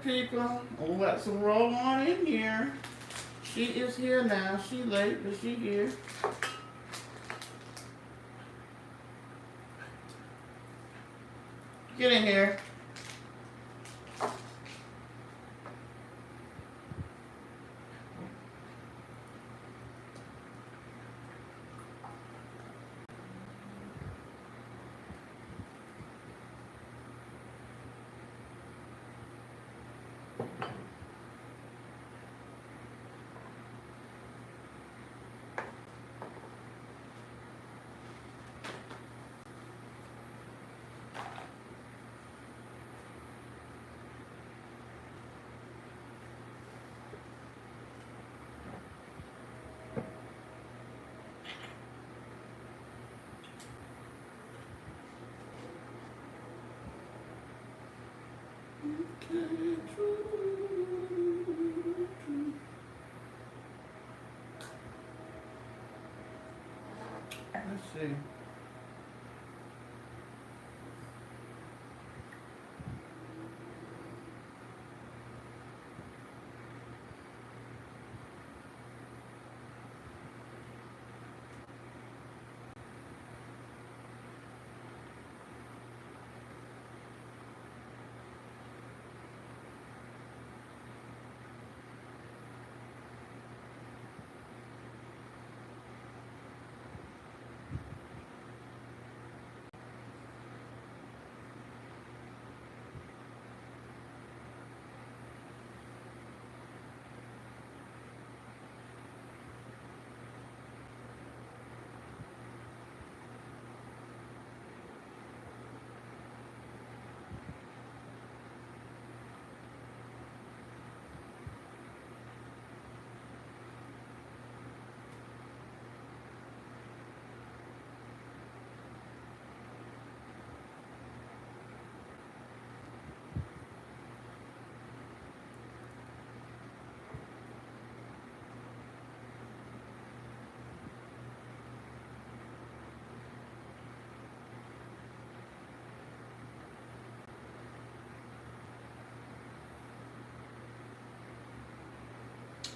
people. Let's roll on in here. She is here now. She late, but she here. Get in here. Let's see.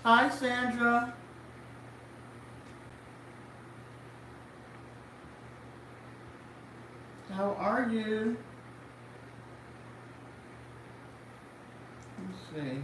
Hi, Sandra. How are you? Let's see.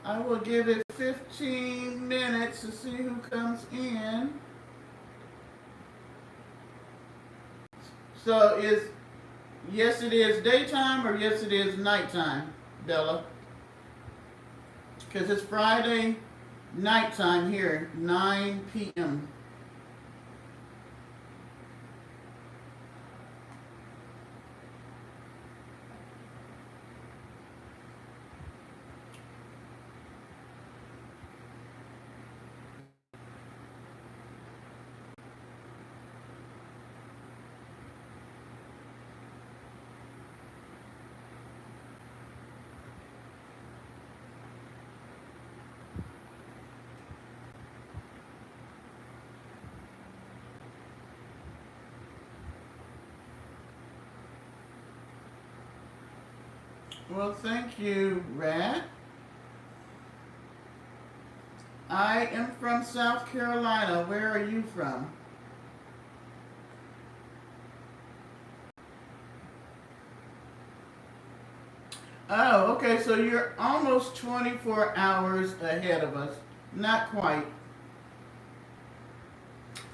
I will give it 15 minutes to see who comes in. So is Yes, it is daytime or yes, it is nighttime, Bella. Because it's Friday nighttime here, 9 p.m. Well, thank you, Rat. I am from South Carolina. Where are you from? Oh, okay, so you're almost 24 hours ahead of us. Not quite.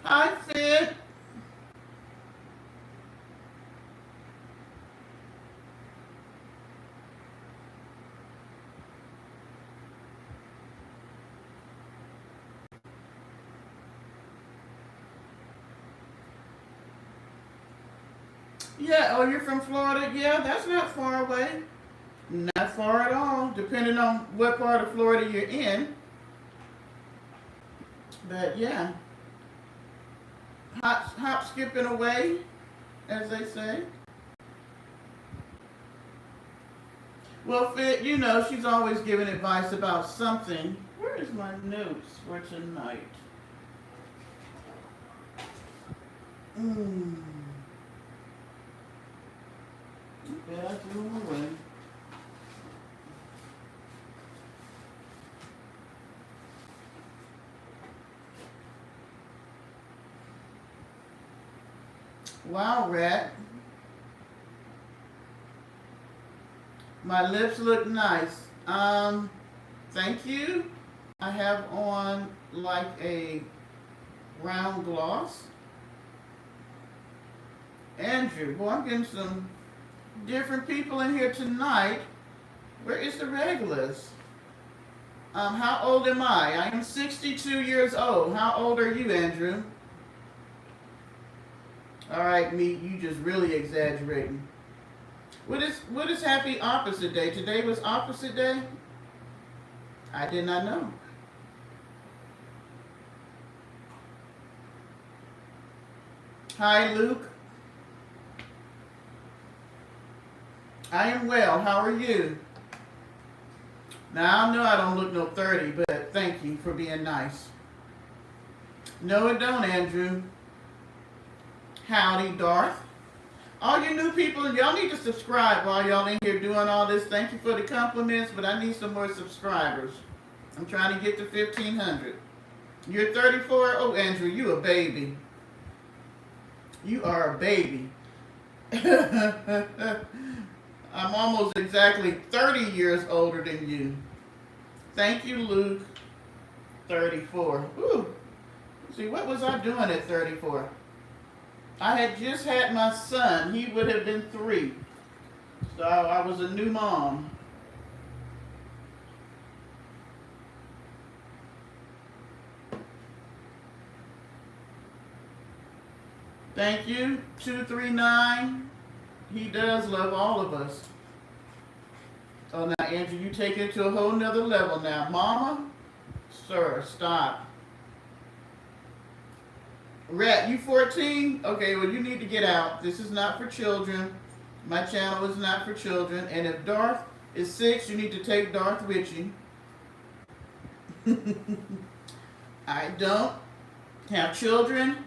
Hi, Sid. Yeah, oh, you're from Florida? Yeah, that's not far away. Not far at all, depending on what part of Florida you're in. But yeah, hop, skipping away, as they say. Well, Fit, you know, she's always giving advice about something. Where is my notes for tonight? Hmm. Yeah, I threw them away. Wow, Rat. My lips look nice. Thank you. I have on like a round gloss. Andrew, boy, I'm getting some different people in here tonight. Where is the regulars? How old am I? I am 62 years old. How old are you, Andrew? All right, me, you just really exaggerating. What is happy opposite day? Today was opposite day? I did not know. Hi, Luke. I am well. How are you? Now, I know I don't look no 30, but thank you for being nice. No, it don't, Andrew. Howdy, Darth. All you new people, y'all need to subscribe while y'all in here doing all this. Thank you for the compliments, but I need some more subscribers. I'm trying to get to 1,500. You're 34? Oh, Andrew, you a baby. You are a baby. I'm almost exactly 30 years older than you. Thank you, Luke. 34. Ooh. See, what was I doing at 34? I had just had my son. He would have been 3. So I was a new mom. Thank you, 239. He does love all of us. Oh, now, Andrew, you take it to a whole nother level now. Mama? Sir, stop. Rat, you 14? Okay, well, you need to get out. This is not for children. My channel is not for children. And if Darth is 6, you need to take Darth with you. I don't have children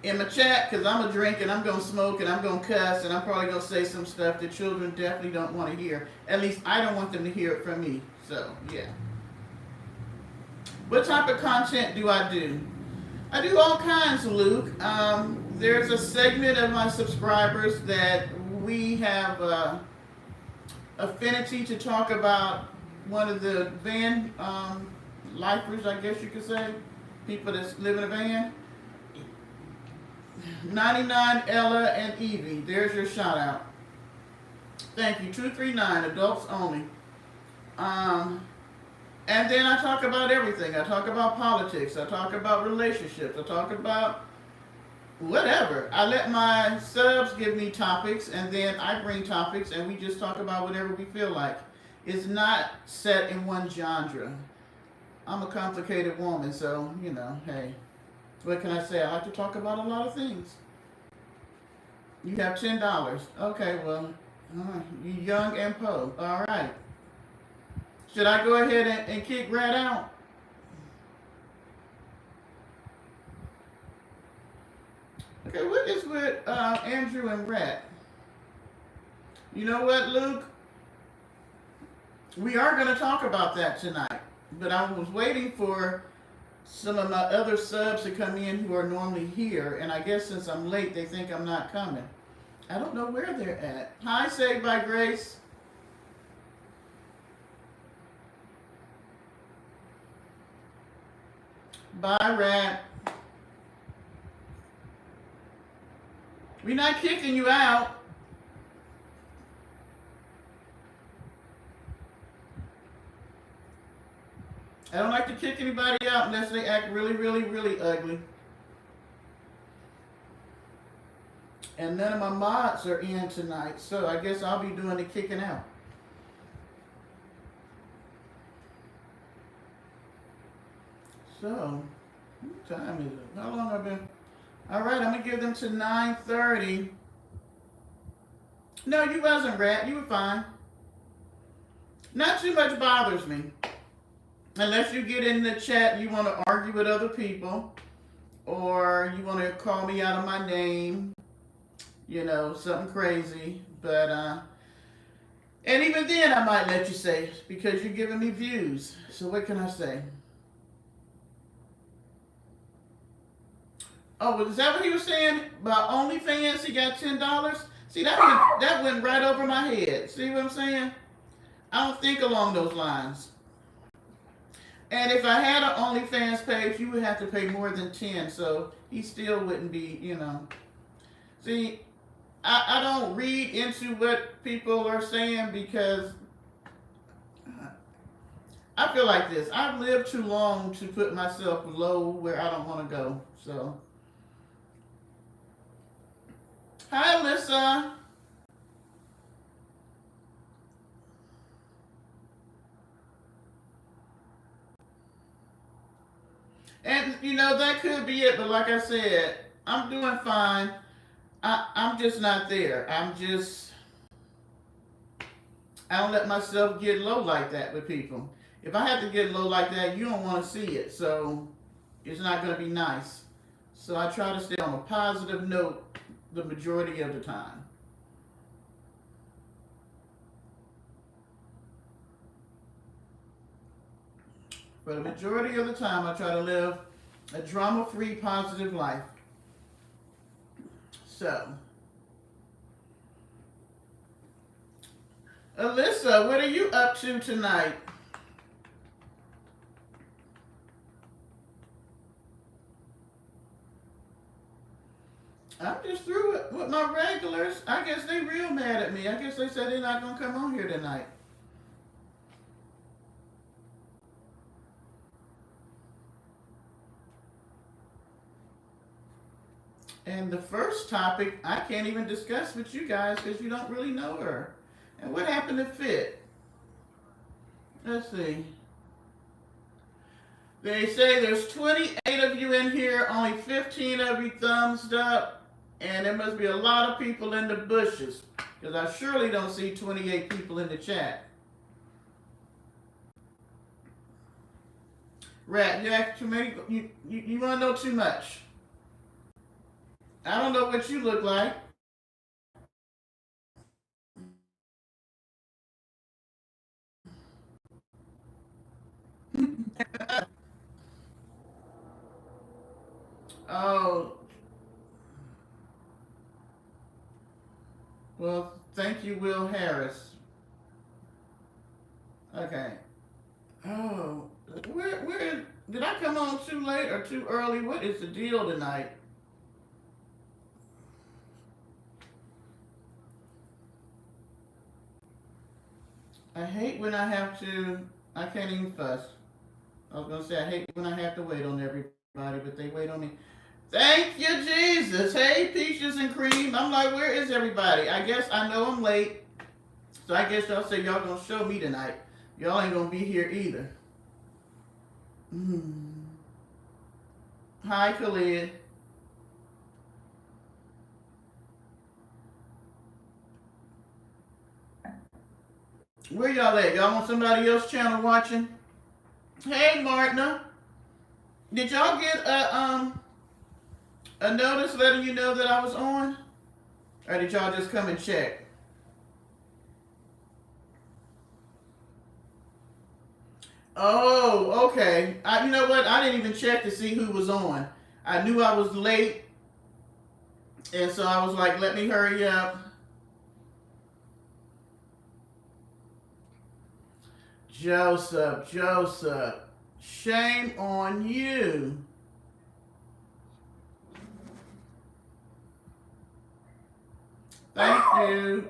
in my chat because I'm a drink and I'm going to smoke and I'm going to cuss and I'm probably going to say some stuff that children definitely don't want to hear. At least I don't want them to hear it from me. So, yeah. What type of content do I do? I do all kinds, Luke. There's a segment of my subscribers that we have affinity to talk about one of the van lifers, I guess you could say, people that live in a van. 99 Ella and Evie. There's your shout out. Thank you. 239 adults only. Um, and then I talk about everything. I talk about politics. I talk about relationships. I talk about whatever. I let my subs give me topics, and then I bring topics, and we just talk about whatever we feel like. It's not set in one genre. I'm a complicated woman, so hey, what can I say? I like to talk about a lot of things. You have $10. Okay, well, you young and po. All right. Should I go ahead and kick Rat out? Okay, what is with Andrew and Rat? You know what, Luke? We are going to talk about that tonight, but I was waiting for some of my other subs to come in who are normally here, and I guess since I'm late, they think I'm not coming. I don't know where they're at. Hi, Saved by Grace. Bye, Rat. We're not kicking you out. I don't like to kick anybody out unless they act really, really, really ugly. And none of my mods are in tonight, so I guess I'll be doing the kicking out. So, what time is it? How long have I been? All right, I'm going to give them to 9:30. No, you wasn't, Rat. You were fine. Not too much bothers me. Unless you get in the chat and you want to argue with other people, or you want to call me out of my name, something crazy. But, and even then I might let you say it because you're giving me views. So what can I say? Oh, is that what he was saying about OnlyFans? He got $10? See, that went right over my head. See what I'm saying? I don't think along those lines. And if I had an OnlyFans page, you would have to pay more than 10, so he still wouldn't be, See, I don't read into what people are saying because I feel like this. I've lived too long to put myself low where I don't want to go. So, hi, Alyssa. And, that could be it, but like I said, I'm doing fine. I'm just not there. I don't let myself get low like that with people. If I have to get low like that, you don't want to see it. So it's not going to be nice. So I try to stay on a positive note the majority of the time. For the majority of the time, I try to live a drama-free, positive life. So, Alyssa, what are you up to tonight? I'm just through it with my regulars. I guess they real mad at me. I guess they said they're not going to come on here tonight. And the first topic, I can't even discuss with you guys because you don't really know her. And what happened to Fit? Let's see. They say there's 28 of you in here, only 15 of you thumbs up, and there must be a lot of people in the bushes because I surely don't see 28 people in the chat. Rat, you act too many. You want to know too much. I don't know what you look like. Oh, well, thank you, Will Harris. Okay. Oh, where did I come on too late or too early? What is the deal tonight? I hate when I have to. I can't even fuss. I was gonna say I hate when I have to wait on everybody, but they wait on me. Thank you, Jesus. Hey, peaches and cream. I'm like, where is everybody? I guess I know I'm late, so I guess y'all say y'all gonna show me tonight. Y'all ain't gonna be here either. Mm. Hi, Khalid. Where y'all at? Y'all on somebody else's channel watching? Hey, Martina. Did y'all get a notice letting you know that I was on? Or did y'all just come and check? Oh, okay. You know what? I didn't even check to see who was on. I knew I was late, and so I was like, let me hurry up. Joseph, shame on you. Thank you.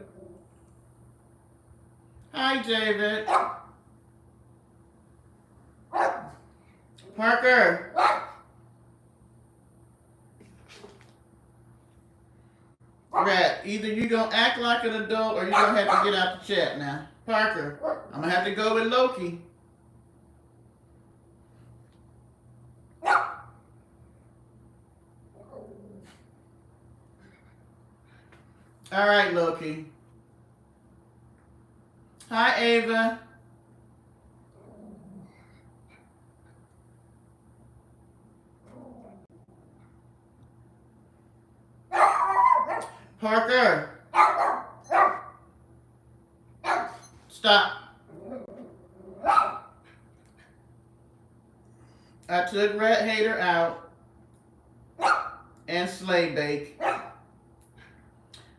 Hi, David. Parker. Rat, either you gonna act like an adult or you gonna have to get out the chat now. Parker, I'm gonna have to go with Loki. All right, Loki. Hi, Ava. Parker, stop. I took Rat Hater out and Slay Bake.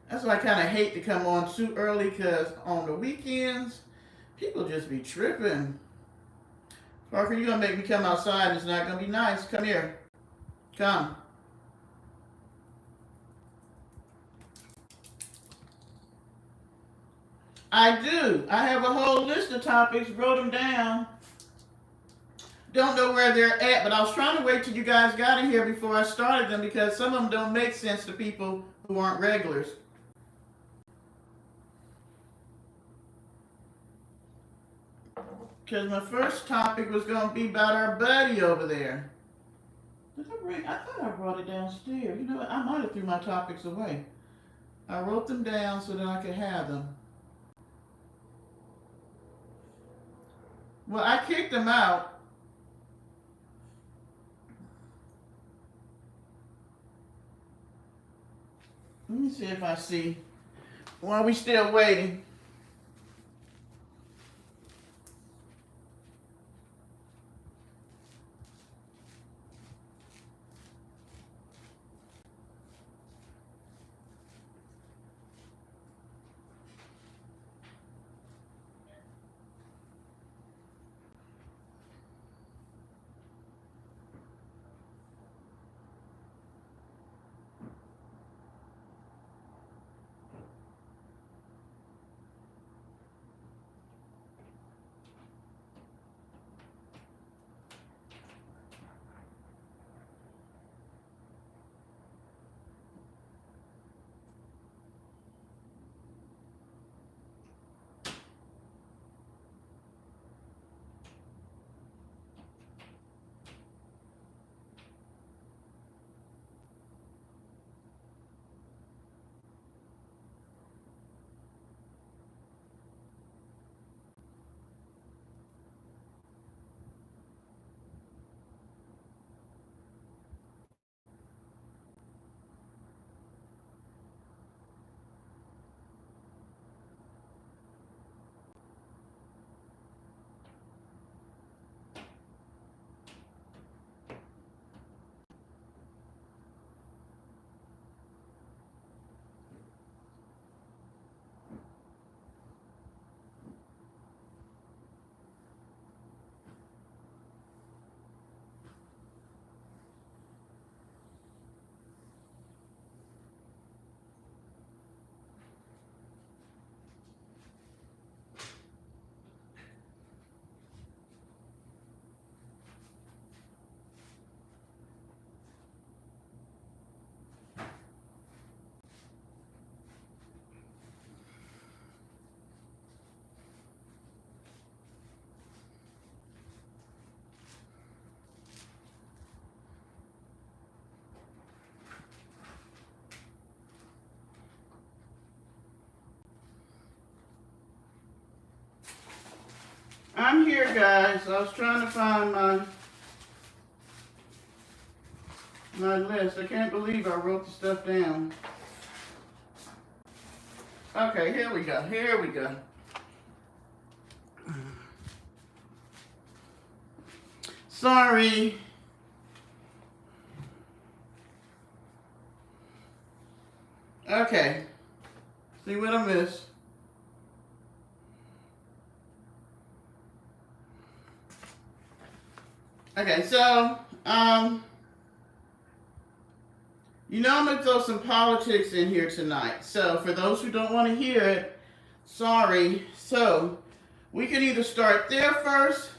That's why I kind of hate to come on too early because on the weekends, people just be tripping. Parker, you're going to make me come outside and it's not going to be nice. Come here. Come. I do. I have a whole list of topics, wrote them down. Don't know where they're at, but I was trying to wait till you guys got in here before I started them because some of them don't make sense to people who aren't regulars. Because my first topic was going to be about our buddy over there. I thought I brought it downstairs. You know what? I might have threw my topics away. I wrote them down so that I could have them. Well, I kicked them out. Let me see if I see. While we still waiting. I'm here, guys. I was trying to find my list. I can't believe I wrote the stuff down. Okay, here we go. Here we go. Sorry. Okay. See what I missed. Okay, so, you know I'm going to throw some politics in here tonight. So, for those who don't want to hear it, sorry. So, we can either start there first,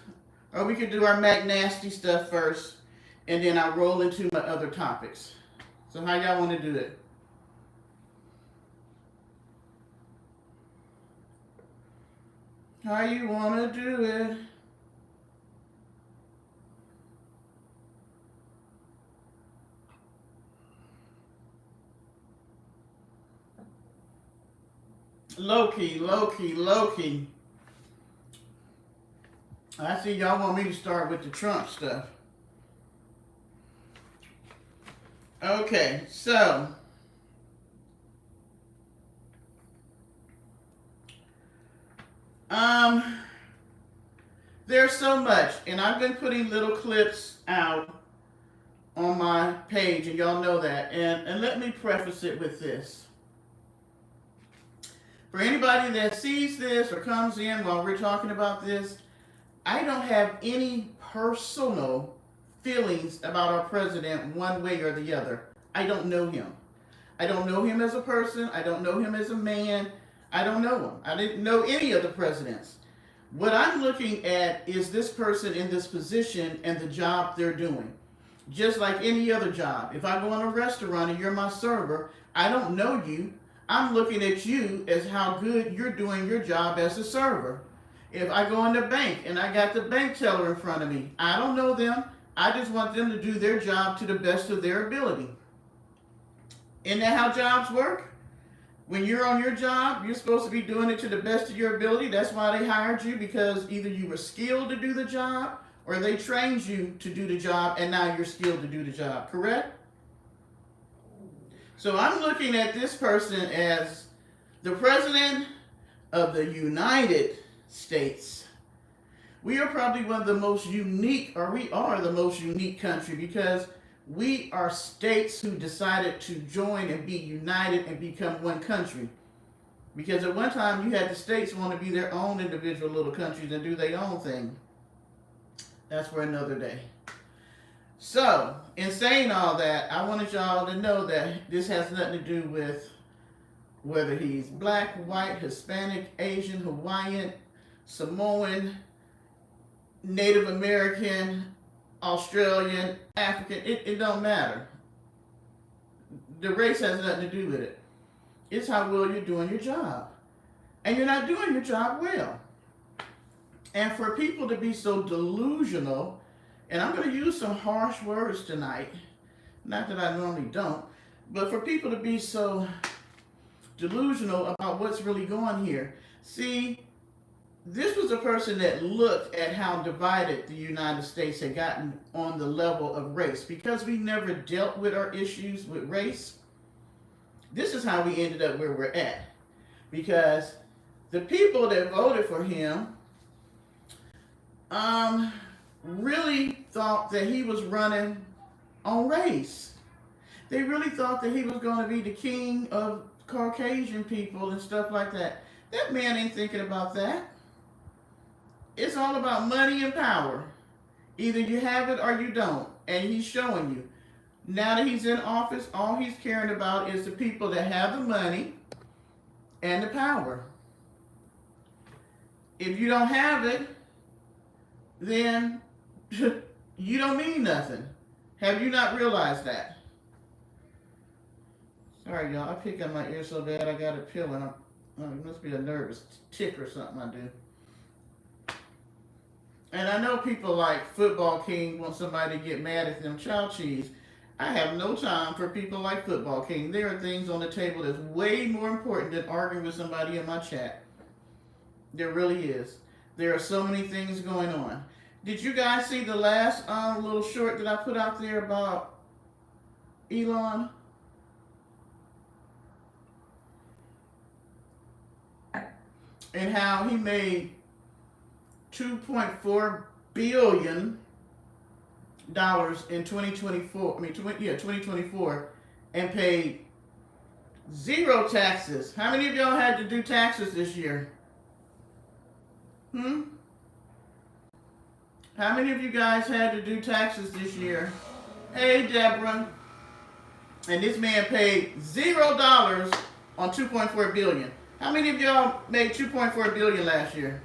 or we can do our Mac Nasty stuff first, and then I'll roll into my other topics. So, how y'all want to do it? How you want to do it? Low key, low key, low key. I see y'all want me to start with the Trump stuff. Okay, so there's so much, and I've been putting little clips out on my page, and y'all know that. And let me preface it with this. For anybody that sees this or comes in while we're talking about this, I don't have any personal feelings about our president one way or the other. I don't know him. I don't know him as a person. I don't know him as a man. I don't know him. I didn't know any of the presidents. What I'm looking at is this person in this position and the job they're doing. Just like any other job. If I go in a restaurant and you're my server, I don't know you. I'm looking at you as how good you're doing your job as a server. If I go in the bank and I got the bank teller in front of me, I don't know them. I just want them to do their job to the best of their ability. Isn't that how jobs work? When you're on your job, you're supposed to be doing it to the best of your ability. That's why they hired you, because either you were skilled to do the job or they trained you to do the job and now you're skilled to do the job, correct? So I'm looking at this person as the president of the United States. We are probably one of the most unique, or we are the most unique country, because we are states who decided to join and be united and become one country. Because at one time you had the states want to be their own individual little countries and do their own thing. That's for another day. So, in saying all that, I wanted y'all to know that this has nothing to do with whether he's black, white, Hispanic, Asian, Hawaiian, Samoan, Native American, Australian, African. It don't matter. The race has nothing to do with it. It's how well you're doing your job. And you're not doing your job well. And for people to be so delusional, and I'm going to use some harsh words tonight, not that I normally don't, but for people to be so delusional about what's really going on here. See, this was a person that looked at how divided the United States had gotten on the level of race. Because we never dealt with our issues with race, this is how we ended up where we're at. Because the people that voted for him really thought that he was running on race. They really thought that he was going to be the king of Caucasian people and stuff like that. That man ain't thinking about that. It's all about money and power. Either you have it or you don't. And he's showing you. Now that he's in office, all he's caring about is the people that have the money and the power. If you don't have it, then you don't mean nothing. Have you not realized that? Sorry, y'all. I pick up my ear so bad I got a pill, and it must be a nervous tick or something I do. And I know people like Football King want somebody to get mad at them child cheese. I have no time for people like Football King. There are things on the table that's way more important than arguing with somebody in my chat. There really is. There are so many things going on. Did you guys see the last little short that I put out there about Elon? And how he made $2.4 billion in 2024. 2024, and paid zero taxes. How many of y'all had to do taxes this year? How many of you guys had to do taxes this year? Hey, Deborah. And this man paid $0 on $2.4 billion. How many of y'all made $2.4 billion last year?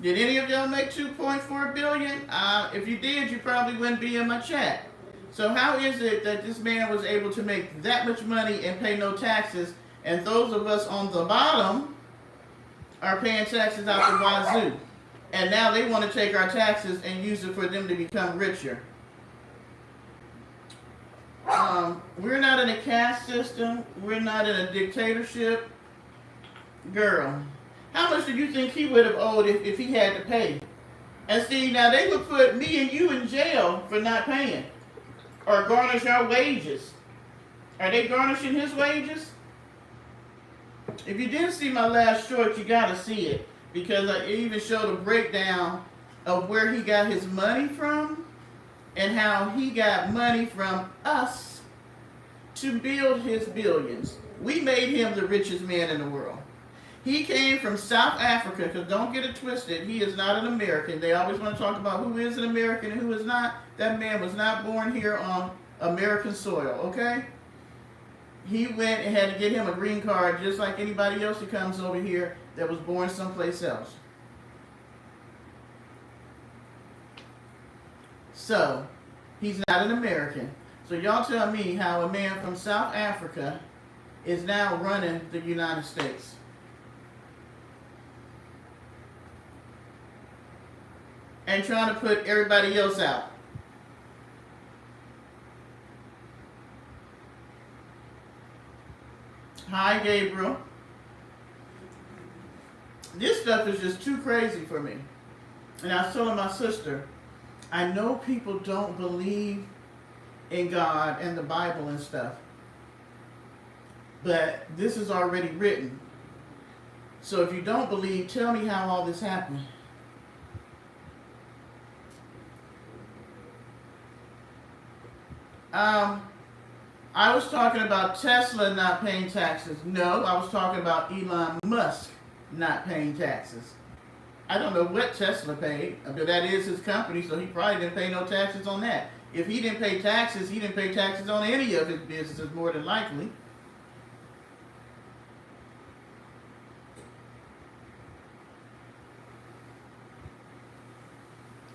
Did any of y'all make $2.4 billion? If you did, you probably wouldn't be in my chat. So how is it that this man was able to make that much money and pay no taxes, and those of us on the bottom are paying taxes out the wazoo? And now they want to take our taxes and use it for them to become richer. We're not in a caste system. We're not in a dictatorship. Girl, how much do you think he would have owed if he had to pay? And see, now they would put me and you in jail for not paying, or garnish our wages. Are they garnishing his wages? If you didn't see my last short, you got to see it, because I even showed a breakdown of where he got his money from and how he got money from us to build his billions. We made him the richest man in the world. He came from South Africa, because don't get it twisted, he is not an American. They always want to talk about who is an American and who is not. That man was not born here on American soil, okay? He went and had to get him a green card just like anybody else who comes over here that was born someplace else. So, he's not an American. So y'all tell me how a man from South Africa is now running the United States. And trying to put everybody else out. Hi, Gabriel. This stuff is just too crazy for me. And I was telling my sister, I know people don't believe in God and the Bible and stuff, but this is already written. So if you don't believe, tell me how all this happened. I was talking about Tesla not paying taxes. No, I was talking about Elon Musk not paying taxes. I don't know what Tesla paid, but that is his company, so he probably didn't pay no taxes on that. If he didn't pay taxes, he didn't pay taxes on any of his businesses, more than likely.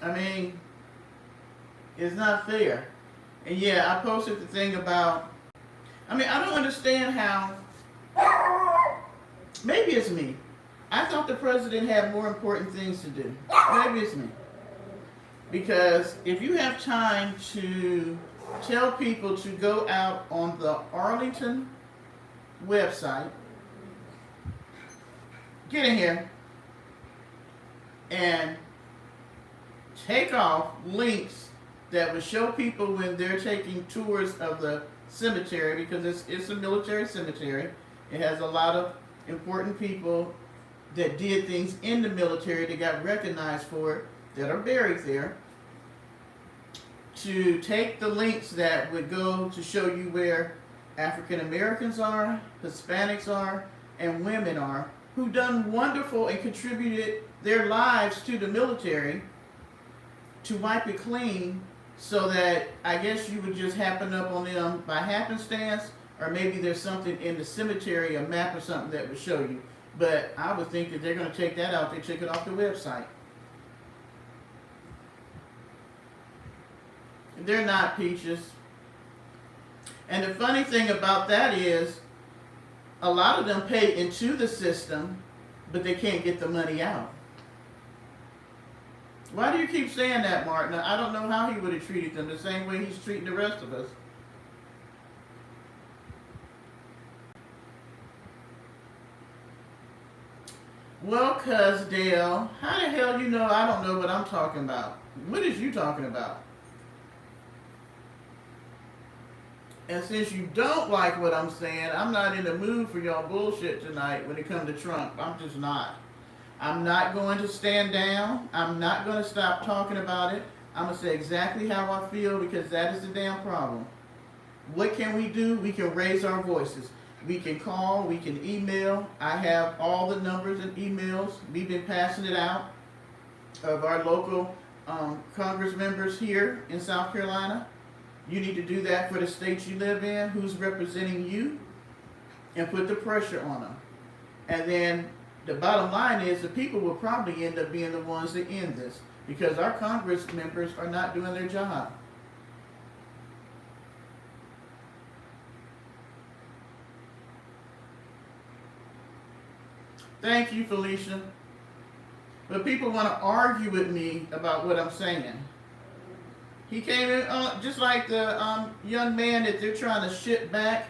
I mean, it's not fair. And yeah, I posted the thing about, I don't understand how, maybe it's me. I thought the president had more important things to do. Maybe it's me. Because if you have time to tell people to go out on the Arlington website, get in here, and take off links that would show people when they're taking tours of the cemetery, because it's a military cemetery. It has a lot of important people that did things in the military that got recognized for it that are buried there. To take the links that would go to show you where African Americans are, Hispanics are, and women are, who done wonderful and contributed their lives to the military, to wipe it clean, so that I guess you would just happen up on them by happenstance, or maybe there's something in the cemetery, a map or something that would show you. But I would think that they're going to take that out. They took it off the website. They're not, Peaches. And the funny thing about that is, a lot of them pay into the system, but they can't get the money out. Why do you keep saying that, Martin? I don't know how he would have treated them the same way he's treating the rest of us. Well, cuz Dale, how the hell you know I don't know what I'm talking about? What is you talking about? And since you don't like what I'm saying, I'm not in the mood for y'all bullshit tonight when it comes to Trump. I'm just not. I'm not going to stand down. I'm not going to stop talking about it. I'm going to say exactly how I feel because that is the damn problem. What can we do? We can raise our voices. We can call, we can email. I have all the numbers and emails. We've been passing it out of our local Congress members here in South Carolina. You need to do that for the state you live in, who's representing you, and put the pressure on them. And then the bottom line is the people will probably end up being the ones that end this because our Congress members are not doing their job. Thank you, Felicia. But people want to argue with me about what I'm saying. He came in just like the young man that they're trying to ship back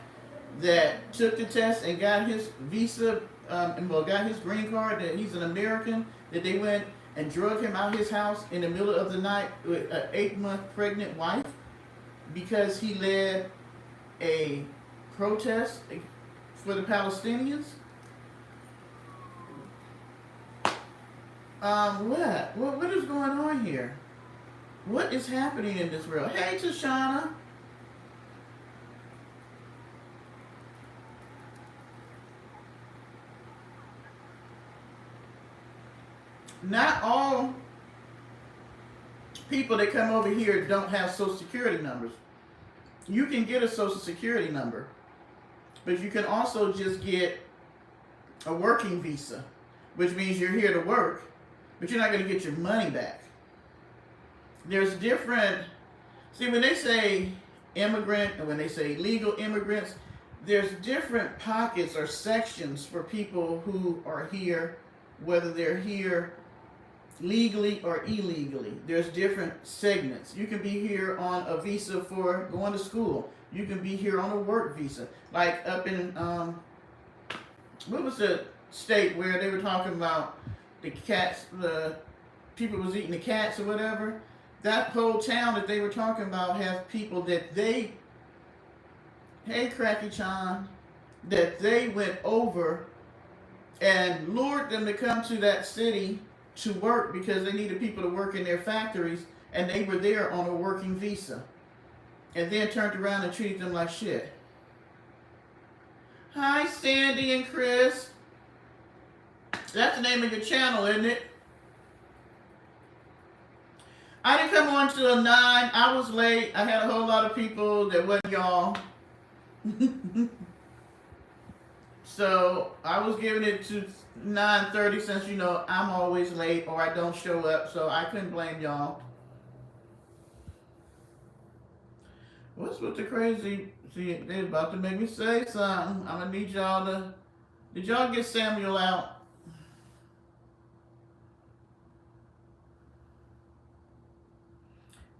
that took the test and got his visa, got his green card, that he's an American, that they went and drug him out of his house in the middle of the night with an 8-month pregnant wife because he led a protest for the Palestinians. What is going on here? What is happening in this world? Hey, Tashana. Not all people that come over here don't have Social Security numbers. You can get a Social Security number, but you can also just get a working visa, which means you're here to work, but you're not going to get your money back. There's different, see, when they say immigrant and when they say legal immigrants, there's different pockets or sections for people who are here, whether they're here legally or illegally. There's different segments. You can be here on a visa for going to school. You can be here on a work visa. Like up in, what was the state where they were talking about the cats, the people was eating the cats or whatever? That whole town that they were talking about has people that they, hey Cracky Chan, that they went over and lured them to come to that city to work because they needed people to work in their factories, and they were there on a working visa, and then turned around and treated them like shit. Hi Sandy and Chris. That's the name of your channel, isn't it? I didn't come on till 9. I was late. I had a whole lot of people that wasn't y'all. So I was giving it to 9:30 since, you know, I'm always late or I don't show up. So I couldn't blame y'all. What's with the crazy? See, they're about to make me say something. I'm going to need y'all to... Did y'all get Samuel out?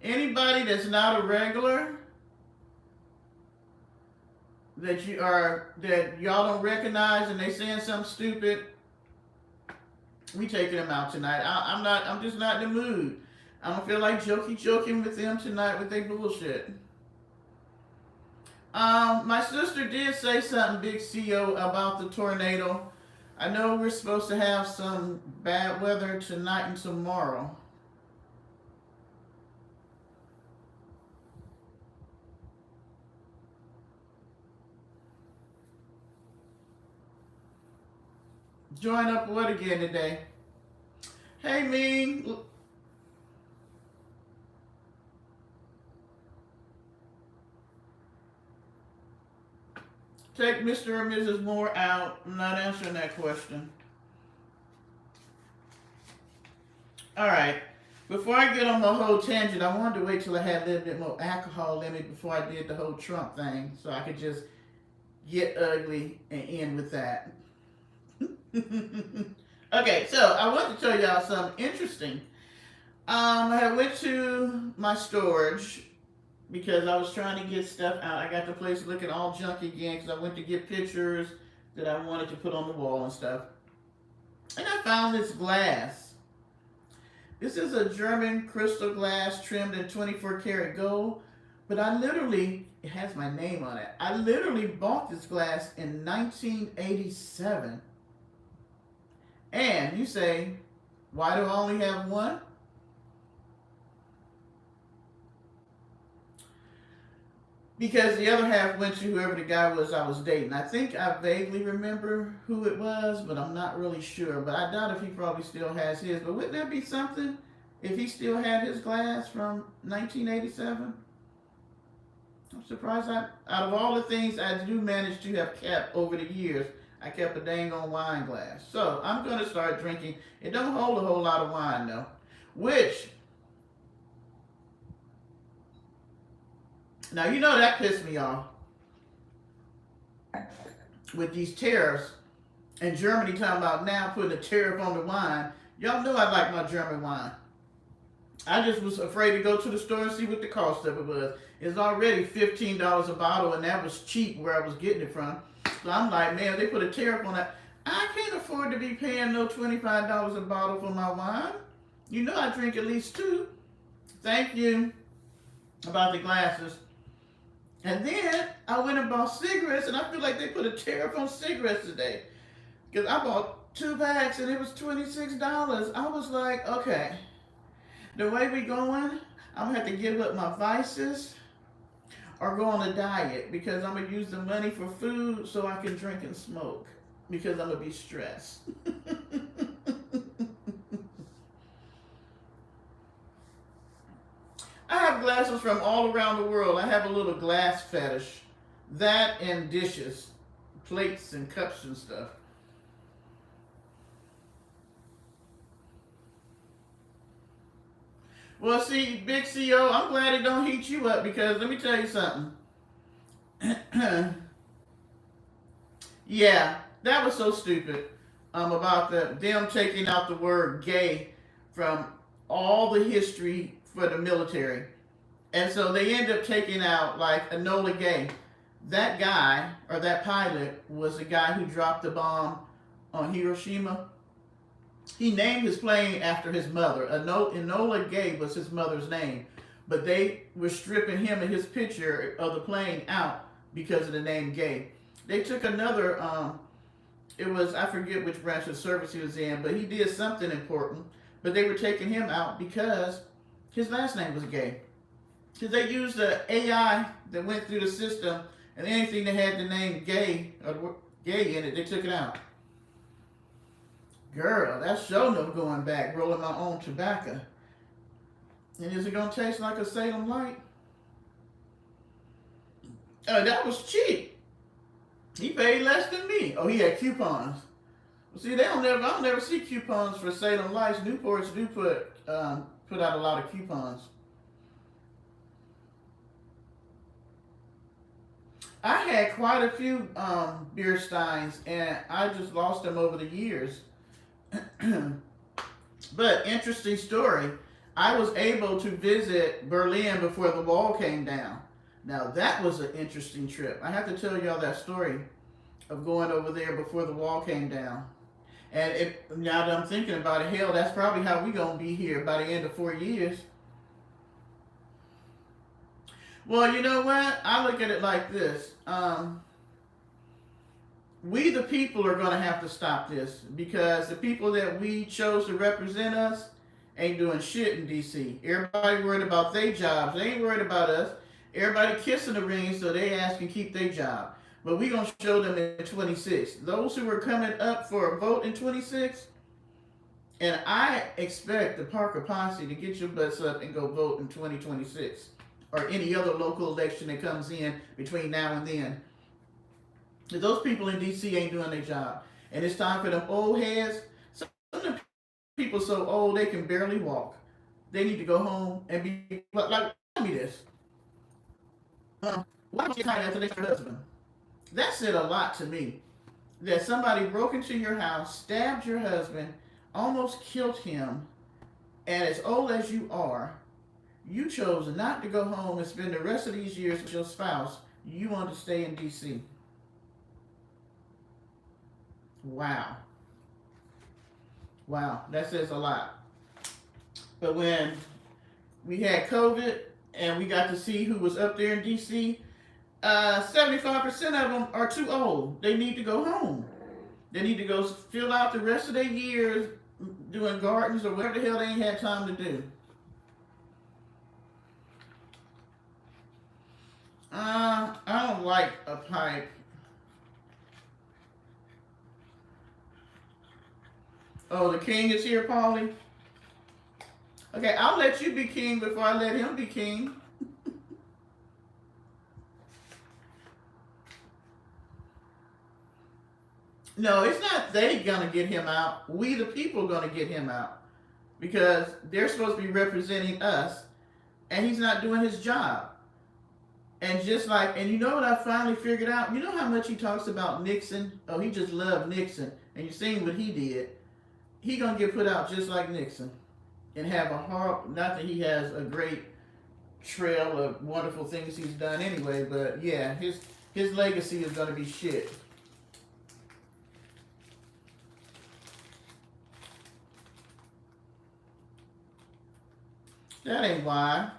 Anybody that's not a regular that y'all don't recognize and they saying something stupid, we taking them out tonight. I'm just not in the mood. I don't feel like joking with them tonight with their bullshit. My sister did say something, Big CO, about the tornado. I know we're supposed to have some bad weather tonight and tomorrow. Join up what again today? Hey, Ming. Take Mr. or Mrs. Moore out. I'm not answering that question. All right. Before I get on my whole tangent, I wanted to wait till I had a little bit more alcohol in me before I did the whole Trump thing, so I could just get ugly and end with that. Okay, so I want to tell y'all something interesting. I went to my storage because I was trying to get stuff out. I got the place looking all junky again because I went to get pictures that I wanted to put on the wall and stuff. And I found this glass. This is a German crystal glass trimmed in 24 karat gold. But I literally, it has my name on it. I literally bought this glass in 1987. And you say, why do I only have one? Because the other half went to whoever the guy was I was dating. I think I vaguely remember who it was, but I'm not really sure. But I doubt if he probably still has his. But wouldn't that be something if he still had his glass from 1987? I'm surprised. Out of all the things I do manage to have kept over the years, I kept a dang on wine glass. So I'm going to start drinking. It don't hold a whole lot of wine though. Which, now you know that pissed me off with these tariffs and Germany talking about now putting a tariff on the wine. Y'all know I like my German wine. I just was afraid to go to the store and see what the cost of it was. It's already $15 a bottle, and that was cheap where I was getting it from. So I'm like, man, they put a tariff on that. I can't afford to be paying no $25 a bottle for my wine. You know I drink at least two. Thank you about the glasses. And then I went and bought cigarettes, and I feel like they put a tariff on cigarettes today. Because I bought 2 packs, and it was $26. I was like, okay, the way we going, I'm going to have to give up my vices or go on a diet because I'm going to use the money for food so I can drink and smoke because I'm going to be stressed. I have glasses from all around the world. I have a little glass fetish. That and dishes, plates and cups and stuff. Well, see, Big CO, I'm glad it don't heat you up because let me tell you something. Yeah, that was so stupid. About them taking out the word gay from all the history for the military. And so they end up taking out like Enola Gay. That guy or that pilot was the guy who dropped the bomb on Hiroshima. He named his plane after his mother. Enola Gay was his mother's name. But they were stripping him and his picture of the plane out because of the name Gay. They took another, it was, I forget which branch of service he was in, but he did something important. But they were taking him out because his last name was Gay. Because they used the AI that went through the system, and anything that had the name Gay or Gay in it, they took it out. Girl, that's sure no going back, rolling my own tobacco. And is it going to taste like a Salem Light? That was cheap. He paid less than me. Oh, he had coupons. See, I don't never see coupons for Salem Lights. Newports do put out a lot of coupons. I had quite a few beer steins, and I just lost them over the years. But interesting story. I was able to visit Berlin before the wall came down. Now that was an interesting trip. I have to tell y'all that story of going over there before the wall came down. And now that I'm thinking about it, hell, that's probably how we gonna be here by the end of 4 years. Well, you know what? I look at it like this. We the people are going to have to stop this because the people that we chose to represent us ain't doing shit in D.C. Everybody worried about their jobs. They ain't worried about us. Everybody kissing the ring so they ask and keep their job. But we going to show them in 26. Those who are coming up for a vote in 26, and I expect the Parker Posse to get your butts up and go vote in 2026 or any other local election that comes in between now and then. Those people in D.C. ain't doing their job. And it's time for them old heads. Some of the people so old they can barely walk. They need to go home and be like, tell me this. Why don't you tie after their husband? That said a lot to me. That somebody broke into your house, stabbed your husband, almost killed him, and as old as you are, you chose not to go home and spend the rest of these years with your spouse. You want to stay in D.C. Wow. Wow, that says a lot. But when we had COVID and we got to see who was up there in DC, 75% of them are too old. They need to go home. They need to go fill out the rest of their years doing gardens or whatever the hell they ain't had time to do. I don't like a pipe. Oh, the king is here, Polly. Okay, I'll let you be king before I let him be king. No, it's not they gonna get him out. We the people gonna get him out. Because they're supposed to be representing us and he's not doing his job. And just like, and you know what I finally figured out? You know how much he talks about Nixon? Oh, he just loved Nixon. And you seen what he did. He gonna get put out just like Nixon. And have a horrible, not that he has a great trail of wonderful things he's done anyway, but yeah, his legacy is gonna be shit. That ain't why.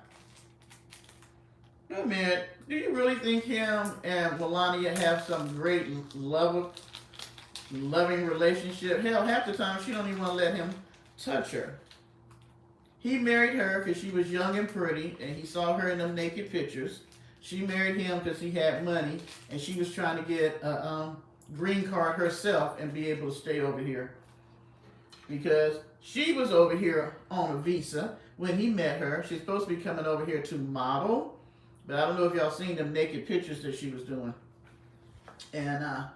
Wait a minute. Do you really think him and Melania have some great loving relationship? Hell, half the time she don't even want to let him touch her. He married her because she was young and pretty, and he saw her in them naked pictures. She married him because he had money, and she was trying to get a green card herself and be able to stay over here. Because she was over here on a visa when he met her. She's supposed to be coming over here to model. But I don't know if y'all seen them naked pictures that she was doing. And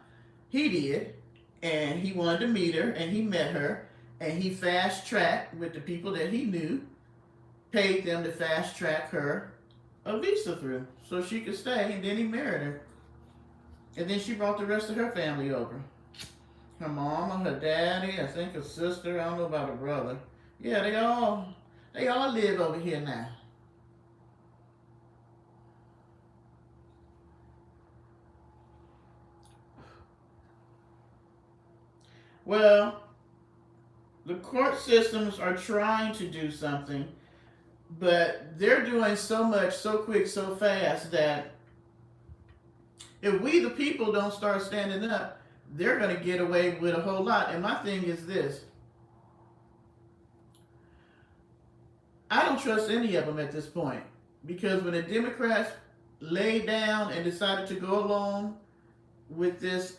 he did. And he wanted to meet her. And he met her. And he fast-tracked with the people that he knew. Paid them to fast-track her a visa through. So she could stay. And then he married her. And then she brought the rest of her family over. Her mama, her daddy, I think her sister. I don't know about her brother. Yeah, they all live over here now. Well, the court systems are trying to do something, but they're doing so much, so quick, so fast that if we, the people, don't start standing up, they're going to get away with a whole lot. And my thing is this. I don't trust any of them at this point. Because when the Democrats laid down and decided to go along with this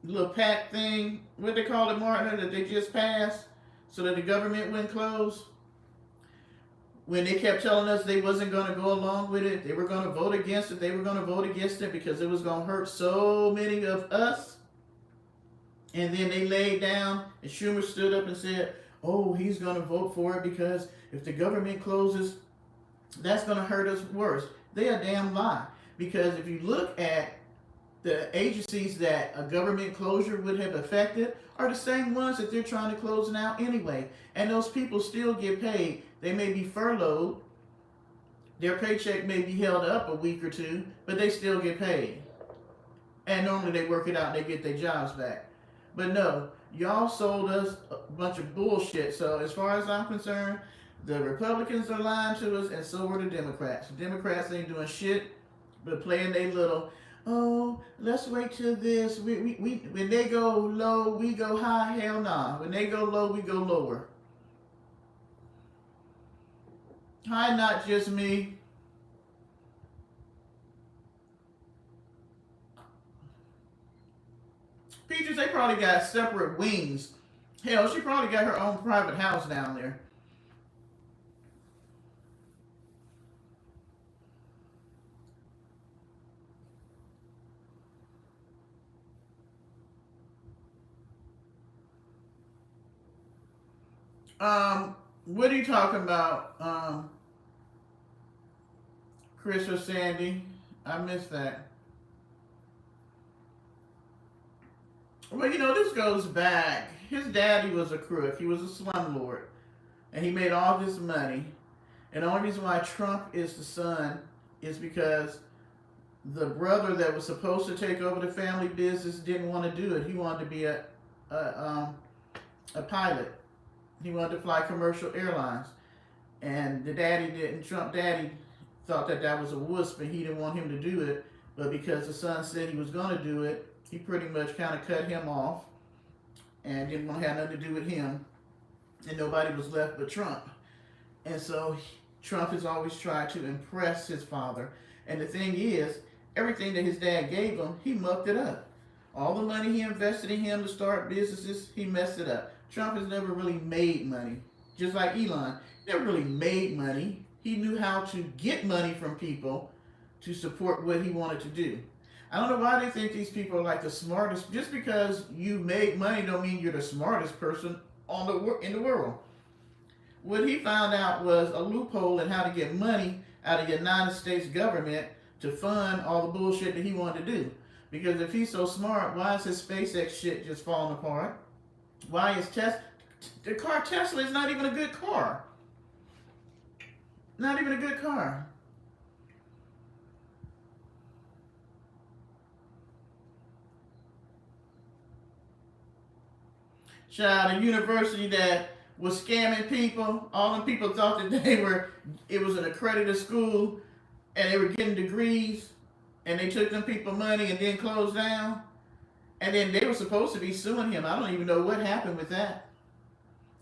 little pact thing, what they call it, Martin, that they just passed so that the government wouldn't close, when they kept telling us they wasn't going to go along with it, they were going to vote against it, they were going to vote against it because it was going to hurt so many of us. And then they laid down and Schumer stood up and said, oh, he's going to vote for it because if the government closes, that's going to hurt us worse. They a damn lie. Because if you look at the agencies that a government closure would have affected are the same ones that they're trying to close now anyway. And those people still get paid. They may be furloughed. Their paycheck may be held up a week or two, but they still get paid. And normally they work it out and they get their jobs back. But no, y'all sold us a bunch of bullshit. So as far as I'm concerned, the Republicans are lying to us and so are the Democrats. The Democrats ain't doing shit but playing their little, oh, let's wait till this. We when they go low, we go high. Hell nah. When they go low, we go lower. Hi, not just me. Peaches, they probably got separate wings. Hell, she probably got her own private house down there. What are you talking about, Chris or Sandy? I missed that. Well, you know, this goes back. His daddy was a crook. He was a slumlord. And he made all this money. And the only reason why Trump is the son is because the brother that was supposed to take over the family business didn't want to do it. He wanted to be a a pilot. He wanted to fly commercial airlines. And the daddy didn't, Trump daddy thought that that was a wuss, and he didn't want him to do it. But because the son said he was going to do it, he pretty much kind of cut him off and didn't want to have nothing to do with him. And nobody was left but Trump. And so Trump has always tried to impress his father. And the thing is, everything that his dad gave him, he mucked it up. All the money he invested in him to start businesses, he messed it up. Trump has never really made money. Just like Elon, he never really made money. He knew how to get money from people to support what he wanted to do. I don't know why they think these people are like the smartest. Just because you make money don't mean you're the smartest person in the world. What he found out was a loophole in how to get money out of the United States government to fund all the bullshit that he wanted to do. Because if he's so smart, why is his SpaceX shit just falling apart? Why is the car Tesla is not even a good car? Not even a good car. Child, a university that was scamming people. All the people thought that it was an accredited school and they were getting degrees, and they took them people money and then closed down. And then they were supposed to be suing him. I don't even know what happened with that.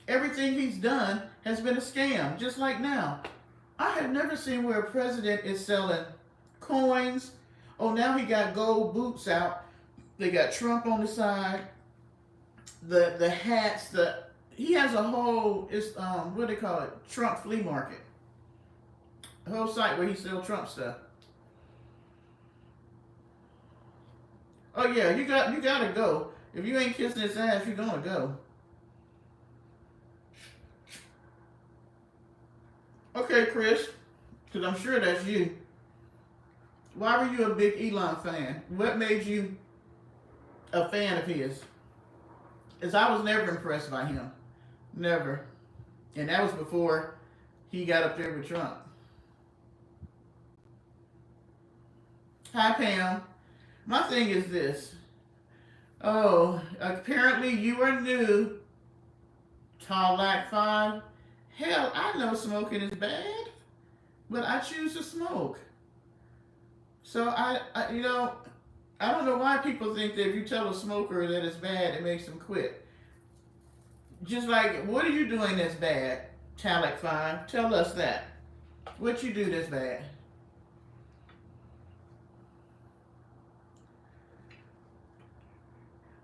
Everything he's done has been a scam, just like now. I have never seen where a president is selling coins. Oh, now he got gold boots out. They got Trump on the side. The hats, he has a whole, what do they call it? Trump flea market. A whole site where he sells Trump stuff. Oh yeah, you gotta go. If you ain't kissing his ass, you're gonna go. Okay, Chris, because I'm sure that's you. Why were you a big Elon fan? What made you a fan of his? Because I was never impressed by him. Never. And that was before he got up there with Trump. Hi, Pam. My thing is this. Oh, apparently you are new. Tall like 5. Hell, I know smoking is bad, but I choose to smoke. So I don't know why people think that if you tell a smoker that it's bad, it makes them quit. Just like, what are you doing that's bad? Talak 5, tell us that. What you do that's bad?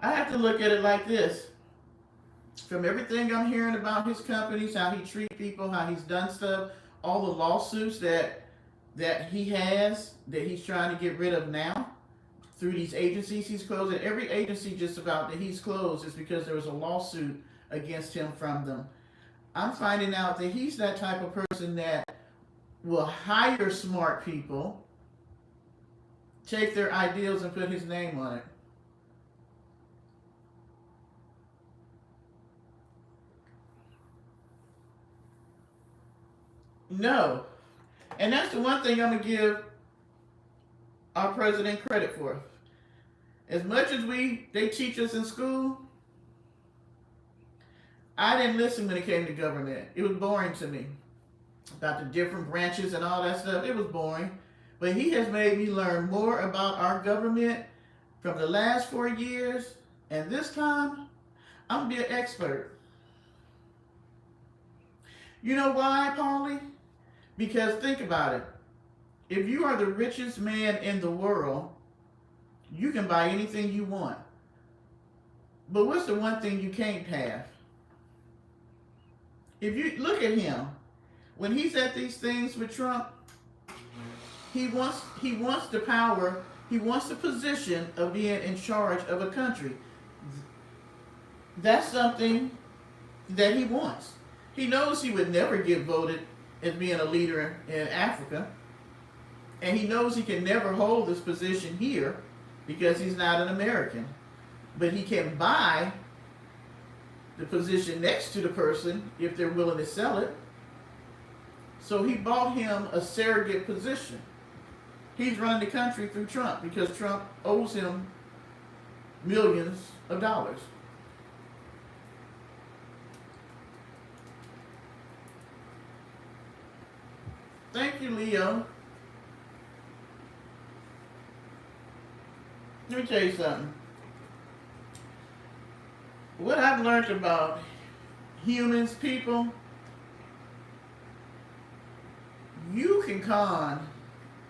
I have to look at it like this. From everything I'm hearing about his companies, how he treats people, how he's done stuff, all the lawsuits that he has, that he's trying to get rid of now, through these agencies he's closed. And every agency just about that he's closed is because there was a lawsuit against him from them. I'm finding out that he's that type of person that will hire smart people, take their ideals and put his name on it. No. And that's the one thing I'm going to give our president credit for. As much as they teach us in school, I didn't listen when it came to government. It was boring to me. About the different branches and all that stuff, it was boring. But he has made me learn more about our government from the last 4 years, and this time, I'm going to be an expert. You know why, Paulie? Because think about it. If you are the richest man in the world, you can buy anything you want. But what's the one thing you can't have? If you look at him, when he's at these things with Trump, he wants the power, he wants the position of being in charge of a country. That's something that he wants. He knows he would never get voted as being a leader in Africa. And he knows he can never hold this position here because he's not an American. But he can buy the position next to the person if they're willing to sell it. So he bought him a surrogate position. He's running the country through Trump because Trump owes him millions of dollars. Thank you, Leo. Let me tell you something. What I've learned about humans, people, you can con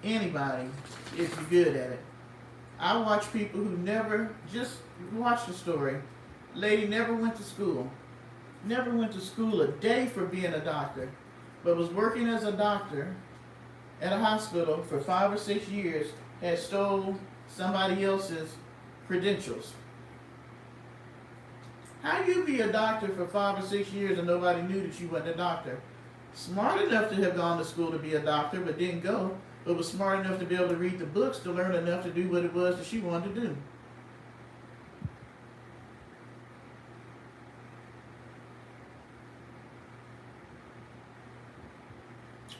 anybody if you're good at it. I watch people who never, just watch the story. Lady never went to school. Never went to school a day for being a doctor, but was working as a doctor at a hospital for 5 or 6 years, had stole somebody else's credentials. How you be a doctor for 5 or 6 years and nobody knew that you wasn't a doctor? Smart enough to have gone to school to be a doctor, but didn't go, but was smart enough to be able to read the books to learn enough to do what it was that she wanted to do.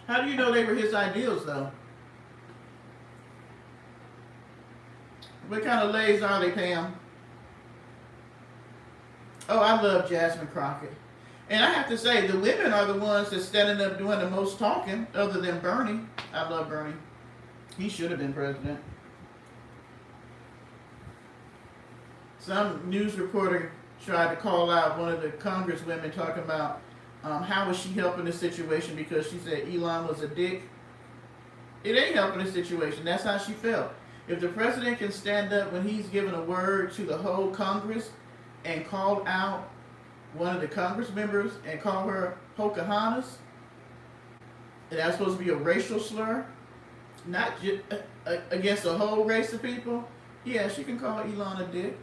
How do you know they were his ideals, though? What kind of lays are they, Pam? Oh, I love Jasmine Crockett. And I have to say, the women are the ones that's standing up doing the most talking, other than Bernie. I love Bernie. He should have been president. Some news reporter tried to call out one of the congresswomen talking about how was she helping the situation because she said Elon was a dick. It ain't helping the situation. That's how she felt. If the president can stand up when he's given a word to the whole Congress and call out one of the Congress members and call her Pocahontas, and that's supposed to be a racial slur, not just against a whole race of people, yeah, she can call Elon a dick.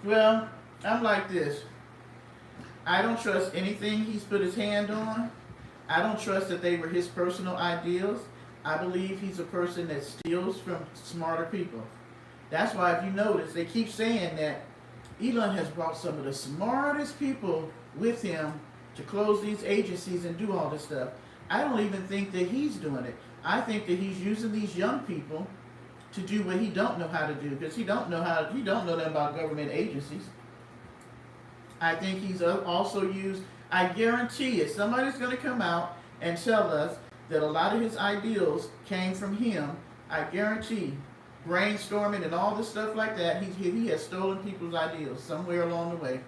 Well, I'm like this. I don't trust anything he's put his hand on. I don't trust that they were his personal ideals. I believe he's a person that steals from smarter people. That's why, if you notice, they keep saying that Elon has brought some of the smartest people with him to close these agencies and do all this stuff. I don't even think that he's doing it. I think that he's using these young people to do what he don't know how to do, because he don't know nothing about government agencies. I think he's also used, I guarantee it, somebody's going to come out and tell us that a lot of his ideals came from him. I guarantee, brainstorming and all this stuff like that, he has stolen people's ideals somewhere along the way.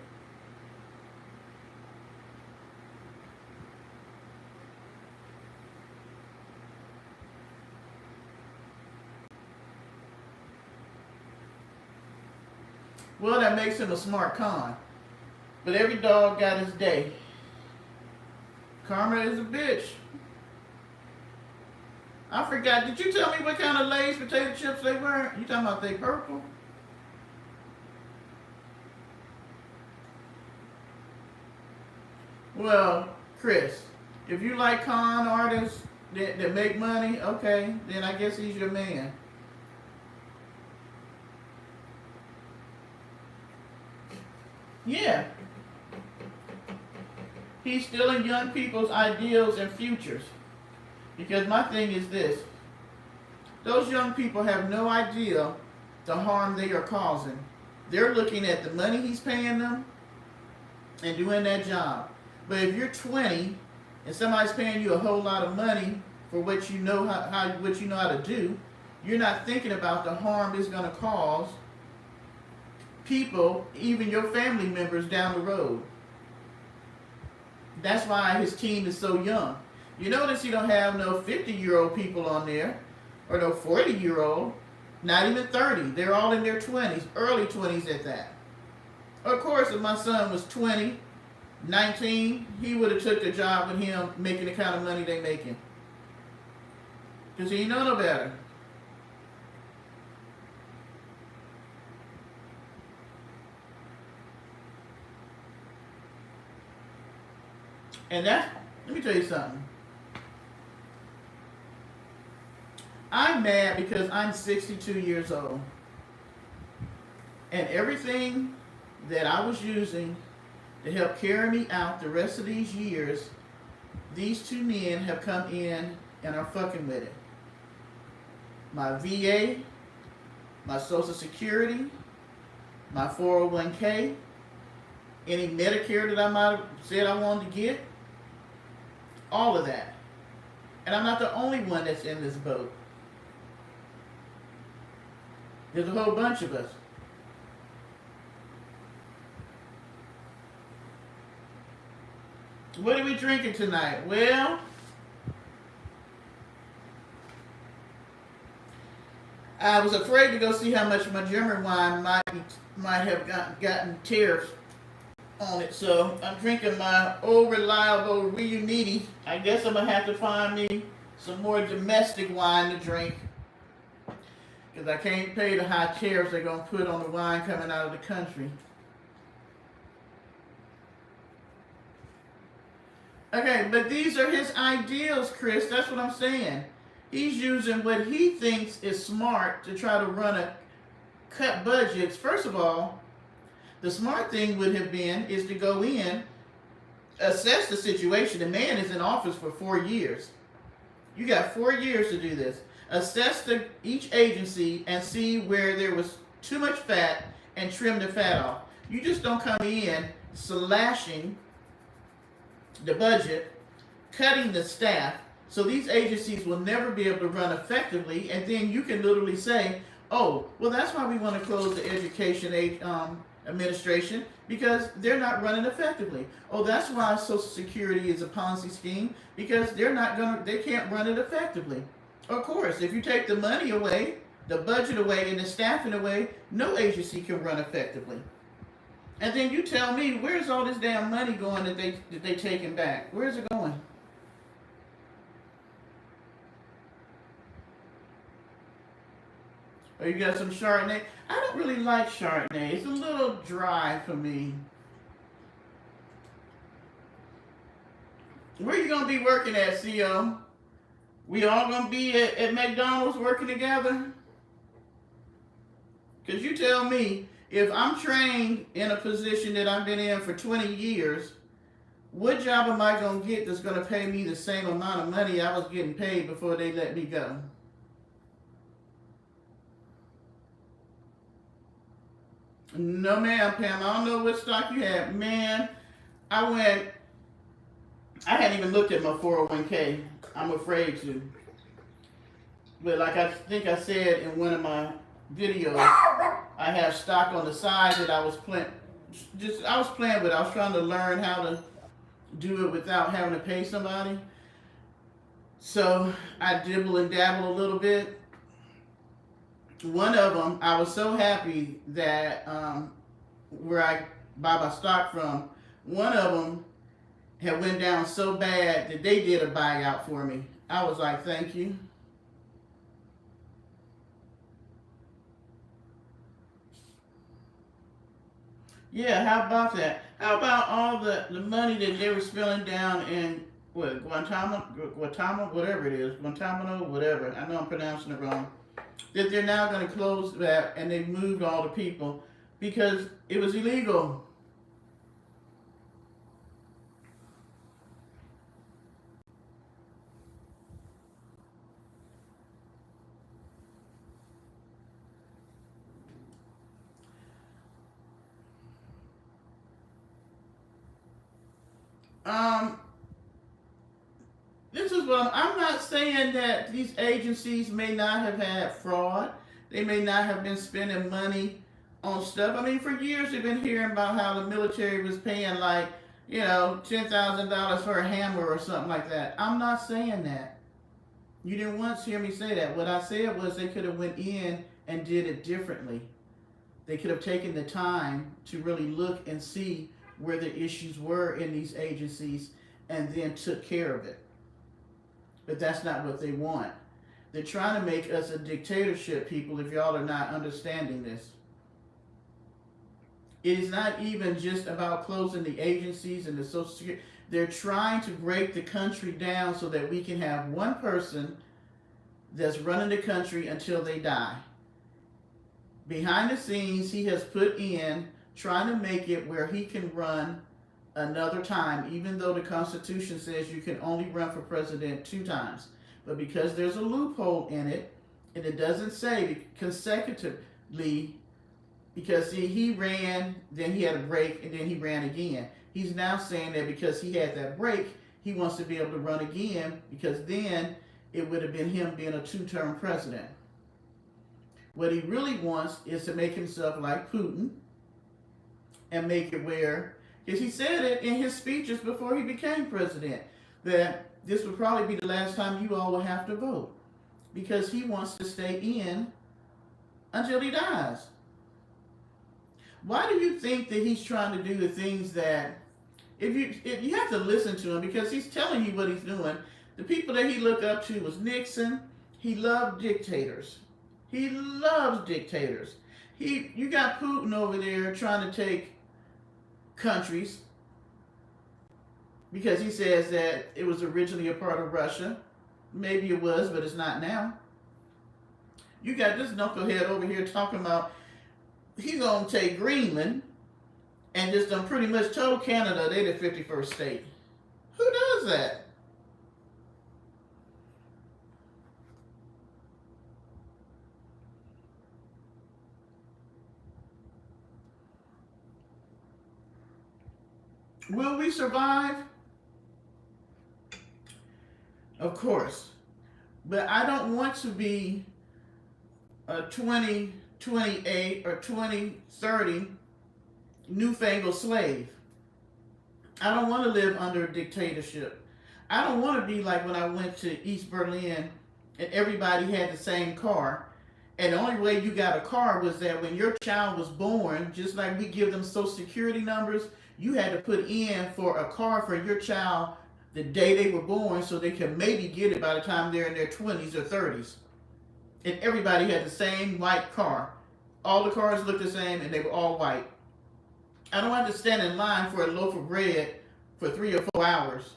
Well, that makes him a smart con. But every dog got his day. Karma is a bitch. I forgot. Did you tell me what kind of Lay's potato chips they were? You talking about they purple? Well, Chris, if you like con artists that make money, okay, then I guess he's your man. Yeah. He's stealing young people's ideals and futures. Because my thing is this. Those young people have no idea the harm they are causing. They're looking at the money he's paying them and doing that job. But if you're 20 and somebody's paying you a whole lot of money for what you know what you know how to do, you're not thinking about the harm it's going to cause people, even your family members down the road. That's why his team is so young. You notice he don't have no 50-year-old people on there, or no 40-year-old, not even 30. They're all in their 20s, early 20s at that. Of course, if my son was 20, 19, he would have took the job with him making the kind of money they making. Because he know no better. And let me tell you something. I'm mad because I'm 62 years old. And everything that I was using to help carry me out the rest of these years, these two men have come in and are fucking with it. My VA, my Social Security, my 401k, any Medicare that I might have said I wanted to get, all of that. And I'm not the only one that's in this boat. There's a whole bunch of us. What are we drinking tonight? Well, I was afraid to go see how much my German wine might have gotten tariffs on it. So I'm drinking my old reliable Reuniti. I guess I'm gonna have to find me some more domestic wine to drink, because I can't pay the high tariffs they're gonna put on the wine coming out of the country. Okay, but these are his ideals, Chris. That's what I'm saying. He's using what he thinks is smart to try to cut budgets. First of all, the smart thing would have been is to go in, assess the situation. The man is in office for 4 years. You got 4 years to do this. Assess each agency and see where there was too much fat and trim the fat off. You just don't come in slashing the budget, cutting the staff, so these agencies will never be able to run effectively, and then you can literally say, oh, well, that's why we want to close the education administration, because they're not running effectively. Oh, that's why Social Security is a Ponzi scheme, because they can't run it effectively. Of course, if you take the money away, the budget away, and the staffing away, no agency can run effectively. And then you tell me, where's all this damn money going that they taking back? Where's it going? Oh, you got some Chardonnay? I don't really like Chardonnay. It's a little dry for me. Where you gonna be working at, CO? We all gonna be at McDonald's working together? Because you tell me, if I'm trained in a position that I've been in for 20 years, what job am I going to get that's going to pay me the same amount of money I was getting paid before they let me go? No, ma'am, Pam. I don't know what stock you have. Man, I hadn't even looked at my 401k. I'm afraid to. But like I think I said in one of my videos, I have stock on the side that I was playing with. I was trying to learn how to do it without having to pay somebody. So I dibble and dabble a little bit. One of them, I was so happy that where I buy my stock from, one of them had went down so bad that they did a buyout for me. I was like, thank you. Yeah, how about that? How about all the money that they were spilling down in Guantanamo, whatever it is, Guantanamo, whatever. I know I'm pronouncing it wrong. That they're now going to close that, and they moved all the people because it was illegal. This is what I'm not saying that these agencies may not have had fraud. They may not have been spending money on stuff. I mean, for years we've been hearing about how the military was paying like, $10,000 for a hammer or something like that. I'm not saying that. You didn't once hear me say that. What I said was they could have went in and did it differently. They could have taken the time to really look and see where the issues were in these agencies and then took care of it. But that's not what they want. They're trying to make us a dictatorship, people, if y'all are not understanding this. It is not even just about closing the agencies and the Social Security. They're trying to break the country down so that we can have one person that's running the country until they die. Behind the scenes, he has put in trying to make it where he can run another time, even though the Constitution says you can only run for president 2 times. But because there's a loophole in it, and it doesn't say consecutively, Because see, he ran, then he had a break, and then he ran again. He's now saying that because he had that break, he wants to be able to run again because then it would have been him being a two-term president. What he really wants is to make himself like Putin and make it where, because he said it in his speeches before he became president, that this would probably be the last time you all will have to vote because he wants to stay in until he dies. Why do you think that he's trying to do the things that, if you have to listen to him because he's telling you what he's doing. The people that he looked up to was Nixon. He loved dictators. He loves dictators. You got Putin over there trying to take countries because he says that it was originally a part of Russia. Maybe it was, but it's not now. You got this knucklehead over here talking about he's gonna take Greenland and just done pretty much told Canada they the 51st state. Who does that? Will we survive? Of course. But I don't want to be a 2028 or 2030 newfangled slave. I don't want to live under a dictatorship. I don't want to be like when I went to East Berlin and everybody had the same car. And the only way you got a car was that when your child was born, just like we give them social security numbers, you had to put in for a car for your child the day they were born so they can maybe get it by the time they're in their 20s or 30s. And everybody had the same white car. All the cars looked the same and they were all white. I don't have to stand in line for a loaf of bread for 3 or 4 hours.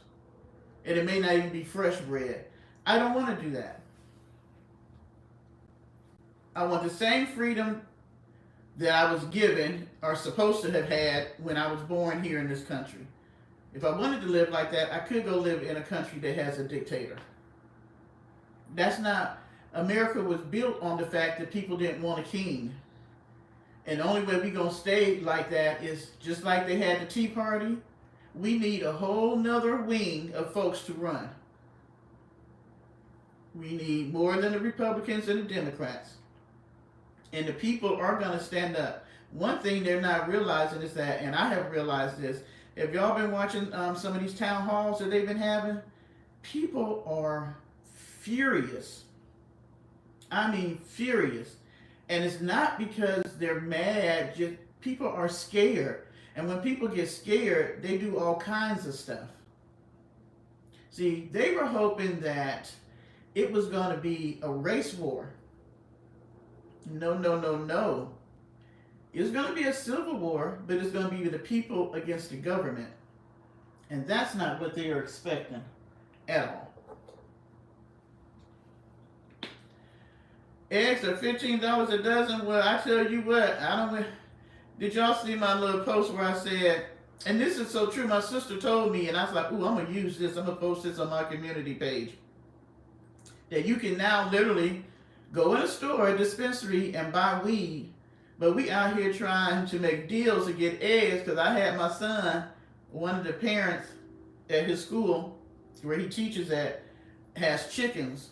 And it may not even be fresh bread. I don't want to do that. I want the same freedom that I was given or supposed to have had when I was born here in this country. If I wanted to live like that, I could go live in a country that has a dictator. That's not, America was built on the fact that people didn't want a king. And the only way we're going to stay like that is just like they had the Tea Party. We need a whole nother wing of folks to run. We need more than the Republicans and the Democrats. And the people are going to stand up. One thing they're not realizing is that, and I have realized this, have y'all been watching some of these town halls that they've been having? People are furious. I mean furious. And it's not because they're mad, just people are scared. And when people get scared, they do all kinds of stuff. See, they were hoping that it was going to be a race war. No, no, no, no. It's going to be a civil war, but it's going to be the people against the government. And that's not what they are expecting at all. Eggs are $15 a dozen. Well, I tell you what, did y'all see my little post where I said, and this is so true, my sister told me, and I was like, ooh, I'm going to use this. I'm going to post this on my community page. That you can now literally go in a store, a dispensary, and buy weed. But we out here trying to make deals to get eggs because I had my son, one of the parents at his school where he teaches at, has chickens.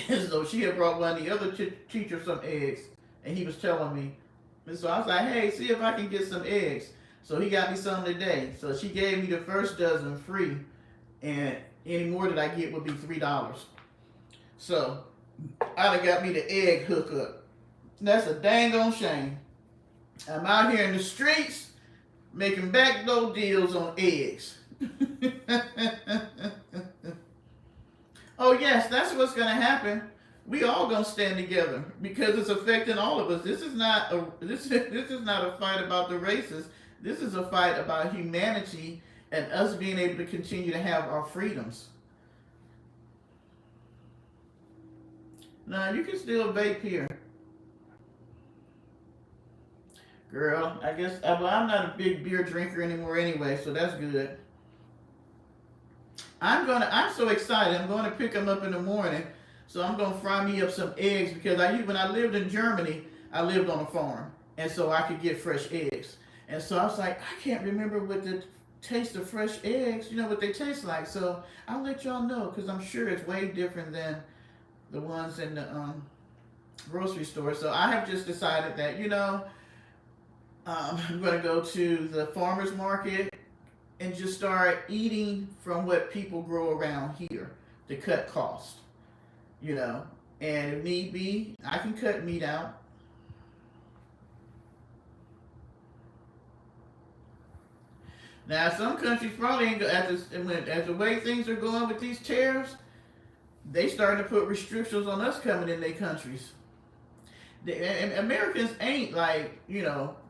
And so she had brought one of the other teachers some eggs. And he was telling me. And so I was like, hey, see if I can get some eggs. So he got me some today. So she gave me the first dozen free. And any more that I get would be $3. So I done got me the egg hookup. That's a dang on shame. I'm out here in the streets making backdoor deals on eggs. Oh yes, that's what's going to happen. We all going to stand together because it's affecting all of us. This is not a fight about the races. This is a fight about humanity and us being able to continue to have our freedoms. Now you can still vape here. Girl, I guess, well, I'm not a big beer drinker anymore anyway, so that's good. I'm so excited. I'm going to pick them up in the morning, so I'm going to fry me up some eggs because when I lived in Germany, I lived on a farm. and so I could get fresh eggs. And so I was like, I can't remember what the taste of fresh eggs, what they taste like. So I'll let y'all know because I'm sure it's way different than the ones in the grocery store. So I have just decided that, I'm going to go to the farmer's market and just start eating from what people grow around here to cut cost, you know. And if need be, I can cut meat out. Now, some countries probably ain't as the way things are going with these tariffs, they starting to put restrictions on us coming in their countries. And Americans ain't like,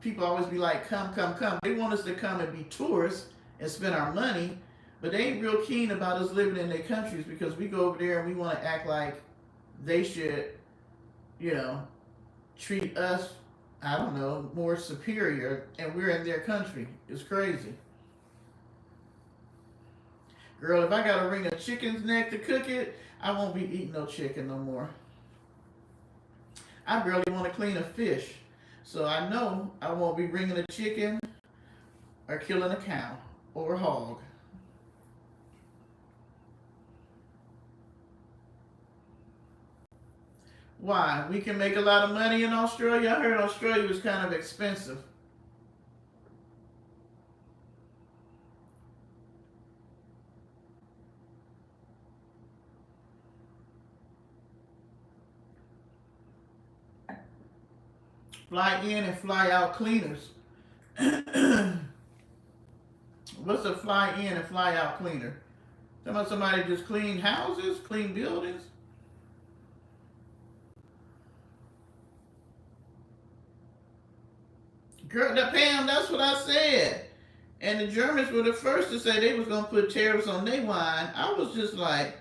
people always be like, come, come, come. They want us to come and be tourists and spend our money, but they ain't real keen about us living in their countries because we go over there and we want to act like they should, you know, treat us, I don't know, more superior, and we're in their country. It's crazy. Girl, if I gotta wring a chicken's neck to cook it, I won't be eating no chicken no more. I barely want to clean a fish, so I know I won't be wringing a chicken or killing a cow or a hog. Why? We can make a lot of money in Australia. I heard Australia was kind of expensive. Fly in and fly out cleaners. What's a fly in and fly out cleaner? Somebody just clean houses, clean buildings? Girl, Pam, that's what I said. And the Germans were the first to say they was gonna put tariffs on their wine. I was just like,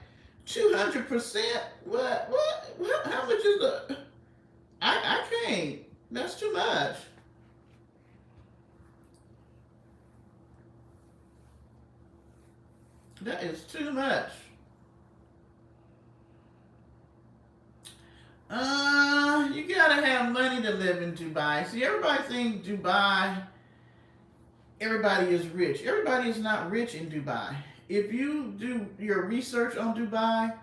200%? What? What? How much is the? I can't. That's too much. That is too much. You gotta have money to live in Dubai. See, everybody thinks Dubai, everybody is rich. Everybody is not rich in Dubai. If you do your research on Dubai,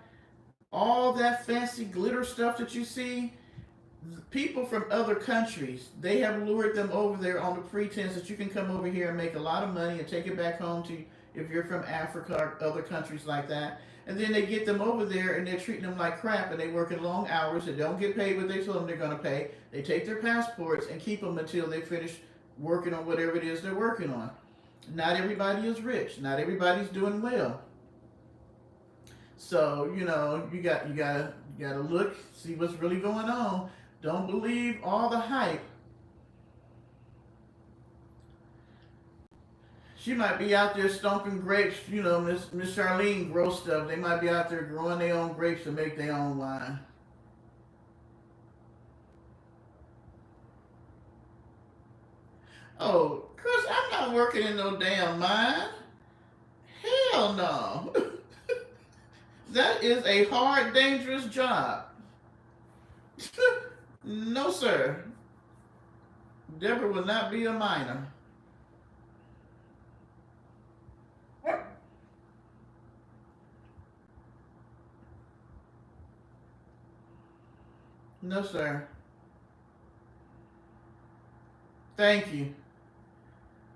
all that fancy glitter stuff that you see, people from other countries, they have lured them over there on the pretense that you can come over here and make a lot of money and take it back home to if you're from Africa or other countries like that. And then they get them over there and they're treating them like crap and they work in long hours. They don't get paid what they told them they're going to pay. They take their passports and keep them until they finish working on whatever it is they're working on. Not everybody is rich. Not everybody's doing well. So, you gotta look, see what's really going on. Don't believe all the hype. She might be out there stomping grapes. Miss Charlene grows stuff. They might be out there growing their own grapes to make their own wine. Oh, Chris, I'm not working in no damn mine. Hell no. That is a hard, dangerous job. No, sir. Deborah will not be a miner. No, sir. Thank you.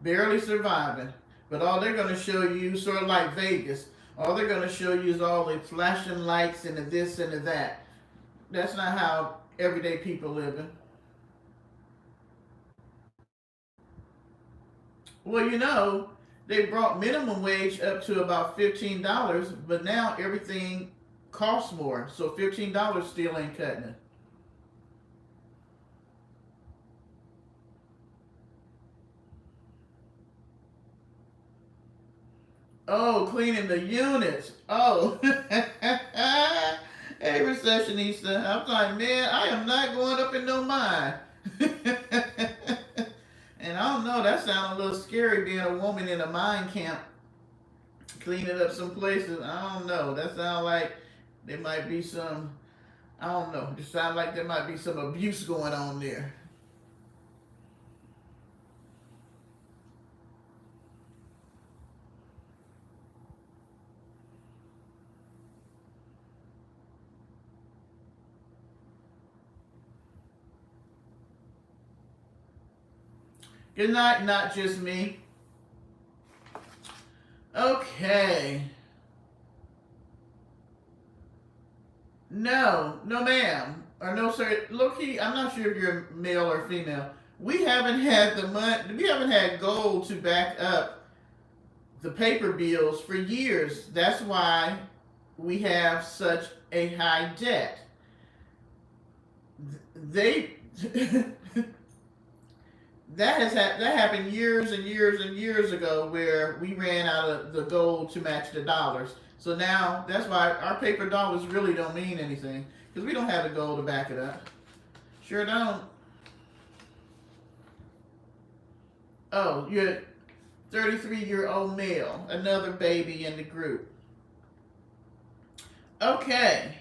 Barely surviving. But all they're going to show you, sort of like Vegas, all they're going to show you is all the flashing lights and the this and the that. That's not how everyday people living. Well, they brought minimum wage up to about $15, but now everything costs more. So $15 still ain't cutting it. Oh, cleaning the units. Oh. Hey, receptionista. I'm like, man, I am not going up in no mine. And I don't know, that sounds a little scary being a woman in a mine camp cleaning up some places. I don't know. That sounds like there might be I don't know. It sounds like there might be some abuse going on there. Good night, not just me. Okay. No, no, ma'am, or no, sir. Low-key, I'm not sure if you're male or female. We haven't had the money. We haven't had gold to back up the paper bills for years. That's why we have such a high debt. They that happened years and years and years ago, where we ran out of the gold to match the dollars. So now that's why our paper dollars really don't mean anything, because we don't have the gold to back it up. Sure don't. Oh, you're a 33-year-old male, another baby in the group. Okay.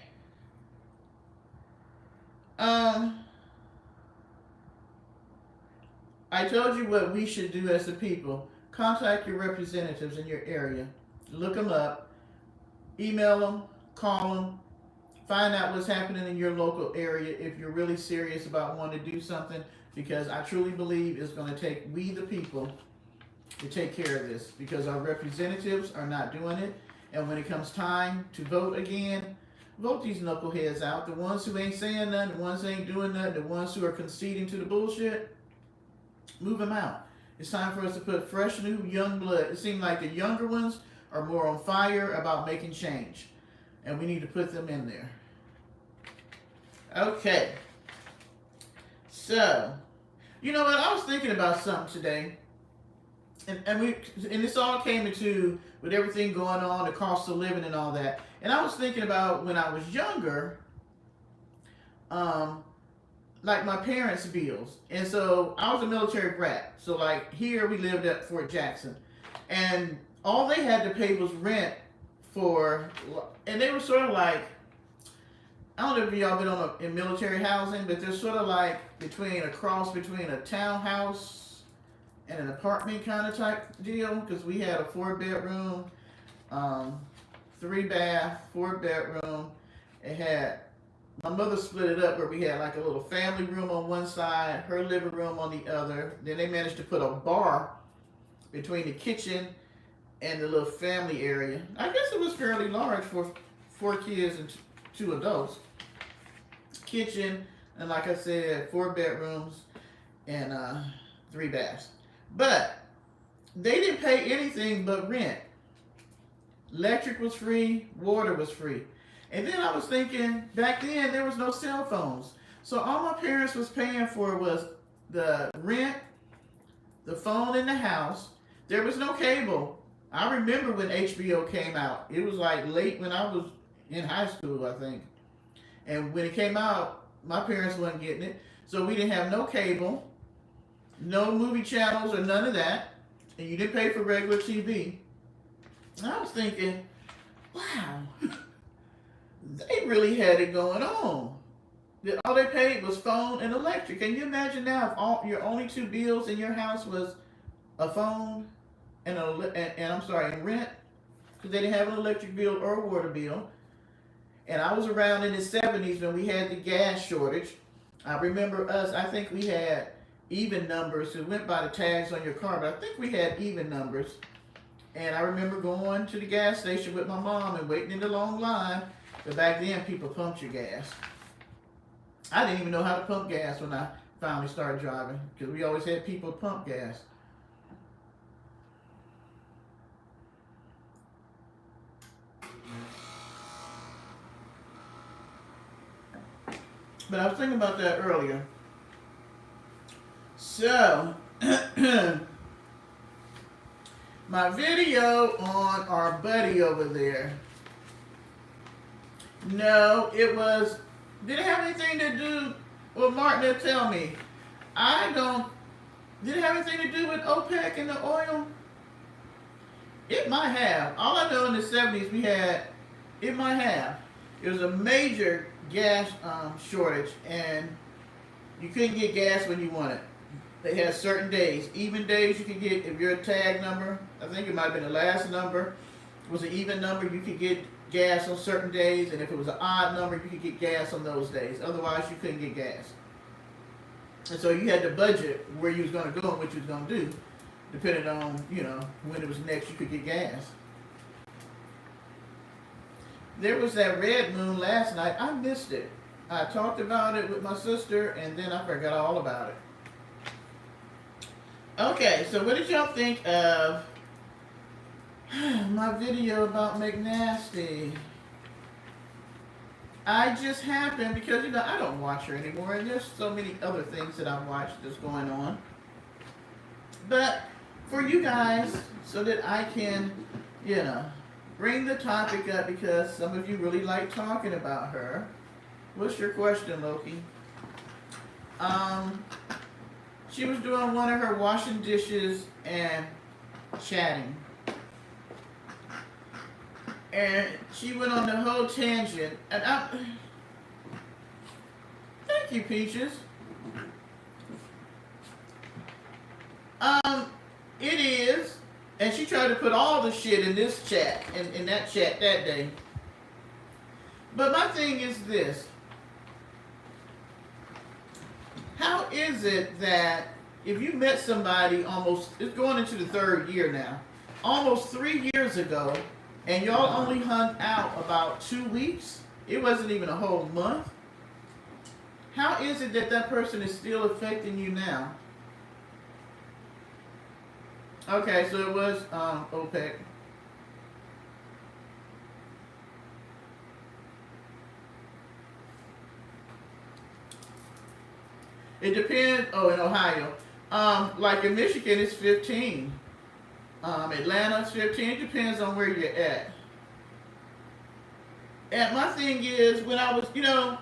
I told you what we should do as a people. Contact your representatives in your area. Look them up. Email them. Call them. Find out what's happening in your local area if you're really serious about wanting to do something, because I truly believe it's going to take we the people to take care of this, because our representatives are not doing it. And when it comes time to vote again, vote these knuckleheads out. The ones who ain't saying nothing, the ones who ain't doing nothing, the ones who are conceding to the bullshit, move them out. It's time for us to put fresh, new, young blood. It seems like the younger ones are more on fire about making change, and we need to put them in there. Okay. So, you know what? I was thinking about something today, and this all came into with everything going on, the cost of living and all that. And I was thinking about when I was younger, like my parents' bills. And so I was a military brat. So like here we lived at Fort Jackson, and all they had to pay was rent for, and they were sort of like, I don't know if y'all been in military housing, but they're sort of like a cross between a townhouse and an apartment kind of type deal, because we had a 4-bedroom, 3-bath, 4-bedroom. It had, my mother split it up where we had like a little family room on one side, her living room on the other. Then they managed to put a bar between the kitchen and the little family area. I guess it was fairly large for 4 kids and 2 adults. Kitchen, and like I said, 4 bedrooms and 3 baths. But they didn't pay anything but rent. Electric was free, water was free. And then I was thinking, back then there was no cell phones. So all my parents was paying for was the rent, the phone in the house. There was no cable. I remember when HBO came out. It was like late when I was in high school, I think. And when it came out, my parents wasn't getting it. So we didn't have no cable, no movie channels or none of that. And you didn't pay for regular TV. And I was thinking, wow, they really had it going on. All they paid was phone and electric. Can you imagine now if your only 2 bills in your house was a phone and and rent, because they didn't have an electric bill or a water bill. And I was around in the 70s when we had the gas shortage. I remember I think we had even numbers. It went by the tags on your car, but I think we had even numbers. And I remember going to the gas station with my mom and waiting in the long line. But back then, people pumped your gas. I didn't even know how to pump gas when I finally started driving, because we always had people pump gas. But I was thinking about that earlier. So, my video on our buddy over there. No, did it have anything to do, well, Martin will tell me. Did it have anything to do with OPEC and the oil? It might have. All I know in the 70s it might have. It was a major gas shortage, and you couldn't get gas when you wanted. They had certain days, even days you could get, if you're a tag number, I think it might have been the last number, was an even number, you could get gas on certain days, and if it was an odd number, you could get gas on those days. Otherwise, you couldn't get gas. And so you had to budget where you was going to go and what you was going to do, depending on, you know, when it was next you could get gas. There was that red moon last night. I missed it. I talked about it with my sister, and then I forgot all about it. Okay, so what did y'all think of my video about McNasty? I just happened, because, you know, I don't watch her anymore, and there's so many other things that I've watched that's going on. But for you guys, so that I can, you know, bring the topic up, because some of you really like talking about her. What's your question, Loki? She was doing one of her washing dishes and chatting. And she went on the whole tangent. And thank you, Peaches. It is, and she tried to put all the shit in this chat, in that chat that day. But my thing is this. How is it that if you met somebody it's going into the 3rd year now, almost 3 years ago, and y'all only hung out about 2 weeks, it wasn't even a whole month, how is it that that person is still affecting you now? Okay, so it was OPEC. It depends. Oh, in Ohio. Like in Michigan, it's 15. Atlanta's 15. It depends on where you're at. And my thing is, when I was, you know,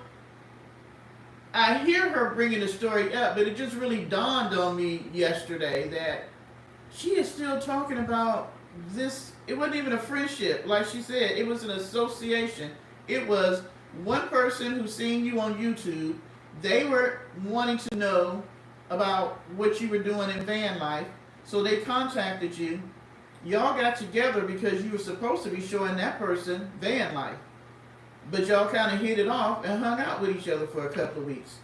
I hear her bringing the story up, but it just really dawned on me yesterday that she is still talking about this. It wasn't even a friendship. Like she said, it was an association. It was one person who seen you on YouTube. They were wanting to know about what you were doing in van life, so they contacted you. Y'all got together because you were supposed to be showing that person van life. But y'all kind of hit it off and hung out with each other for a couple of weeks.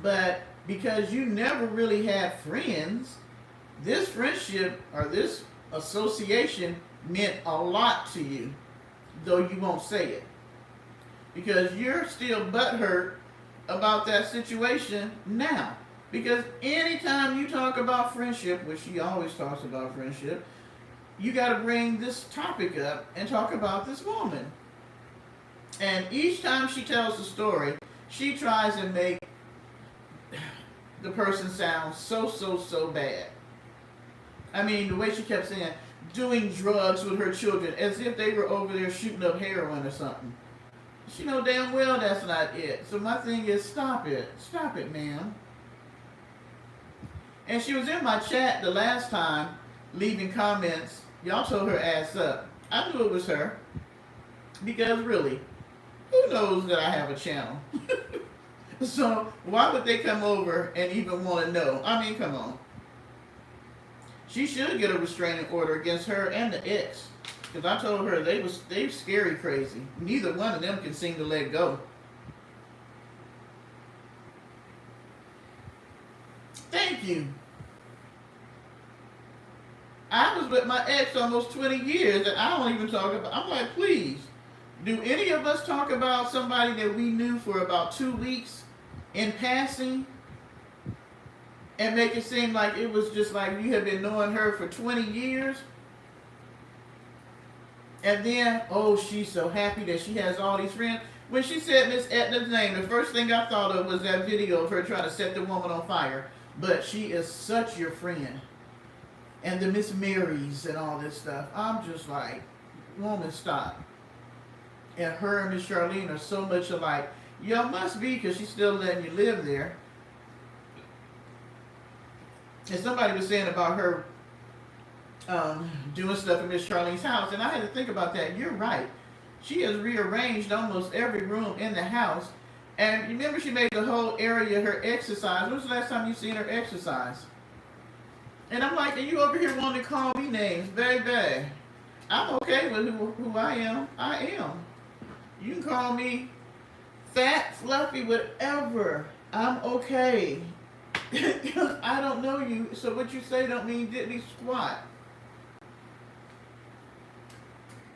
But because you never really had friends, this friendship or this association meant a lot to you, though you won't say it. Because you're still butthurt about that situation now. Because anytime you talk about friendship, which she always talks about friendship, you got to bring this topic up and talk about this woman. And each time she tells the story, she tries to make the person sound so bad. I mean, the way she kept saying, doing drugs with her children, as if they were over there shooting up heroin or something. She know damn well that's not it. So my thing is, stop it. Stop it, ma'am. And she was in my chat the last time, leaving comments. Y'all told her ass up. I knew it was her. Because really, who knows that I have a channel? So why would they come over and even want to know? I mean, come on. She should get a restraining order against her and the ex. Because I told her they scary crazy. Neither one of them can seem to let go. Thank you. I was with my ex almost 20 years and I don't even talk about, I'm like, please, do any of us talk about somebody that we knew for about 2 weeks in passing and make it seem like it was just like you had been knowing her for 20 years? And then, oh, she's so happy that she has all these friends. When she said Miss Etna's name, the first thing I thought of was that video of her trying to set the woman on fire. But she is such your friend. And the Miss Marys and all this stuff. I'm just like, woman, stop. And her and Miss Charlene are so much alike. Y'all must be, because she's still letting you live there. And somebody was saying about her doing stuff in Miss Charlene's house, and I had to think about that. You're right. She has rearranged almost every room in the house. And remember, she made the whole area her exercise. When was the last time you seen her exercise? And I'm like, are you over here wanting to call me names? Baby, I'm okay with who I am. I am. You can call me fat, fluffy, whatever. I'm okay. I don't know you, so what you say don't mean diddly squat.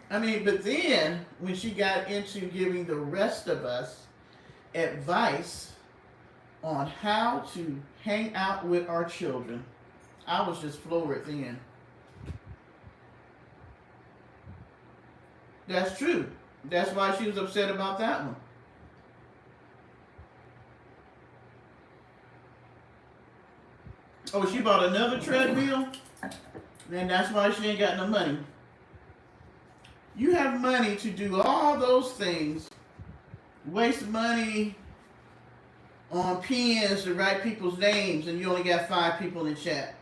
I mean, but then when she got into giving the rest of us advice on how to hang out with our children, I was just floored then. That's true. That's why she was upset about that one. Oh, she bought another treadmill? Then that's why she ain't got no money. You have money to do all those things, waste money on pens to write people's names, and you only got 5 people in chat.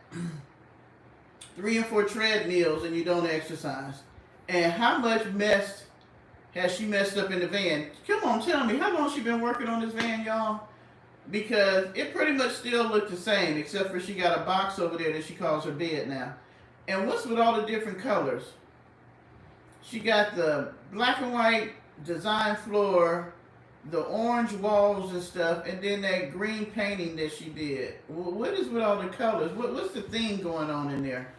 3 and 4 treadmills, and you don't exercise. And how much mess has she messed up in the van? Come on, tell me, how long she been working on this van, y'all? Because it pretty much still looked the same, except for she got a box over there that she calls her bed now. And what's with all the different colors? She got the black and white design floor, the orange walls and stuff, and then that green painting that she did. What is with all the colors? What's the theme going on in there?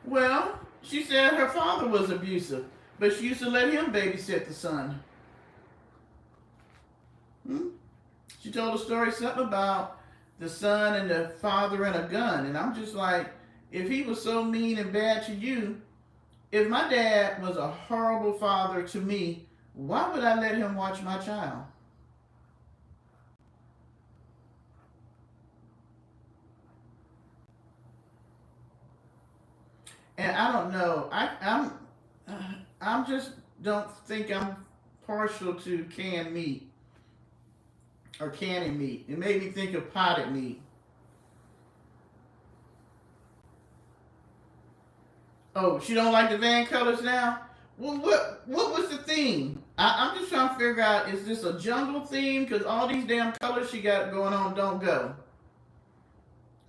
Well, she said her father was abusive, but she used to let him babysit the son. Hmm? She told a story something about the son and the father and a gun, and I'm just like, if he was so mean and bad to you, if my dad was a horrible father to me, why would I let him watch my child? And I don't know. I'm just don't think I'm partial to canned meat or canning meat. It made me think of potted meat. Oh, she don't like the van colors now. Well, what was the theme? I'm just trying to figure out, is this a jungle theme? Because all these damn colors she got going on don't go.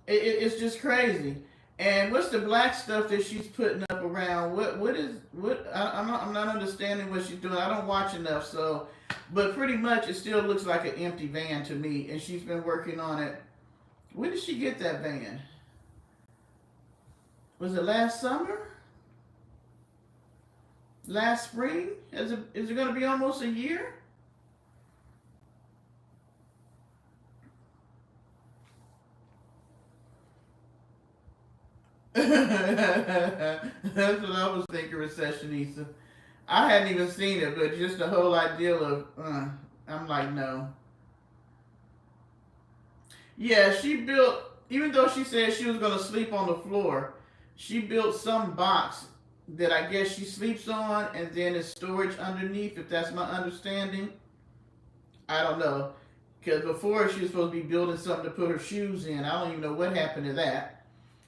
It's just crazy. And what's the black stuff that she's putting up around? What is what? I'm not understanding what she's doing. I don't watch enough, so but pretty much it still looks like an empty van to me. And she's been working on it. When did she get that van? Was it last summer? Last spring? Is it going to be almost a year? That's what I was thinking, Recessionista. I hadn't even seen it, but just the whole idea of, I'm like, no. Yeah, she built, even though she said she was going to sleep on the floor, she built some box that I guess she sleeps on, and then it's storage underneath, if that's my understanding. I don't know. Because before she was supposed to be building something to put her shoes in. I don't even know what happened to that.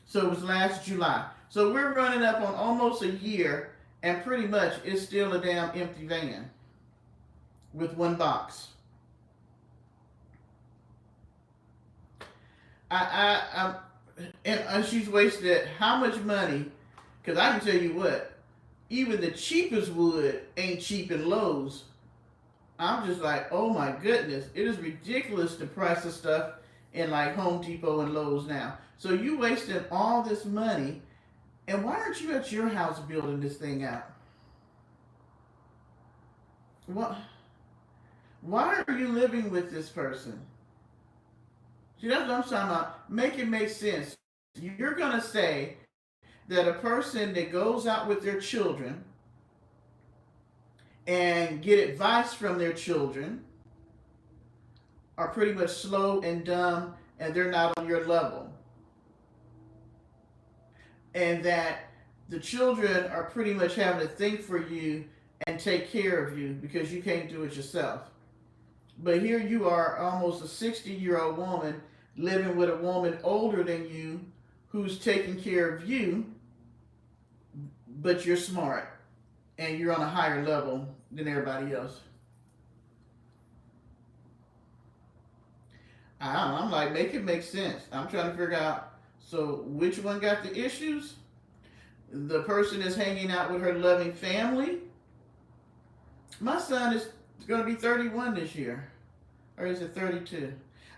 So it was last July. So we're running up on almost a year, and pretty much it's still a damn empty van with one box. I and she's wasted how much money? Because I can tell you what, even the cheapest wood ain't cheap in Lowe's. I'm just like, oh my goodness, it is ridiculous the price of stuff in like Home Depot and Lowe's now. So you wasted all this money, and why aren't you at your house building this thing out? What? Why are you living with this person? See, that's what I'm talking about. Make it make sense. You're gonna say that a person that goes out with their children and get advice from their children are pretty much slow and dumb, and they're not on your level, and that the children are pretty much having to think for you and take care of you because you can't do it yourself. But here you are, almost a 60-year-old woman living with a woman older than you who's taking care of you, but you're smart and you're on a higher level than everybody else. I don't know, I'm like, make it make sense. I'm trying to figure out, so which one got the issues? The person is hanging out with her loving family. My son is going to be 31 this year. Or is it 32?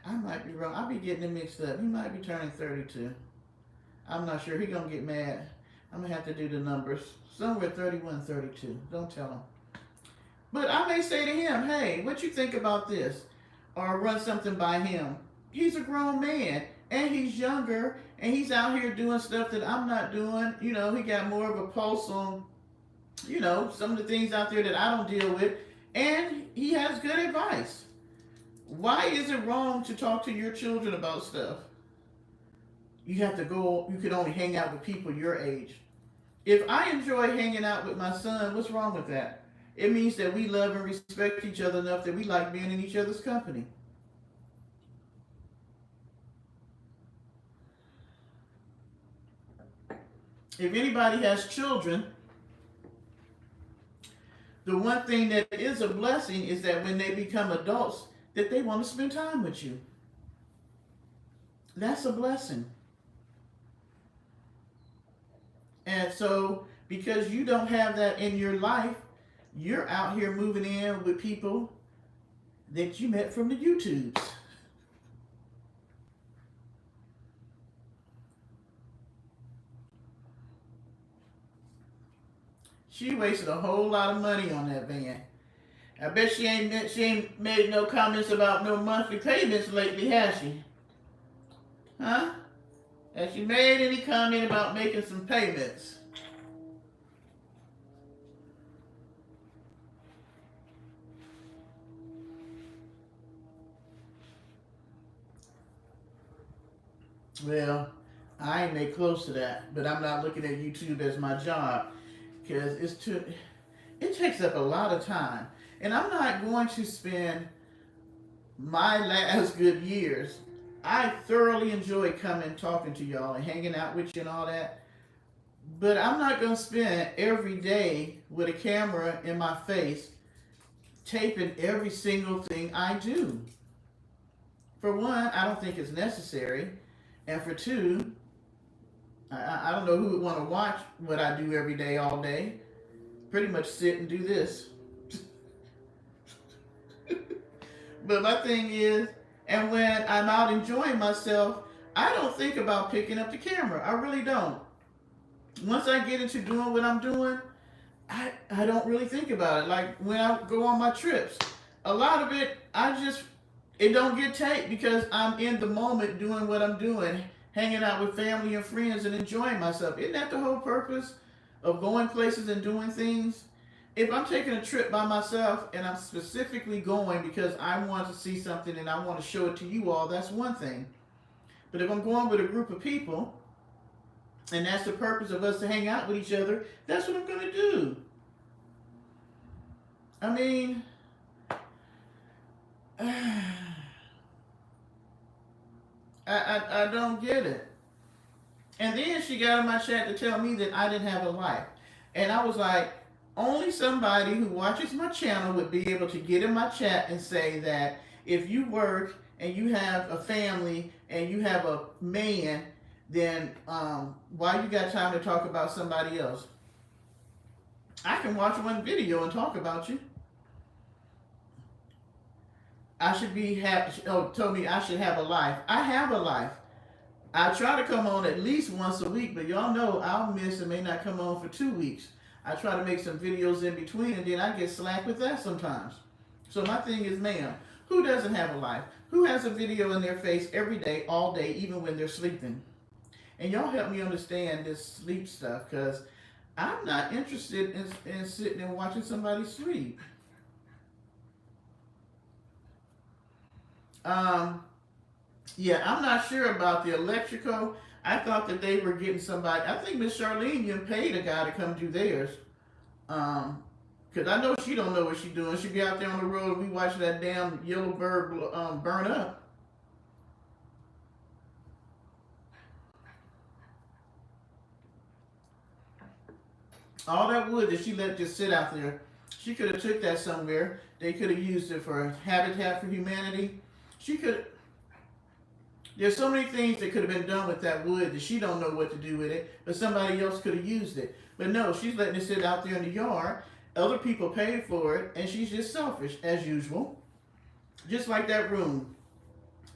I might be wrong. I'll be getting it mixed up. He might be turning 32. I'm not sure. He going to get mad. I'm going to have to do the numbers. Somewhere 31, 32. Don't tell him. But I may say to him, hey, what you think about this? Or run something by him. He's a grown man. And he's younger. And he's out here doing stuff that I'm not doing. You know, he got more of a pulse on, you know, some of the things out there that I don't deal with. And he has good advice. Why is it wrong to talk to your children about stuff? You have to go, you can only hang out with people your age. If I enjoy hanging out with my son, what's wrong with that? It means that we love and respect each other enough that we like being in each other's company. If anybody has children, the one thing that is a blessing is that when they become adults, that they want to spend time with you. That's a blessing. And so, because you don't have that in your life, you're out here moving in with people that you met from the YouTubes. She wasted a whole lot of money on that van. I bet she ain't made no comments about no monthly payments lately, has she? Huh? Has she made any comment about making some payments? Well, I ain't made close to that, but I'm not looking at YouTube as my job because it takes up a lot of time. And I'm not going to spend my last good years. I thoroughly enjoy coming talking to y'all and hanging out with you and all that. But I'm not going to spend every day with a camera in my face taping every single thing I do. For one, I don't think it's necessary. And for two, I don't know who would want to watch what I do every day, all day. Pretty much sit and do this. But my thing is, and when I'm out enjoying myself, I don't think about picking up the camera. I really don't. Once I get into doing what I'm doing, I don't really think about it. Like when I go on my trips, a lot of it, it don't get taped because I'm in the moment doing what I'm doing, hanging out with family and friends and enjoying myself. Isn't that the whole purpose of going places and doing things? If I'm taking a trip by myself and I'm specifically going because I want to see something and I want to show it to you all, that's one thing. But if I'm going with a group of people and that's the purpose of us to hang out with each other, that's what I'm going to do. I mean, I don't get it. And then she got in my chat to tell me that I didn't have a life. And I was like, only somebody who watches my channel would be able to get in my chat and say that if you work and you have a family and you have a man, then why you got time to talk about somebody else? I can watch one video and talk about you. Told me I should have a life. I have a life. I try to come on at least once a week, but y'all know I'll miss and may not come on for 2 weeks. I try to make some videos in between, and then I get slack with that sometimes. So my thing is, ma'am, who doesn't have a life? Who has a video in their face every day, all day, even when they're sleeping? And y'all help me understand this sleep stuff, because I'm not interested in sitting and watching somebody sleep. Yeah, I'm not sure about the electrical. I thought that they were getting somebody. I think Miss Charlene even paid a guy to come do theirs. Because I know she don't know what she's doing. She be out there on the road and we watch that damn yellow bird burn up. All that wood that she let just sit out there, she could have took that somewhere. They could have used it for Habitat for Humanity. There's so many things that could have been done with that wood that she don't know what to do with it, but somebody else could have used it. But no, she's letting it sit out there in the yard. Other people paid for it, and she's just selfish, as usual. Just like that room.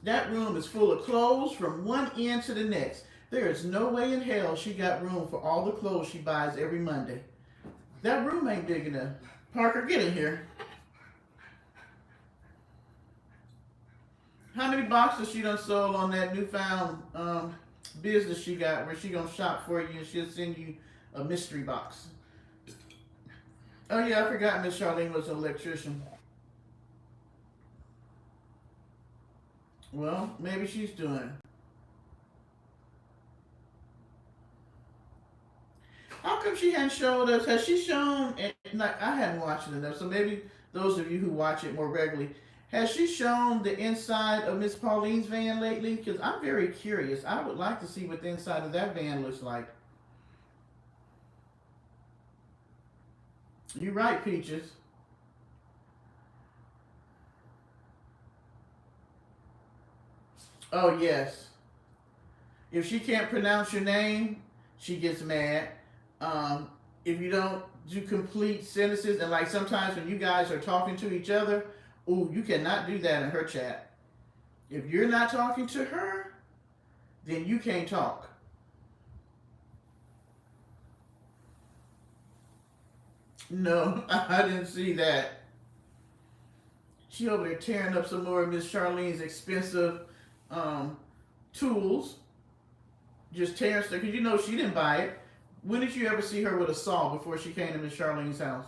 That room is full of clothes from one end to the next. There is no way in hell she got room for all the clothes she buys every Monday. That room ain't big enough. Parker, get in here. How many boxes she done sold on that newfound business she got where she gonna shop for you and she'll send you a mystery box? Oh yeah, I forgot Miss Charlene was an electrician. Well, maybe she's doing. How come she hadn't showed us? Has she shown? And like, I haven't watched it enough, so maybe those of you who watch it more regularly, has she shown the inside of Miss Pauline's van lately? Because I'm very curious. I would like to see what the inside of that van looks like. You're right, Peaches. Oh, yes. If she can't pronounce your name, she gets mad. If you don't do complete sentences, and like sometimes when you guys are talking to each other, ooh, you cannot do that in her chat. If you're not talking to her, then you can't talk. No, I didn't see that. She over there tearing up some more of Miss Charlene's expensive tools. Just tearing stuff, because you know she didn't buy it. When did you ever see her with a saw before she came to Miss Charlene's house?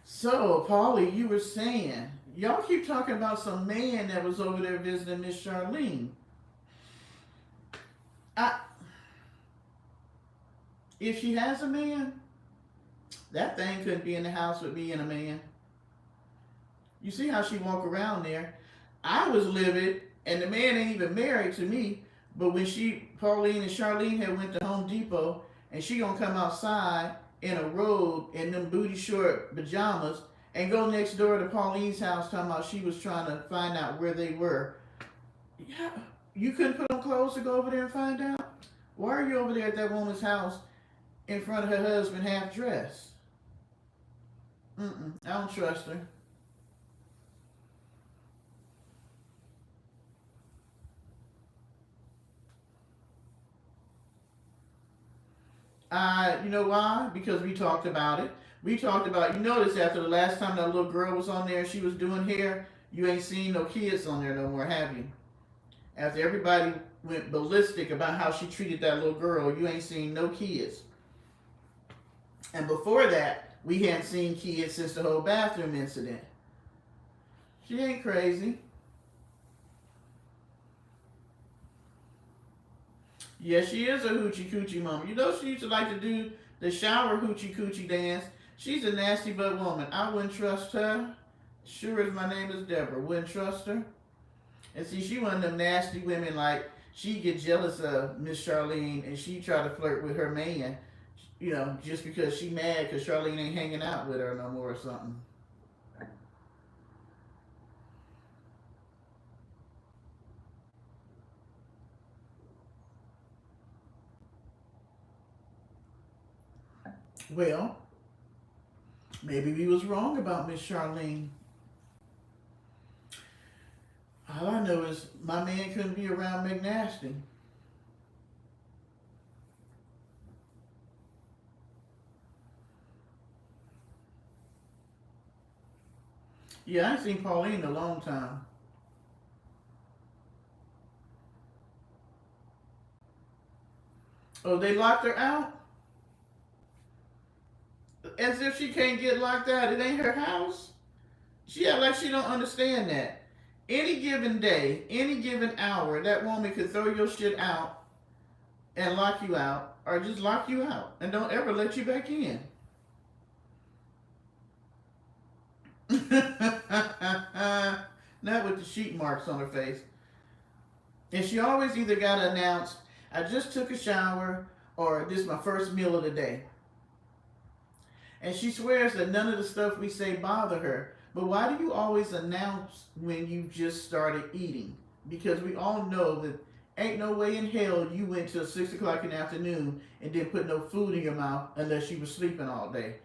So, Polly, you were saying, y'all keep talking about some man that was over there visiting Miss Charlene. I, if she has a man, that thing couldn't be in the house with me and a man. You see how she walk around there. I was livid, and the man ain't even married to me. But when Pauline and Charlene had went to Home Depot, and she gonna come outside in a robe and them booty short pajamas and go next door to Pauline's house talking about she was trying to find out where they were. Yeah, you couldn't put on clothes to go over there and find out? Why are you over there at that woman's house in front of her husband half dressed? I don't trust her. You know why? Because we talked about it. We talked about, you notice after the last time that little girl was on there and she was doing hair, you ain't seen no kids on there no more, have you? After everybody went ballistic about how she treated that little girl, you ain't seen no kids. And before that, we hadn't seen kids since the whole bathroom incident. She ain't crazy. Yeah, she is a hoochie coochie mama. You know she used to like to do the shower hoochie coochie dance. She's a nasty butt woman. I wouldn't trust her. Sure as my name is Deborah. Wouldn't trust her. And see, she one of them nasty women like she get jealous of Miss Charlene and she try to flirt with her man, you know, just because she mad because Charlene ain't hanging out with her no more or something. Well, maybe we was wrong about Miss Charlene. All I know is my man couldn't be around McNasty. Yeah, I ain't seen Pauline in a long time. Oh, they locked her out? As if she can't get locked out. It ain't her house. She act like she don't understand that. Any given day, any given hour, that woman could throw your shit out and lock you out, or just lock you out and don't ever let you back in. Not with the sheet marks on her face. And she always either got to announce, I just took a shower, or this is my first meal of the day. And she swears that none of the stuff we say bother her. But why do you always announce when you just started eating? Because we all know that ain't no way in hell you went till 6 o'clock in the afternoon and didn't put no food in your mouth unless you were sleeping all day.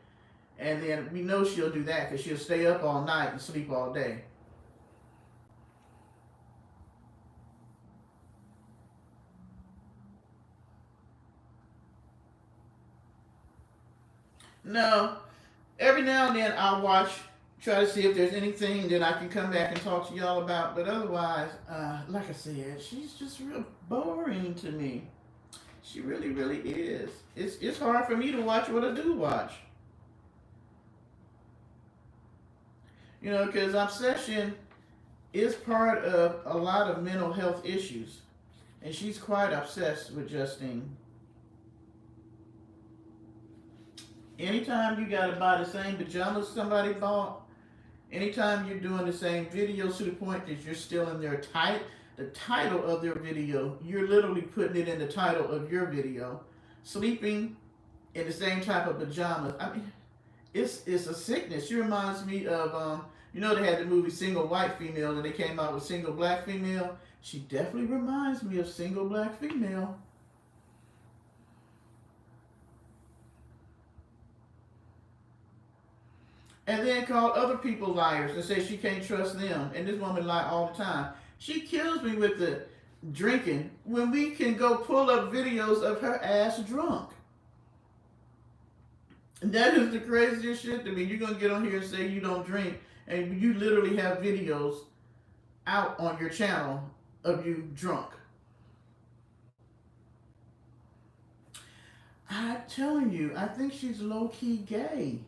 And then we know she'll do that because she'll stay up all night and sleep all day. No, every now and then I'll watch, try to see if there's anything that I can come back and talk to y'all about. But otherwise, like I said, she's just real boring to me. She really, really is. It's hard for me to watch what I do watch. You know, because obsession is part of a lot of mental health issues. And she's quite obsessed with Justine. Anytime you gotta buy the same pajamas somebody bought, anytime you're doing the same videos to the point that you're stealing the title of their video, you're literally putting it in the title of your video. Sleeping in the same type of pajamas. I mean, it's a sickness. She reminds me of you know they had the movie Single White Female and they came out with Single Black Female. She definitely reminds me of Single Black Female. And then call other people liars and say she can't trust them. And this woman lie all the time. She kills me with the drinking when we can go pull up videos of her ass drunk. And that is the craziest shit to me. You're going to get on here and say you don't drink, and you literally have videos out on your channel of you drunk. I'm telling you, I think she's low-key gay.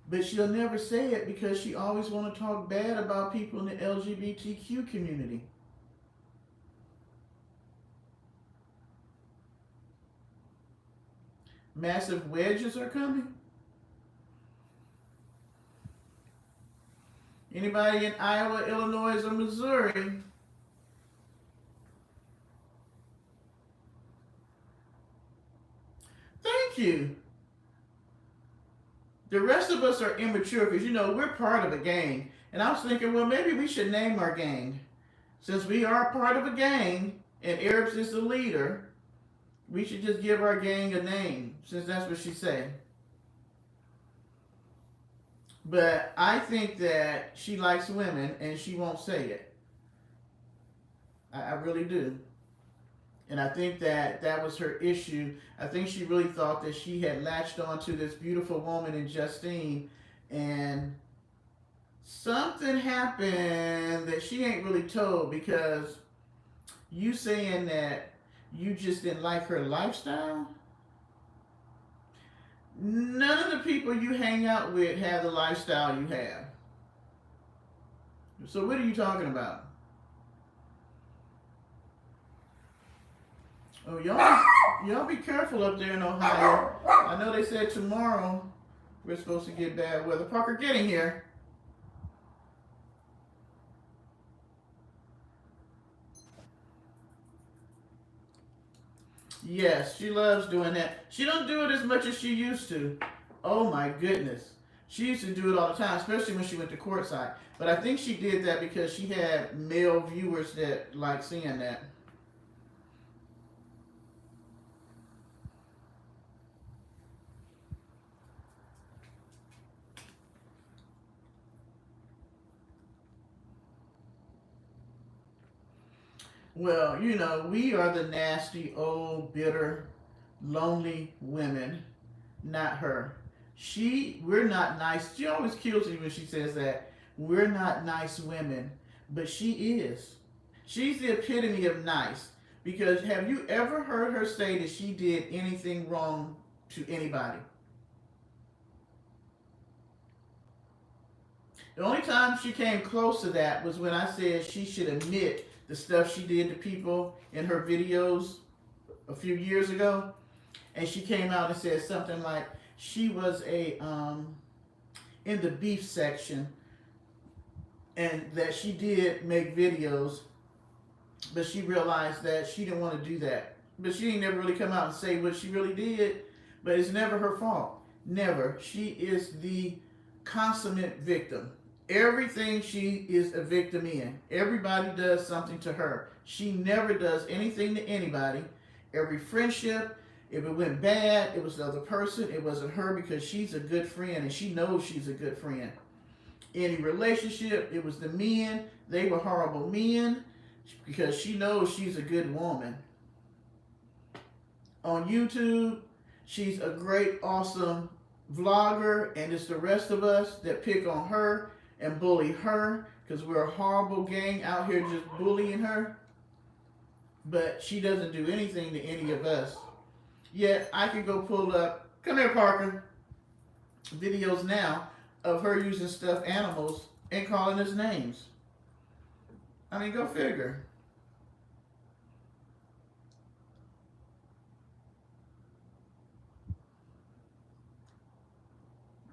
But she'll never say it because she always want to talk bad about people in the LGBTQ community. Massive wedges are coming. Anybody in Iowa, Illinois, or Missouri? Thank you. The rest of us are immature because, you know, we're part of a gang. And I was thinking, well, maybe we should name our gang. Since we are part of a gang and Arabs is the leader, we should just give our gang a name, since that's what she said. But I think that she likes women and she won't say it. I really do. And I think that that was her issue. I think she really thought that she had latched onto this beautiful woman in Justine, and something happened that she ain't really told, because you saying that you just didn't like her lifestyle. None of the people you hang out with have the lifestyle you have. So what are you talking about? Oh, y'all be careful up there in Ohio. I know they said tomorrow we're supposed to get bad weather. Parker, get in here. Yes, she loves doing that. She don't do it as much as she used to. Oh my goodness. She used to do it all the time, especially when she went to courtside. But I think she did that because she had male viewers that like seeing that. Well, you know, we are the nasty, old, bitter, lonely women, not her. We're not nice. She always kills me when she says that. We're not nice women, but she is. She's the epitome of nice. Because have you ever heard her say that she did anything wrong to anybody? The only time she came close to that was when I said she should admit the stuff she did to people in her videos a few years ago. And she came out and said something like she was in the beef section, and that she did make videos, but she realized that she didn't want to do that. But she ain't never really come out and say what she really did, but it's never her fault. Never. She is the consummate victim. Everything she is a victim in. Everybody does something to her. She never does anything to anybody. Every friendship, if it went bad, it was the other person. It wasn't her because she's a good friend and she knows she's a good friend. Any relationship, it was the men. They were horrible men because she knows she's a good woman. On YouTube, she's a great, awesome vlogger, and it's the rest of us that pick on her and bully her because we're a horrible gang out here just bullying her. But she doesn't do anything to any of us. Yet I can go pull up, come here, Parker, videos now of her using stuffed animals and calling us names. I mean, go figure.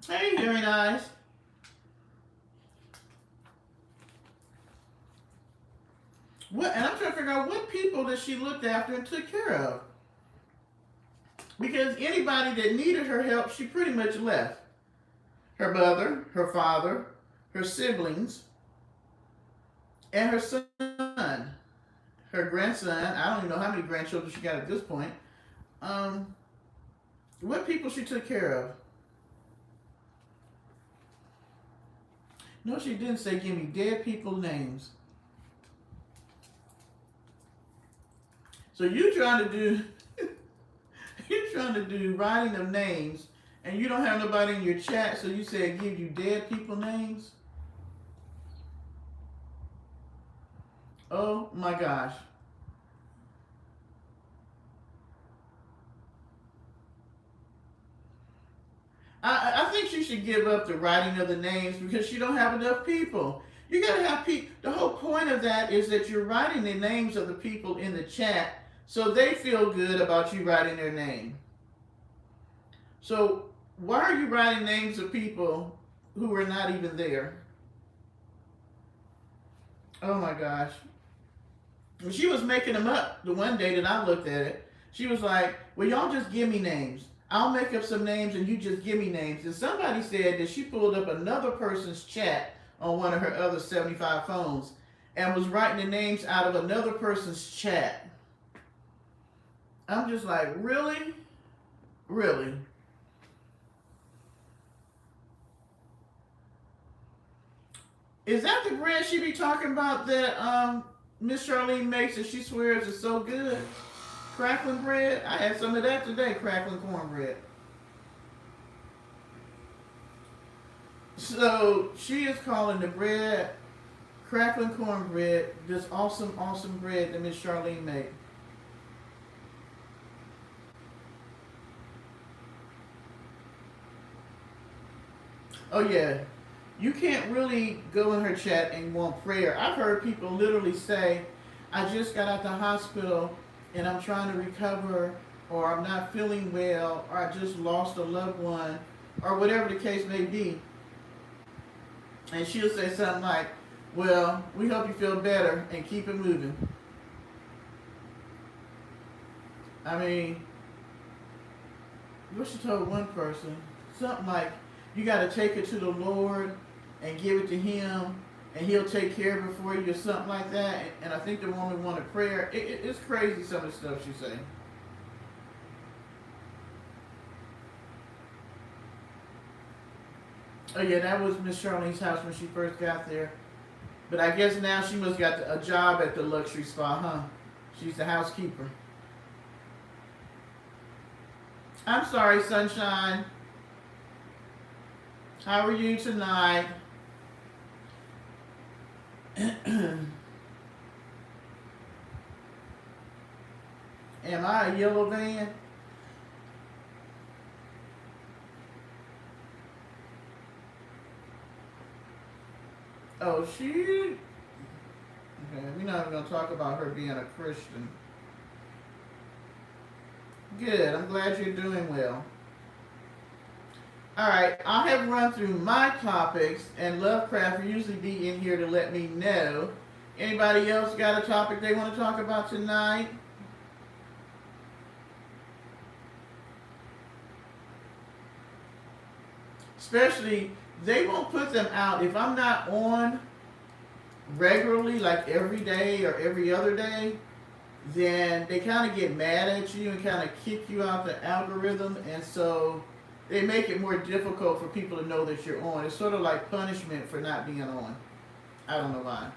Hey, hearing eyes. What? And I'm trying to figure out what people that she looked after and took care of. Because anybody that needed her help, she pretty much left. Her mother, her father, her siblings, and her son, her grandson. I don't even know how many grandchildren she got at this point. What people she took care of? No, she didn't say give me dead people names. So you trying to do writing of names, and you don't have nobody in your chat, so you said give you dead people names? Oh my gosh. I think she should give up the writing of the names because she don't have enough people. You gotta have people. The whole point of that is that you're writing the names of the people in the chat so they feel good about you writing their name. So why are you writing names of people who are not even there? Oh my gosh. She was making them up the one day that I looked at it. She was like, well, y'all just give me names. I'll make up some names and you just give me names. And somebody said that she pulled up another person's chat on one of her other 75 phones and was writing the names out of another person's chat. I'm just like, really? Really? Is that the bread she be talking about that Miss Charlene makes that she swears is so good? Crackling bread? I had some of that today, crackling cornbread. So she is calling the bread crackling cornbread, this awesome, awesome bread that Miss Charlene made. Oh yeah, you can't really go in her chat and want prayer. I've heard people literally say, I just got out the hospital and I'm trying to recover, or I'm not feeling well, or I just lost a loved one, or whatever the case may be. And she'll say something like, well, we hope you feel better and keep it moving. I mean, what she told one person, something like, you got to take it to the Lord and give it to Him, and He'll take care of it for you, or something like that. And I think the woman wanted prayer. It's crazy, some of the stuff she's saying. Oh yeah, that was Miss Charlene's house when she first got there. But I guess now she must got a job at the luxury spa, huh? She's the housekeeper. I'm sorry, Sunshine. How are you tonight? Am I a yellow van? Oh, she... Okay, we're not even going to talk about her being a Christian. Good, I'm glad you're doing well. Alright, I have run through my topics, and Lovecraft will usually be in here to let me know. Anybody else got a topic they want to talk about tonight? Especially they won't put them out if I'm not on regularly, like every day or every other day. Then they kind of get mad at you and kind of kick you out the algorithm, and so they make it more difficult for people to know that you're on. It's sort of like punishment for not being on. I don't know why.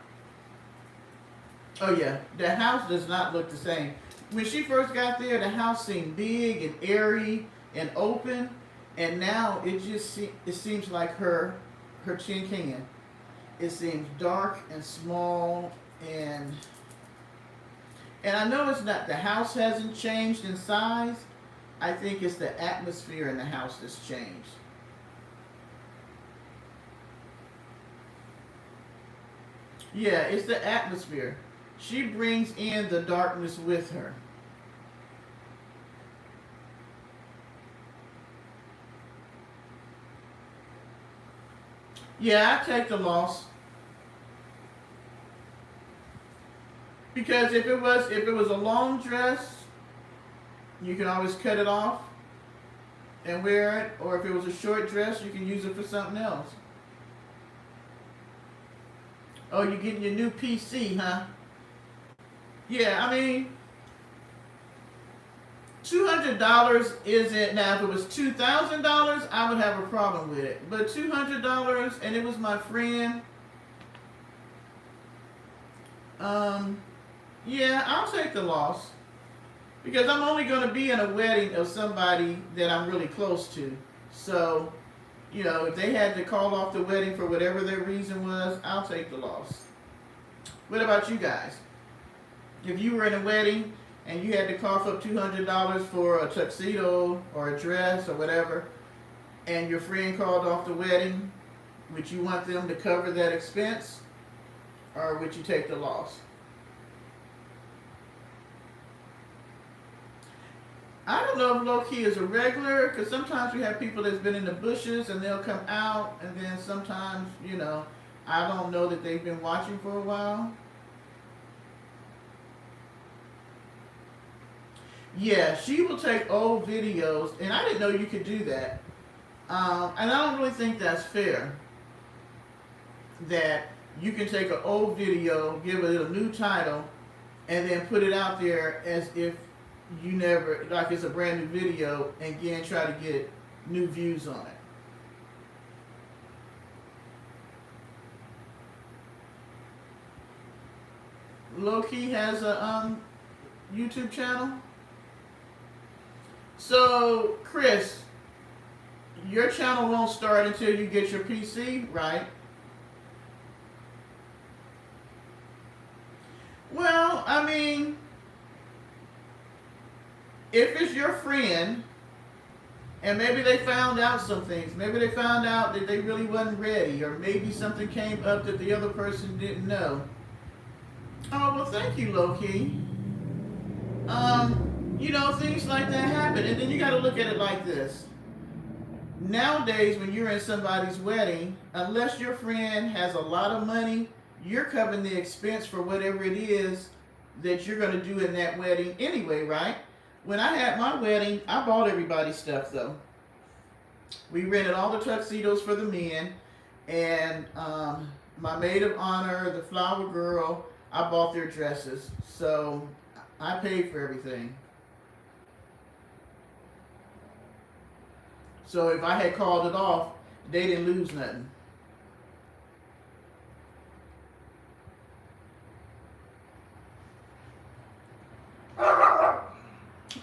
Oh yeah, the house does not look the same. When she first got there, the house seemed big and airy and open, and now it seems like her tin can. It seems dark and small, and I know it's not, the house hasn't changed in size. I think it's the atmosphere in the house that's changed. Yeah, it's the atmosphere. She brings in the darkness with her. Yeah, I take the loss. Because if it was a long dress, you can always cut it off and wear it, or if it was a short dress, you can use it for something else. Oh, you're getting your new PC, huh? Yeah, I mean, $200 isn't, now if it was $2,000, I would have a problem with it. But $200 and it was my friend, yeah, I'll take the loss. Because I'm only going to be in a wedding of somebody that I'm really close to. So, if they had to call off the wedding for whatever their reason was, I'll take the loss. What about you guys? If you were in a wedding and you had to cough up $200 for a tuxedo or a dress or whatever, and your friend called off the wedding, would you want them to cover that expense, or would you take the loss? I don't know if low-key is a regular, because sometimes we have people that's been in the bushes and they'll come out, and then sometimes, I don't know that they've been watching for a while. Yeah, she will take old videos, and I didn't know you could do that. And I don't really think that's fair, that you can take an old video, give it a new title, and then put it out there as if you never, like it's a brand new video, and again try to get new views on it. Low-key has a YouTube channel. So, Chris, your channel won't start until you get your PC, right? Well, I mean, if it's your friend, and maybe they found out some things, maybe they found out that they really wasn't ready, or maybe something came up that the other person didn't know. Oh, well, thank you, Low-key. Things like that happen, and then you got to look at it like this. Nowadays, when you're in somebody's wedding, unless your friend has a lot of money, you're covering the expense for whatever it is that you're going to do in that wedding anyway, right? When I had my wedding, I bought everybody stuff, though. We rented all the tuxedos for the men, and my maid of honor, the flower girl, I bought their dresses. So I paid for everything. So if I had called it off, they didn't lose nothing.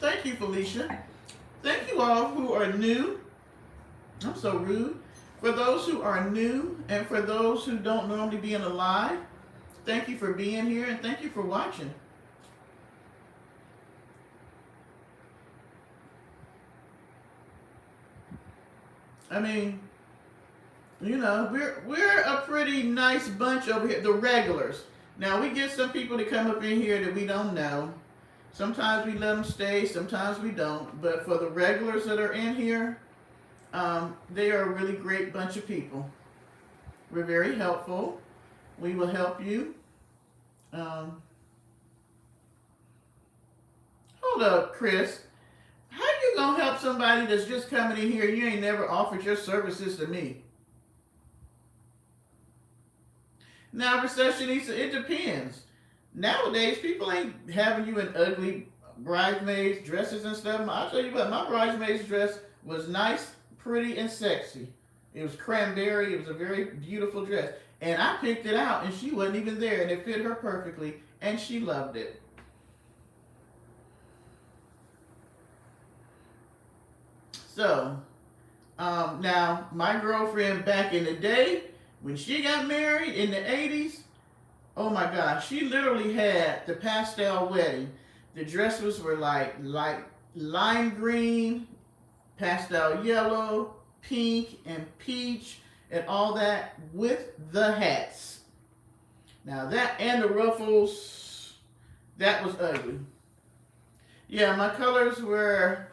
Thank you, Felicia. Thank you all who are new. I'm so rude. For those who are new and for those who don't normally be in a live, thank you for being here and thank you for watching. I mean, we're a pretty nice bunch over here, the regulars. Now, we get some people that come up in here that we don't know. Sometimes we let them stay, sometimes we don't. But for the regulars that are in here, they are a really great bunch of people. We're very helpful. We will help you. Hold up, Chris. How you gonna help somebody that's just coming in here? You ain't never offered your services to me. Now, Recessionista, it depends. Nowadays, people ain't having you in ugly bridesmaids dresses and stuff. I'll tell you what, my bridesmaid's dress was nice, pretty, and sexy. It was cranberry. It was a very beautiful dress. And I picked it out, and she wasn't even there, and it fit her perfectly, and she loved it. So, now, my girlfriend back in the day, when she got married in the 80s, oh my gosh, she literally had the pastel wedding. The dresses were like lime green, pastel yellow, pink, and peach, and all that with the hats. Now that and the ruffles, that was ugly. Yeah, my colors were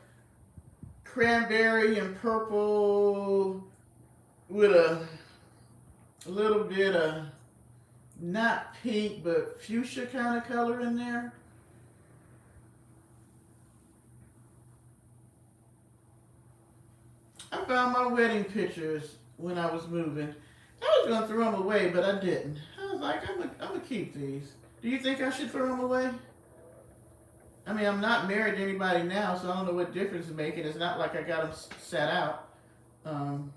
cranberry and purple with a little bit of not pink but fuchsia kind of color in there. I found my wedding pictures when I was moving. I was gonna throw them away, but I didn't. I was like, I'm gonna keep these. Do you think I should throw them away? I mean, I'm not married to anybody now, so I don't know what difference it's making. It's not like I got them set out. Um,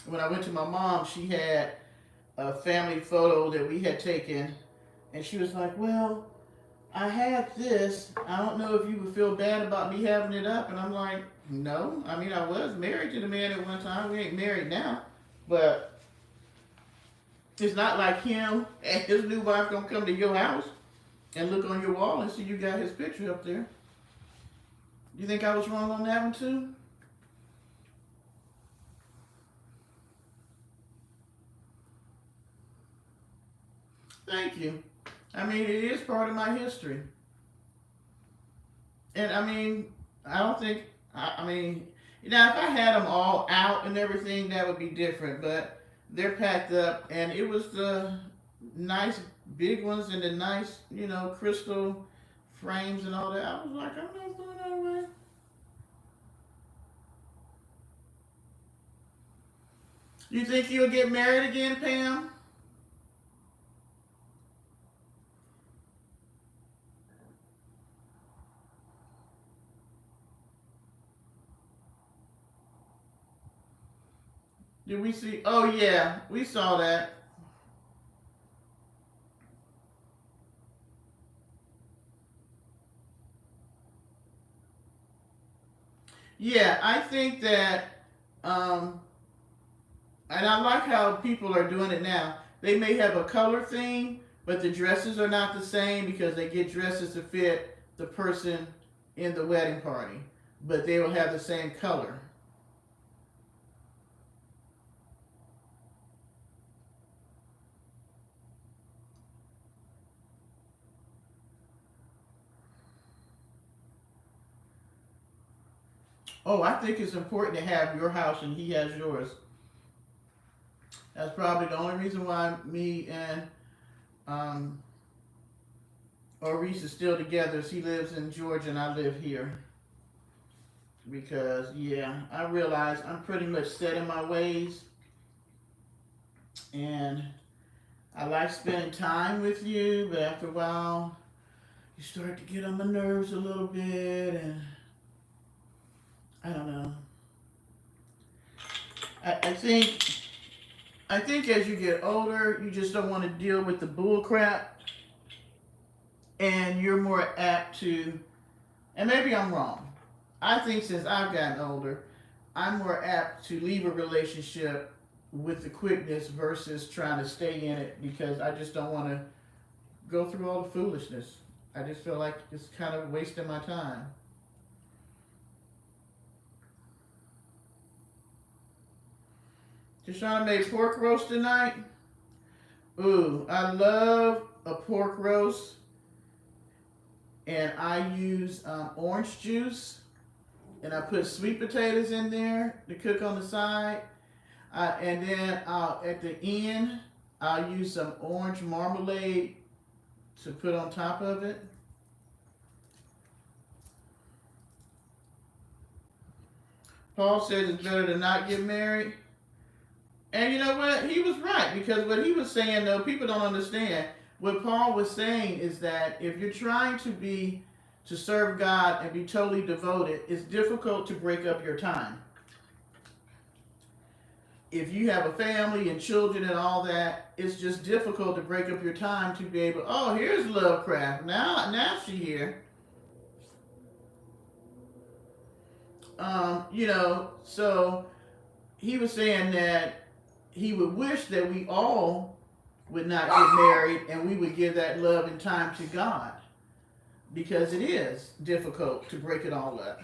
when I went to my mom, she had a family photo that we had taken, and she was like, "Well, I had this. I don't know if you would feel bad about me having it up." And I'm like, "No. I mean, I was married to the man at one time. We ain't married now, but it's not like him and his new wife gonna come to your house and look on your wall and see you got his picture up there." You think I was wrong on that one too? Thank you. I mean, it is part of my history. And I mean, I don't think, I mean, now if I had them all out and everything, that would be different. But they're packed up, and it was the nice big ones and the nice, crystal frames and all that. I was like, I'm not throwing that away. You think you'll get married again, Pam? Did we see? Oh yeah, we saw that. Yeah, I think that, um, and I like how people are doing it now. They may have a color theme, but the dresses are not the same because they get dresses to fit the person in the wedding party, but they will have the same color. Oh, I think it's important to have your house and he has yours. That's probably the only reason why me and um, Maurice is still together. Is he lives in Georgia and I live here. Because yeah, I realize I'm pretty much set in my ways, and I like spending time with you. But after a while, you start to get on my nerves a little bit, and I don't know. I think as you get older, you just don't want to deal with the bull crap, and you're more apt to. And maybe I'm wrong. I think since I've gotten older, I'm more apt to leave a relationship with the quickness versus trying to stay in it because I just don't want to go through all the foolishness. I just feel like it's kind of wasting my time. Deshauna made pork roast tonight. Ooh, I love a pork roast, and I use orange juice, and I put sweet potatoes in there to cook on the side. And then at the end, I'll use some orange marmalade to put on top of it. Paul says it's better to not get married. And you know what? He was right, because what he was saying, though, people don't understand. What Paul was saying is that if you're trying to serve God and be totally devoted, it's difficult to break up your time. If you have a family and children and all that, it's just difficult to break up your time to be able. Oh, here's Lovecraft. Now she here. So he was saying that he would wish that we all would not get married and we would give that love and time to God, because it is difficult to break it all up.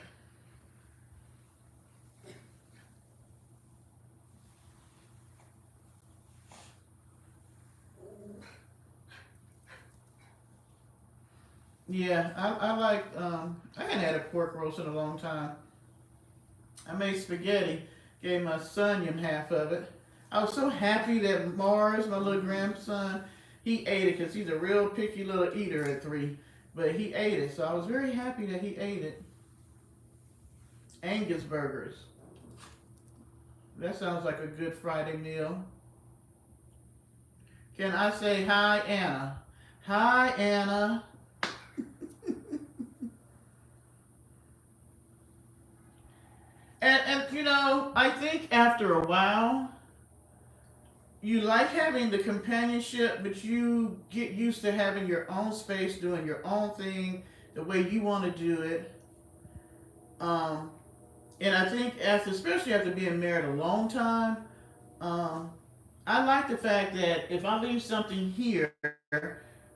Yeah, I like, I hadn't had a pork roast in a long time. I made spaghetti, gave my son half of it. I was so happy that Mars, my little grandson, he ate it, because he's a real picky little eater at 3. But he ate it, so I was very happy that he ate it. Angus burgers. That sounds like a good Friday meal. Can I say hi, Anna? Hi, Anna. I think after a while, you like having the companionship, but you get used to having your own space, doing your own thing, the way you want to do it. Um, and I think especially after being married a long time, um, I like the fact that if I leave something here,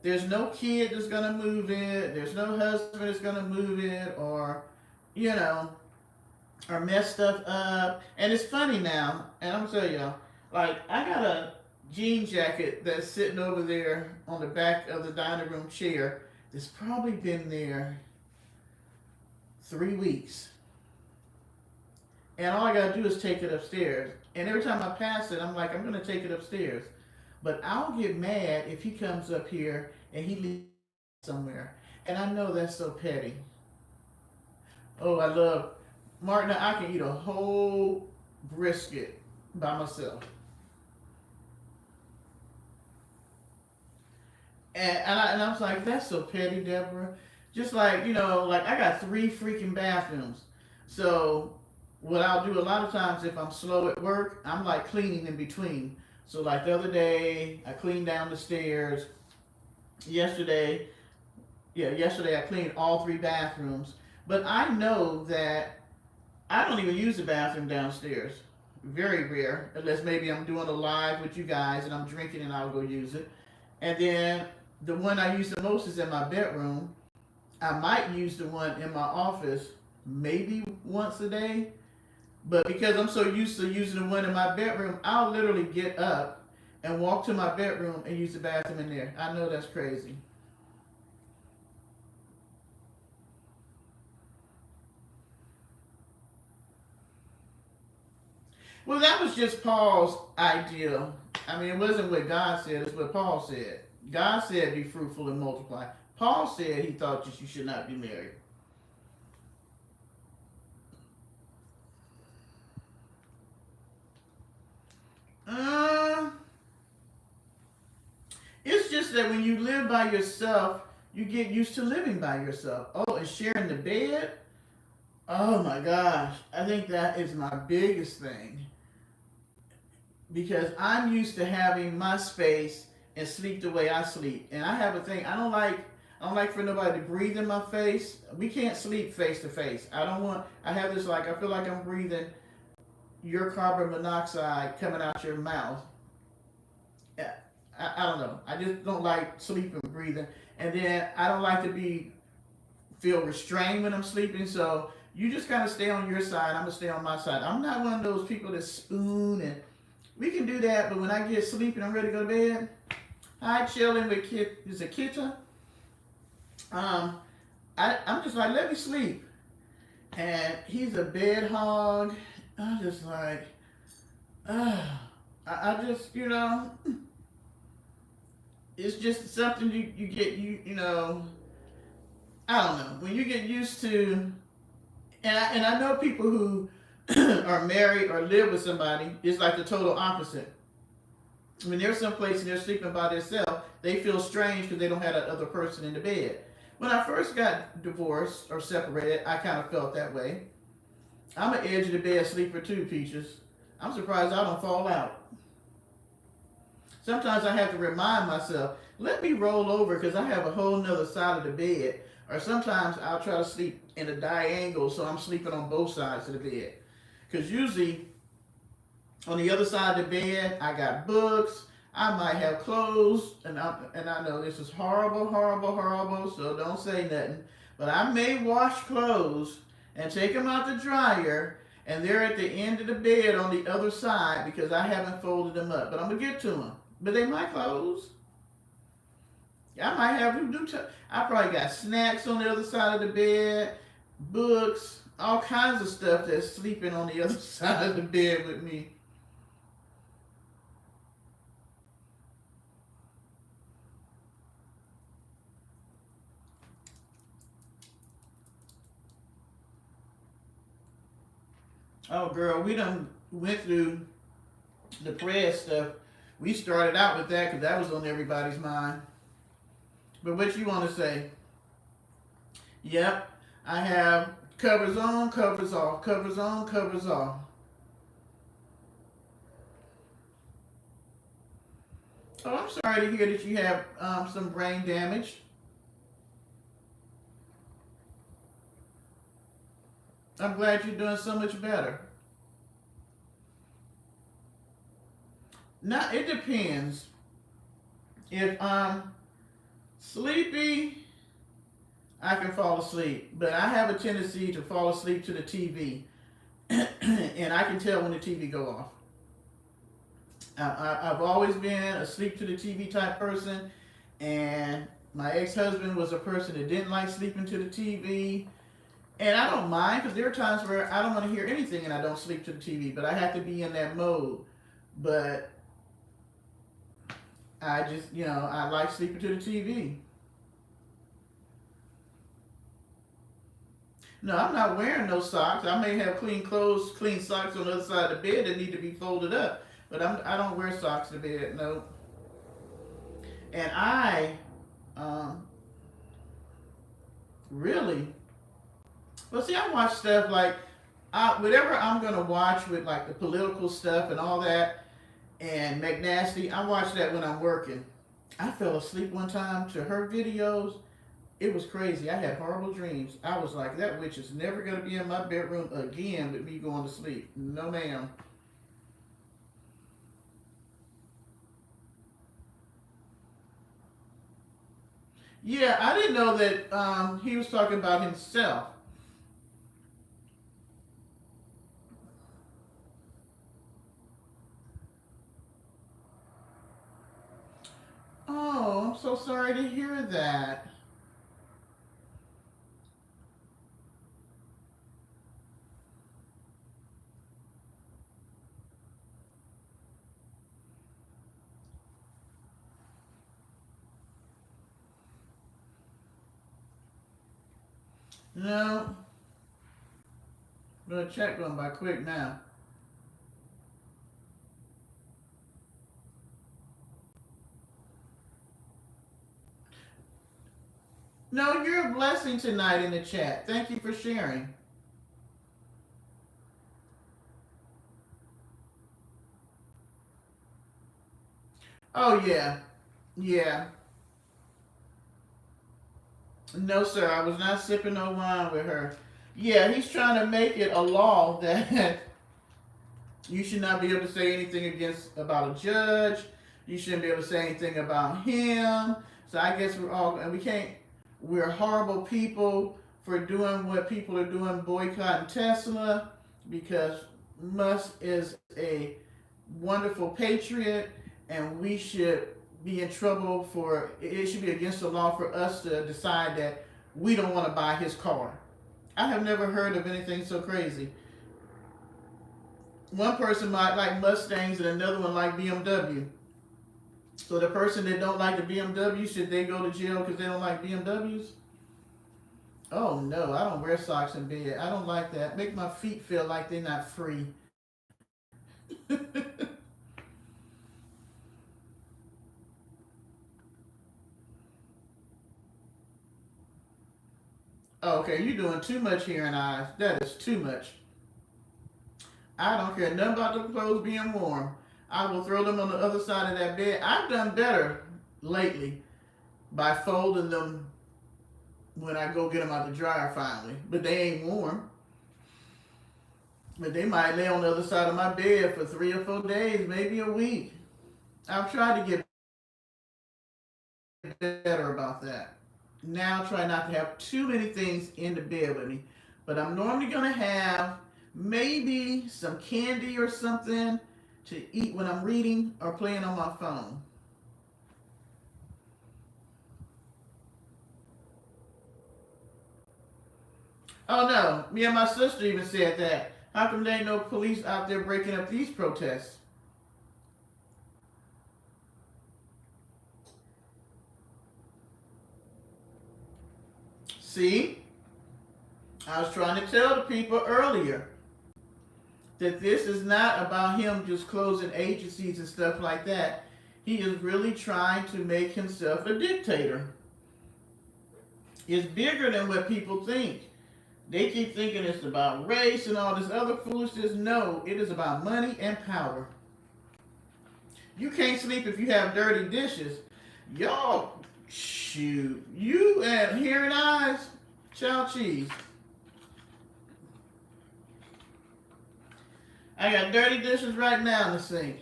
there's no kid that's gonna move it, there's no husband that's gonna move it, you know, or mess stuff up. And it's funny now, and I'm gonna tell y'all, like, I got a jean jacket that's sitting over there on the back of the dining room chair that's probably been there 3 weeks. And all I gotta do is take it upstairs. And every time I pass it, I'm like, I'm gonna take it upstairs. But I'll get mad if he comes up here and he leaves somewhere. And I know that's so petty. Oh, I love Martin. I can eat a whole brisket by myself. And I was like, that's so petty, Deborah. Just like, like I got 3 freaking bathrooms. So what I'll do a lot of times if I'm slow at work, I'm like cleaning in between. So like the other day, I cleaned down the stairs. Yesterday, yesterday I cleaned all 3 bathrooms. But I know that I don't even use the bathroom downstairs. Very rare, unless maybe I'm doing a live with you guys and I'm drinking and I'll go use it. And then the one I use the most is in my bedroom. I might use the one in my office maybe once a day. But because I'm so used to using the one in my bedroom, I'll literally get up and walk to my bedroom and use the bathroom in there. I know that's crazy. Well, that was just Paul's idea. I mean, it wasn't what God said, it's what Paul said. God said, be fruitful and multiply. Paul said he thought that you should not be married. Uh, it's just that when you live by yourself, you get used to living by yourself. Oh, and sharing the bed? Oh my gosh. I think that is my biggest thing. Because I'm used to having my space and sleep the way I sleep. And I have a thing. I don't like for nobody to breathe in my face. We can't sleep face to face. I don't want. I have this like I feel like I'm breathing your carbon monoxide coming out your mouth. Yeah, I don't know. I just don't like sleeping, breathing, and then I don't like to be feel restrained when I'm sleeping. So you just kind of stay on your side. I'm gonna stay on my side. I'm not one of those people that spoon, and we can do that. But when I get sleepy and I'm ready to go to bed, I chilling with Kit. Is it Kita? Um, I'm just like, let me sleep. And he's a bed hog. I'm just like, I just, it's just something you get, I don't know, when you get used to, and I know people who or marry or live with somebody is like the total opposite. When they're someplace and they're sleeping by themselves, they feel strange because they don't have that other person in the bed. When I first got divorced or separated, I kind of felt that way. I'm an edge of the bed sleeper too, Peaches. I'm surprised I don't fall out. Sometimes I have to remind myself, let me roll over because I have a whole nother side of the bed. Or sometimes I'll try to sleep in a diagonal so I'm sleeping on both sides of the bed. Because usually on the other side of the bed, I got books. I might have clothes, and I know this is horrible, horrible, horrible. So don't say nothing. But I may wash clothes and take them out the dryer, and they're at the end of the bed on the other side because I haven't folded them up. But I'm gonna get to them. But they my clothes. I might have I probably got snacks on the other side of the bed, books, all kinds of stuff that's sleeping on the other side of the bed with me. Oh, girl, we done went through the prayer stuff. We started out with that because that was on everybody's mind. But what you want to say? Yep, I have covers on, covers off, covers on, covers off. Oh, I'm sorry to hear that you have some brain damage. I'm glad you're doing so much better. Now, it depends. If I'm sleepy, I can fall asleep. But I have a tendency to fall asleep to the TV. And I can tell when the TV go off. I've always been a sleep to the TV type person. And my ex-husband was a person that didn't like sleeping to the TV. And I don't mind because there are times where I don't want to hear anything and I don't sleep to the TV. But I have to be in that mode. But I just, I like sleeping to the TV. No, I'm not wearing no socks. I may have clean clothes, clean socks on the other side of the bed that need to be folded up. But I don't wear socks to bed, no. And I really, well, see, I watch stuff like, whatever I'm going to watch with like the political stuff and all that, and McNasty, I watch that when I'm working. I fell asleep one time to her videos. It was crazy. I had horrible dreams. I was like, that witch is never going to be in my bedroom again with me going to sleep. No, ma'am. Yeah, I didn't know that he was talking about himself. Oh, I'm so sorry to hear that. No, the check going by quick now. No, you're a blessing tonight in the chat. Thank you for sharing. Oh, yeah. Yeah. No, sir, I was not sipping no wine with her. Yeah, he's trying to make it a law that you should not be able to say anything about a judge. You shouldn't be able to say anything about him. So I guess and we can't, we're horrible people for doing what people are doing, boycotting Tesla, because Musk is a wonderful patriot, and we should be in trouble for it should be against the law for us to decide that we don't want to buy his car. I have never heard of anything so crazy. One person might like Mustangs and another one like BMW. So the person that don't like the BMW, should they go to jail because they don't like BMWs? Oh no, I don't wear socks in bed. I don't like that. Make my feet feel like they're not free. Okay, you're doing too much here and eyes. That is too much. I don't care nothing about the clothes being warm. I will throw them on the other side of that bed. I've done better lately by folding them when I go get them out the dryer finally. But they ain't warm. But they might lay on the other side of my bed for 3 or 4 days, maybe a week. I've tried to get better about that. Now try not to have too many things in the bed with me. But I'm normally gonna have maybe some candy or something to eat when I'm reading or playing on my phone. Oh no, me and my sister even said that. How come there ain't no police out there breaking up these protests? See, I was trying to tell the people earlier that this is not about him just closing agencies and stuff like that. He is really trying to make himself a dictator. It's bigger than what people think. They keep thinking it's about race and all this other foolishness. No, it is about money and power. You can't sleep if you have dirty dishes. Y'all, shoot. You and hearing eyes, chow cheese. I got dirty dishes right now in the sink.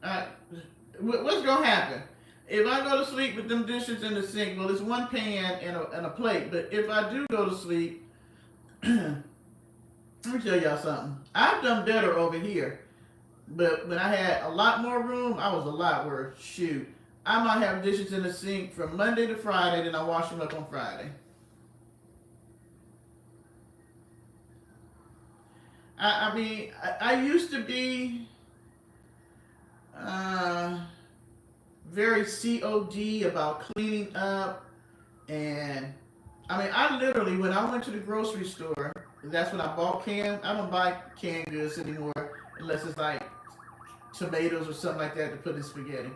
Uh, what's gonna happen? If I go to sleep with them dishes in the sink, well, it's one pan and a plate. But if I do go to sleep, let me tell y'all something. I've done better over here. But when I had a lot more room, I was a lot worse. Shoot. I might have dishes in the sink from Monday to Friday, then I wash them up on Friday. I mean, I used to be uh, very COD about cleaning up. And I mean, I literally, when I went to the grocery store, that's when I bought canned. I don't buy canned goods anymore unless it's like tomatoes or something like that to put in spaghetti.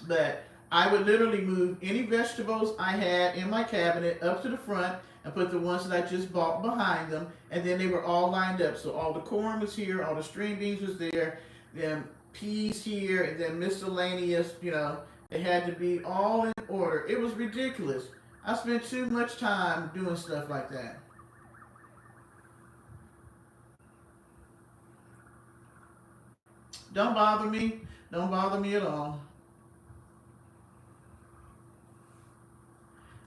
But I would literally move any vegetables I had in my cabinet up to the front and put the ones that I just bought behind them, and then they were all lined up. So all the corn was here, all the string beans was there, then peas here, and then miscellaneous. They had to be all in order. It was ridiculous. I spent too much time doing stuff like that. Don't bother me. Don't bother me at all.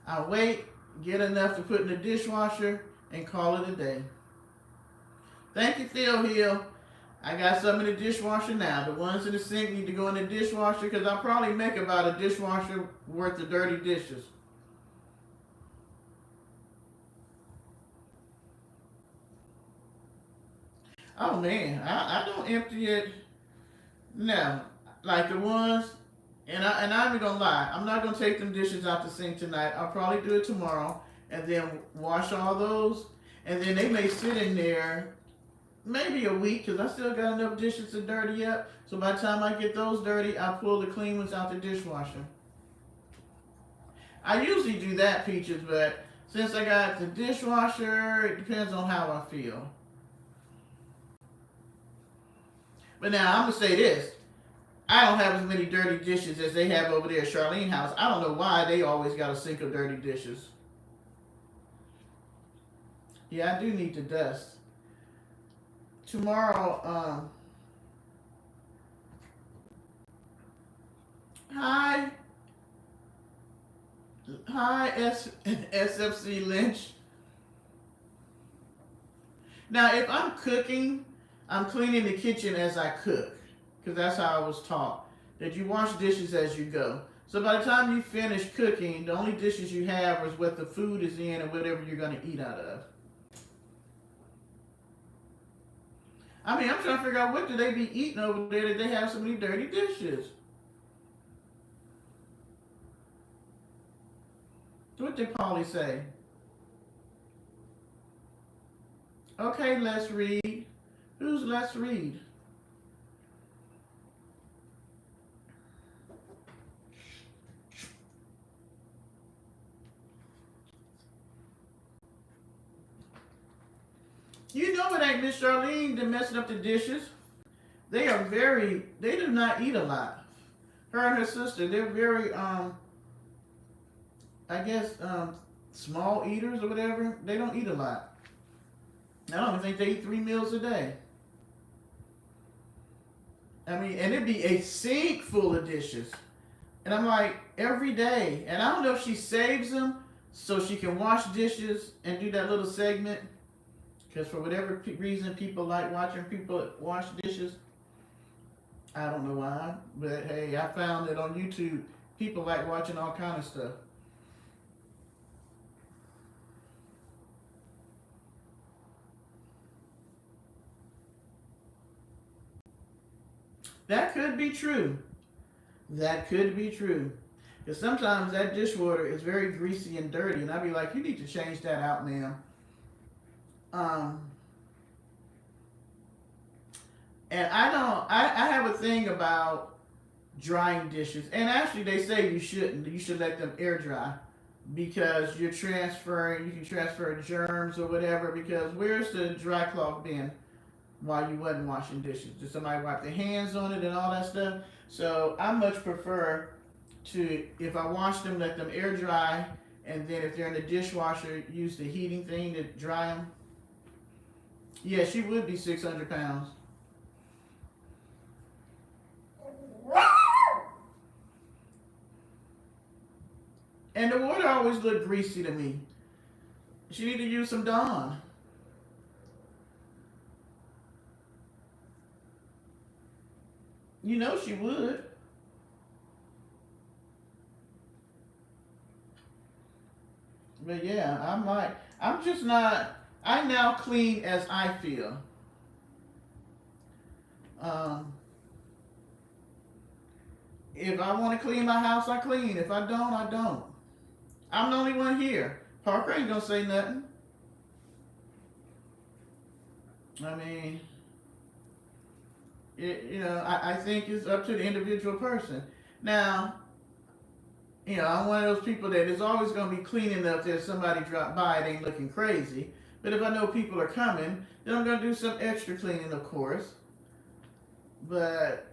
I wait, get enough to put in the dishwasher, and call it a day. Thank you, Phil Hill. I got some in the dishwasher now. The ones in the sink need to go in the dishwasher because I'll probably make about a dishwasher worth of dirty dishes. Oh man, I don't empty it now. Like the ones, and I'm not gonna lie, I'm not gonna take them dishes out the sink tonight. I'll probably do it tomorrow, and then wash all those, and then they may sit in there maybe a week because I still got enough dishes to dirty up. So by the time I get those dirty, I pull the clean ones out the dishwasher. I usually do that, Peaches, but since I got the dishwasher, it depends on how I feel. But now I'm gonna say this: I don't have as many dirty dishes as they have over there at Charlene's house. I don't know why they always got a sink of dirty dishes. Yeah, I do need to dust tomorrow. Hi, hi, SFC Lynch. Now, if I'm cooking, I'm cleaning the kitchen as I cook, because that's how I was taught. That you wash dishes as you go. So by the time you finish cooking, the only dishes you have is what the food is in and whatever you're going to eat out of. I mean, I'm trying to figure out what do they be eating over there that they have so many dirty dishes. What did Paulie say? Okay, let's read. Who's let's read? You know it ain't Miss Charlene that messing up the dishes. They do not eat a lot. Her and her sister, they're very, I guess, small eaters or whatever. They don't eat a lot. I don't even think they eat 3 meals a day. I mean, and it'd be a sink full of dishes. And I'm like, every day. And I don't know if she saves them so she can wash dishes and do that little segment. Because for whatever reason, people like watching people wash dishes. I don't know why. But hey, I found it on YouTube. People like watching all kind of stuff. That could be true. That could be true. Because sometimes that dishwater is very greasy and dirty, and I'd be like, you need to change that out, ma'am. Um, and I have a thing about drying dishes. And actually, they say you shouldn't. You should let them air dry because you can transfer germs or whatever. Because where's the dry cloth bin while you wasn't washing dishes? Did somebody wipe their hands on it and all that stuff? So I much prefer to, if I wash them, let them air dry, and then if they're in the dishwasher, use the heating thing to dry them. Yeah, she would be 600 pounds. And the water always looked greasy to me. She need to use some Dawn. You know she would. But yeah, I'm just not, I now clean as I feel. Um, if I want to clean my house, I clean. If I don't, I don't. I'm the only one here. Parker ain't gonna say nothing. I mean, I think it's up to the individual person. Now, I'm one of those people that is always going to be cleaning up there. Somebody drop by, it ain't looking crazy. But if I know people are coming, then I'm going to do some extra cleaning, of course. But,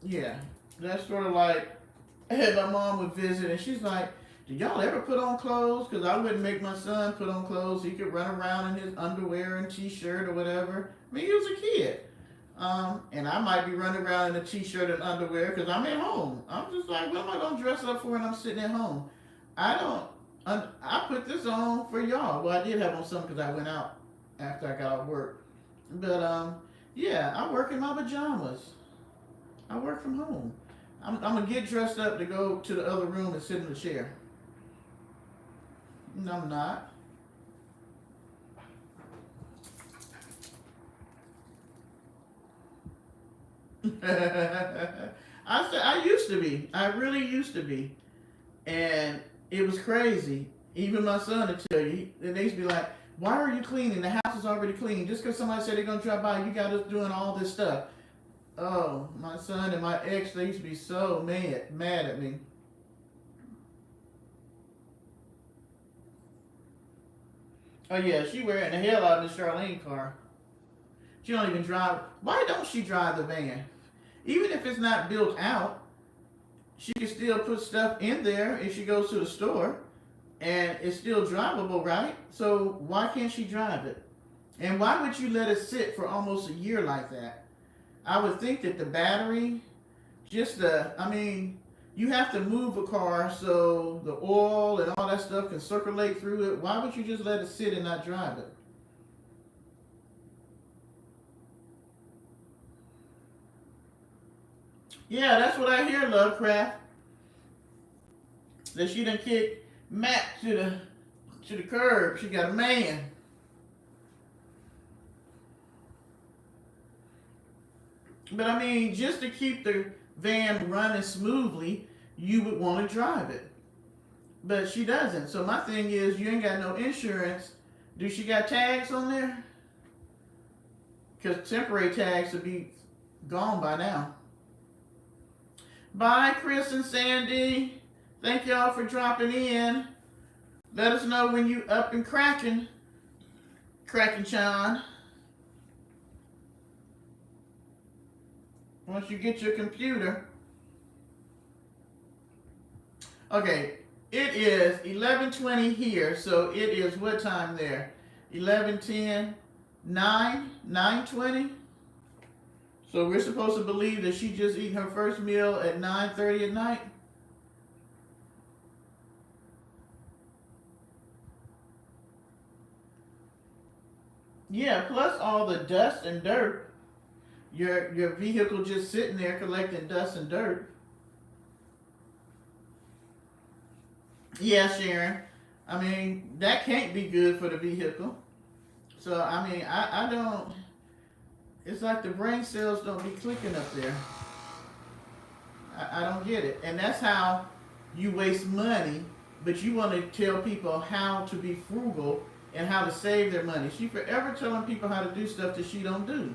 yeah, that's sort of like, I had my mom would visit, and she's like, do y'all ever put on clothes? Because I wouldn't make my son put on clothes. He could run around in his underwear and t-shirt or whatever. I mean, he was a kid. And I might be running around in a t-shirt and underwear because I'm at home. I'm just like, what am I going to dress up for when I'm sitting at home? I put this on for y'all. Well, I did have on some because I went out after I got off work. But, yeah, I work in my pajamas. I work from home. I'm going to get dressed up to go to the other room and sit in the chair. No, I'm not. I used to be. I really used to be. And it was crazy. Even my son would tell you, they used to be like, why are you cleaning? The house is already clean. Just because somebody said they're going to drop by, you got us doing all this stuff. Oh, my son and my ex, they used to be so mad at me. Oh yeah, she wearing the hell out of Miss Charlene car. She don't even drive. Why don't she drive the van? Even if it's not built out, she can still put stuff in there if she goes to the store, and it's still drivable, right? So why can't she drive it? And why would you let it sit for almost a year like that? I would think that the battery, you have to move a car so the oil and all that stuff can circulate through it. Why would you just let it sit and not drive it? Yeah, that's what I hear, Lovecraft. That she done kicked Matt to the curb. She got a man. But I mean, just to keep the van running smoothly, you would want to drive it. but she doesn't. So my thing is, you ain't got no insurance. Do she got tags on there? Because temporary tags would be gone by now. Bye, Chris and Sandy. Thank y'all for dropping in. Let us know when you up and cracking Chan. Once you get your computer. Okay, it is 11:20 here, so it is what time there? 11:10, 9:20. So we're supposed to believe that she just eaten her first meal at 9:30 at night. Yeah, plus all the dust and dirt. Your vehicle just sitting there collecting dust and dirt. Yeah, Sharon. I mean, that can't be good for the vehicle. So, I mean, I don't, it's like the brain cells don't be clicking up there. I don't get it. And that's how you waste money, but you want to tell people how to be frugal and how to save their money. She forever telling people how to do stuff that she don't do.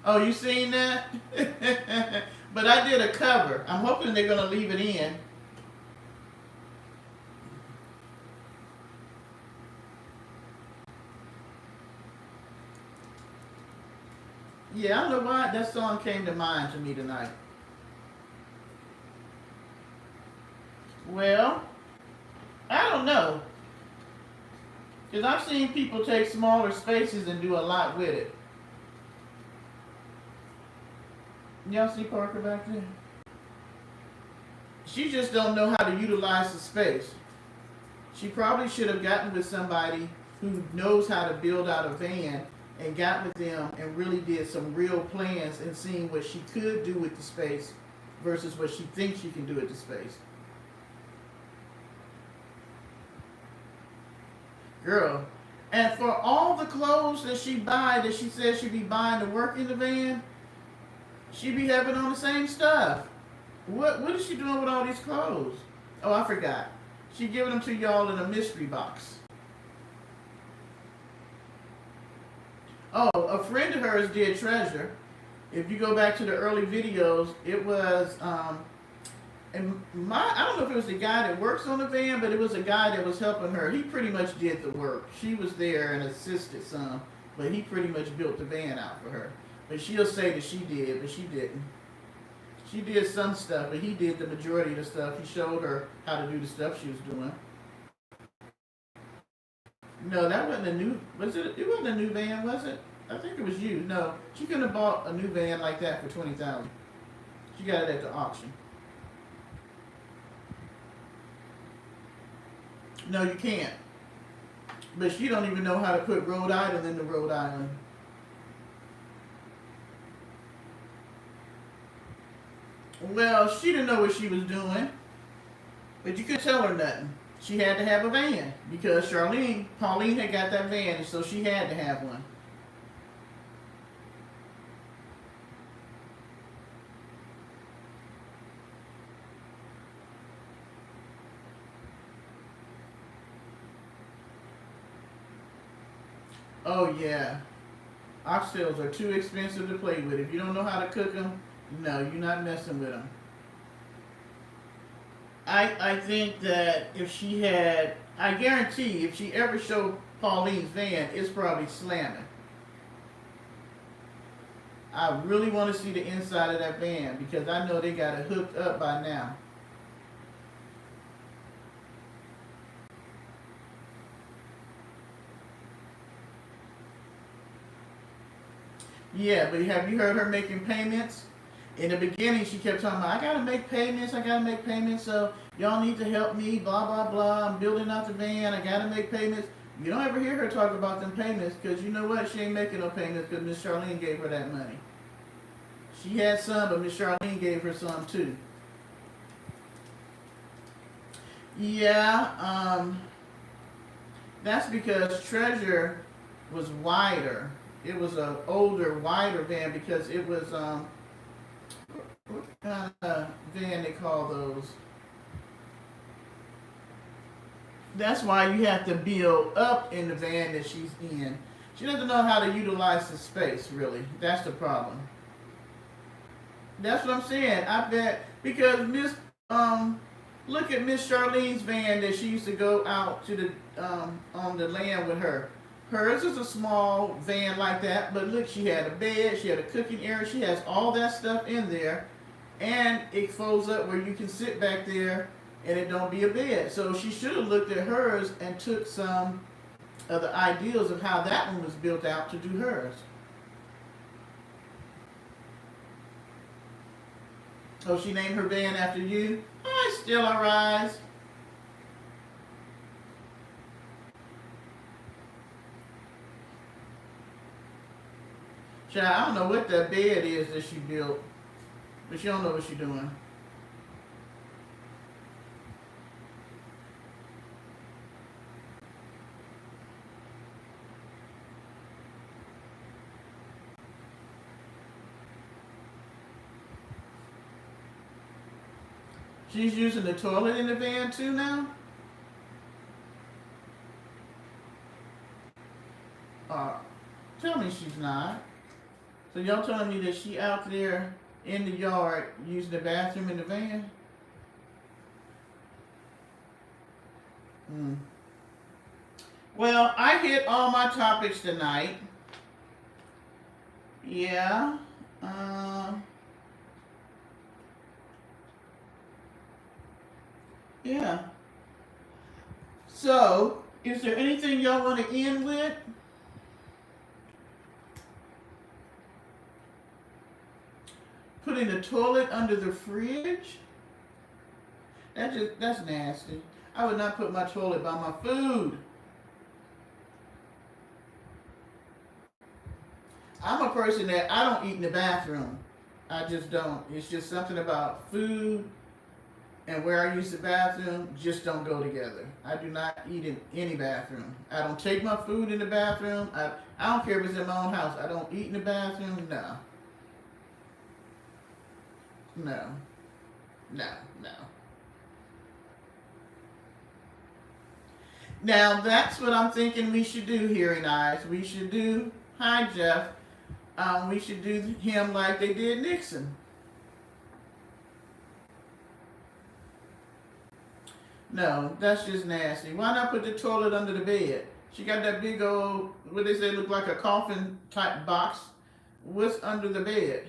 Oh, you seen that? But I did a cover. I'm hoping they're going to leave it in. Yeah, I don't know why that song came to mind to me tonight. Well, I don't know. Because I've seen people take smaller spaces and do a lot with it. Y'all see Parker back there? She just don't know how to utilize the space. She probably should have gotten with somebody who knows how to build out a van and got with them and really did some real plans and seeing what she could do with the space versus what she thinks she can do with the space. Girl. And for all the clothes that she buy that she says she be buying to work in the van, she be having on the same stuff. What is she doing with all these clothes? Oh, I forgot. She giving them to y'all in a mystery box. Oh, a friend of hers did treasure. If you go back to the early videos, it was and I don't know if it was the guy that works on the van, but it was a guy that was helping her. He pretty much did the work. She was there and assisted some, but he pretty much built the van out for her. But she'll say that she did, but she didn't. She did some stuff, but he did the majority of the stuff. He showed her how to do the stuff she was doing. No, that wasn't a new. Was it? It wasn't a new van, was it? I think it was you. No, she couldn't have bought a new van like that for $20,000. She got it at the auction. No, you can't. But she don't even know how to put Rhode Island into Rhode Island. Well, she didn't know what she was doing, but you could tell her nothing. She had to have a van because Pauline had got that van, and so she had to have one. Oh yeah, oxtails are too expensive to play with. If you don't know how to cook them, no, you're not messing with them. I think that if she had, I guarantee if she ever showed Pauline's van, it's probably slamming. I really want to see the inside of that van because I know they got it hooked up by now. Yeah, but have you heard her making payments? In the beginning, she kept talking about, I gotta make payments, so y'all need to help me, blah, blah, blah. I'm building out the van, I gotta make payments. You don't ever hear her talk about them payments because you know what? She ain't making no payments because Miss Charlene gave her that money. She had some, but Miss Charlene gave her some too. Yeah, that's because Treasure was wider. It was an older, wider van because it was kind of van they call those. That's why you have to build up in the van that she's in. She doesn't know how to utilize the space, really. That's the problem. That's what I'm saying. I bet because look at Miss Charlene's van that she used to go out to the on the land with her. Hers is a small van like that, but look, she had a bed, she had a cooking area, she has all that stuff in there, and it folds up where you can sit back there, and it don't be a bed. So she should have looked at hers and took some of the ideals of how that one was built out to do hers. Oh, she named her van after you? I still arise. Child, I don't know what that bed is that she built, but she don't know what she's doing. She's using the toilet in the van too now? Uh, Tell me she's not. So y'all telling me that she out there in the yard using the bathroom in the van? Hmm. Well, I hit all my topics tonight. Yeah. Uh, yeah. So, is there anything y'all want to end with? Putting the toilet under the fridge? That's nasty. I would not put my toilet by my food. I'm a person that I don't eat in the bathroom. I just don't. It's just something about food and where I use the bathroom just don't go together. I do not eat in any bathroom. I don't take my food in the bathroom. I don't care if it's in my own house. I don't eat in the bathroom. No. No. No. No. Now that's what I'm thinking we should do, Hearing Eyes. We should do, hi Jeff, we should do him like they did Nixon. No, that's just nasty. Why not put the toilet under the bed? She got that big old, what they say look like a coffin type box. What's under the bed?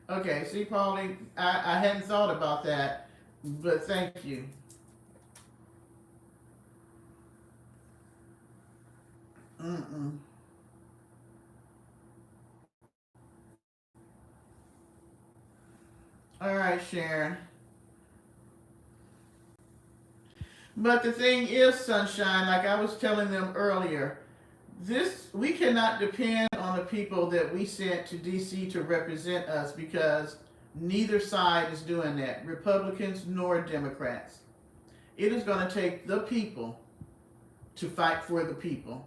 Okay, see, Paulie, I hadn't thought about that, but thank you. Mm-mm. All right, Sharon. But the thing is, Sunshine, like I was telling them earlier, this we cannot depend on the people that we sent to DC to represent us because neither side is doing that, Republicans nor Democrats. It is going to take the people to fight for the people.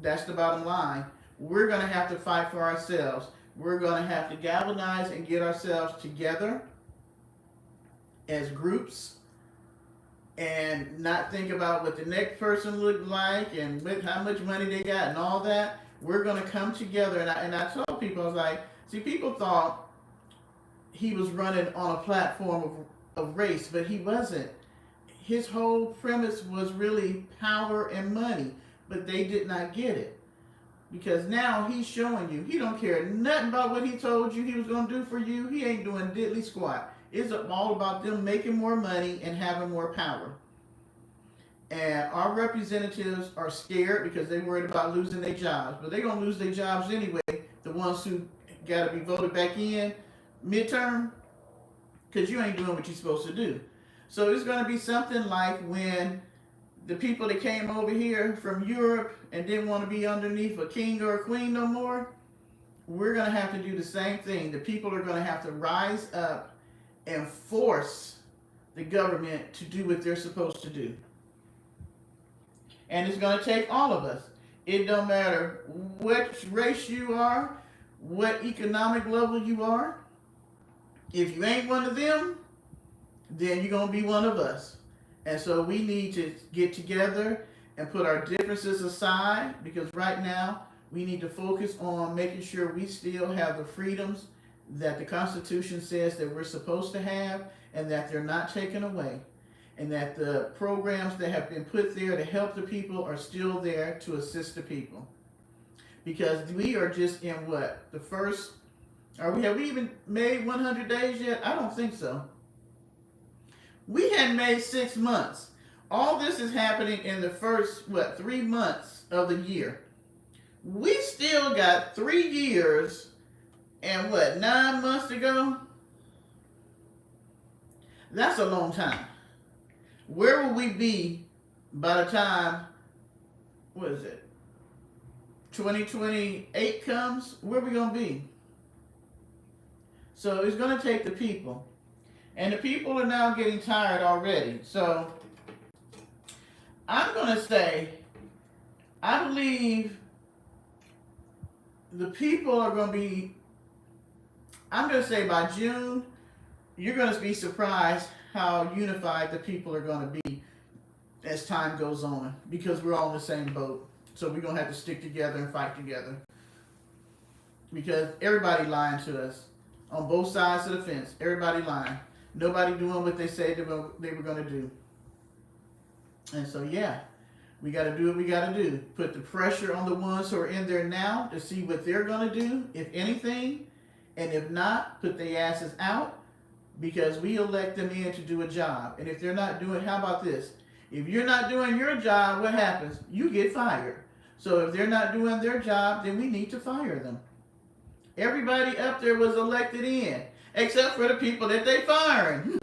That's the bottom line. We're going to have to fight for ourselves. We're going to have to galvanize and get ourselves together as groups and not think about what the next person looked like and how much money they got and all that. We're going to come together. And I told people, I was like, see, people thought he was running on a platform of race, but he wasn't. His whole premise was really power and money, but they did not get it. Because now he's showing you he don't care nothing about what he told you he was going to do for you. He ain't doing diddly squat. It's all about them making more money and having more power. And our representatives are scared because they're worried about losing their jobs. But they're going to lose their jobs anyway, the ones who got to be voted back in midterm, because you ain't doing what you're supposed to do. So it's going to be something like when the people that came over here from Europe and didn't want to be underneath a king or a queen no more, we're going to have to do the same thing. The people are going to have to rise up and force the government to do what they're supposed to do. And it's going to take all of us. It don't matter what race you are, what economic level you are. If you ain't one of them, then you're going to be one of us. And so we need to get together and put our differences aside, because right now we need to focus on making sure we still have the freedoms that the Constitution says that we're supposed to have, and that they're not taken away, and that the programs that have been put there to help the people are still there to assist the people. Because we are just in what? The first, have we even made 100 days yet? I don't think so. We had made 6 months. All this is happening in the first, 3 months of the year. We still got 3 years and 9 months to go? That's a long time. Where will we be by the time, 2028 comes? Where are we going to be? So it's going to take the people. And the people are now getting tired already. So I'm going to say, I believe the people are going to be, I'm going to say by June, you're going to be surprised how unified the people are going to be as time goes on, because we're all in the same boat. So we're going to have to stick together and fight together, because everybody lying to us on both sides of the fence. Everybody lying. Nobody doing what they said they were going to do. And so, yeah, we got to do what we got to do. Put the pressure on the ones who are in there now to see what they're going to do, if anything. And if not, put their asses out, because we elect them in to do a job. And if they're not doing, how about this? If you're not doing your job, what happens? You get fired. So if they're not doing their job, then we need to fire them. Everybody up there was elected in, except for the people that they firing.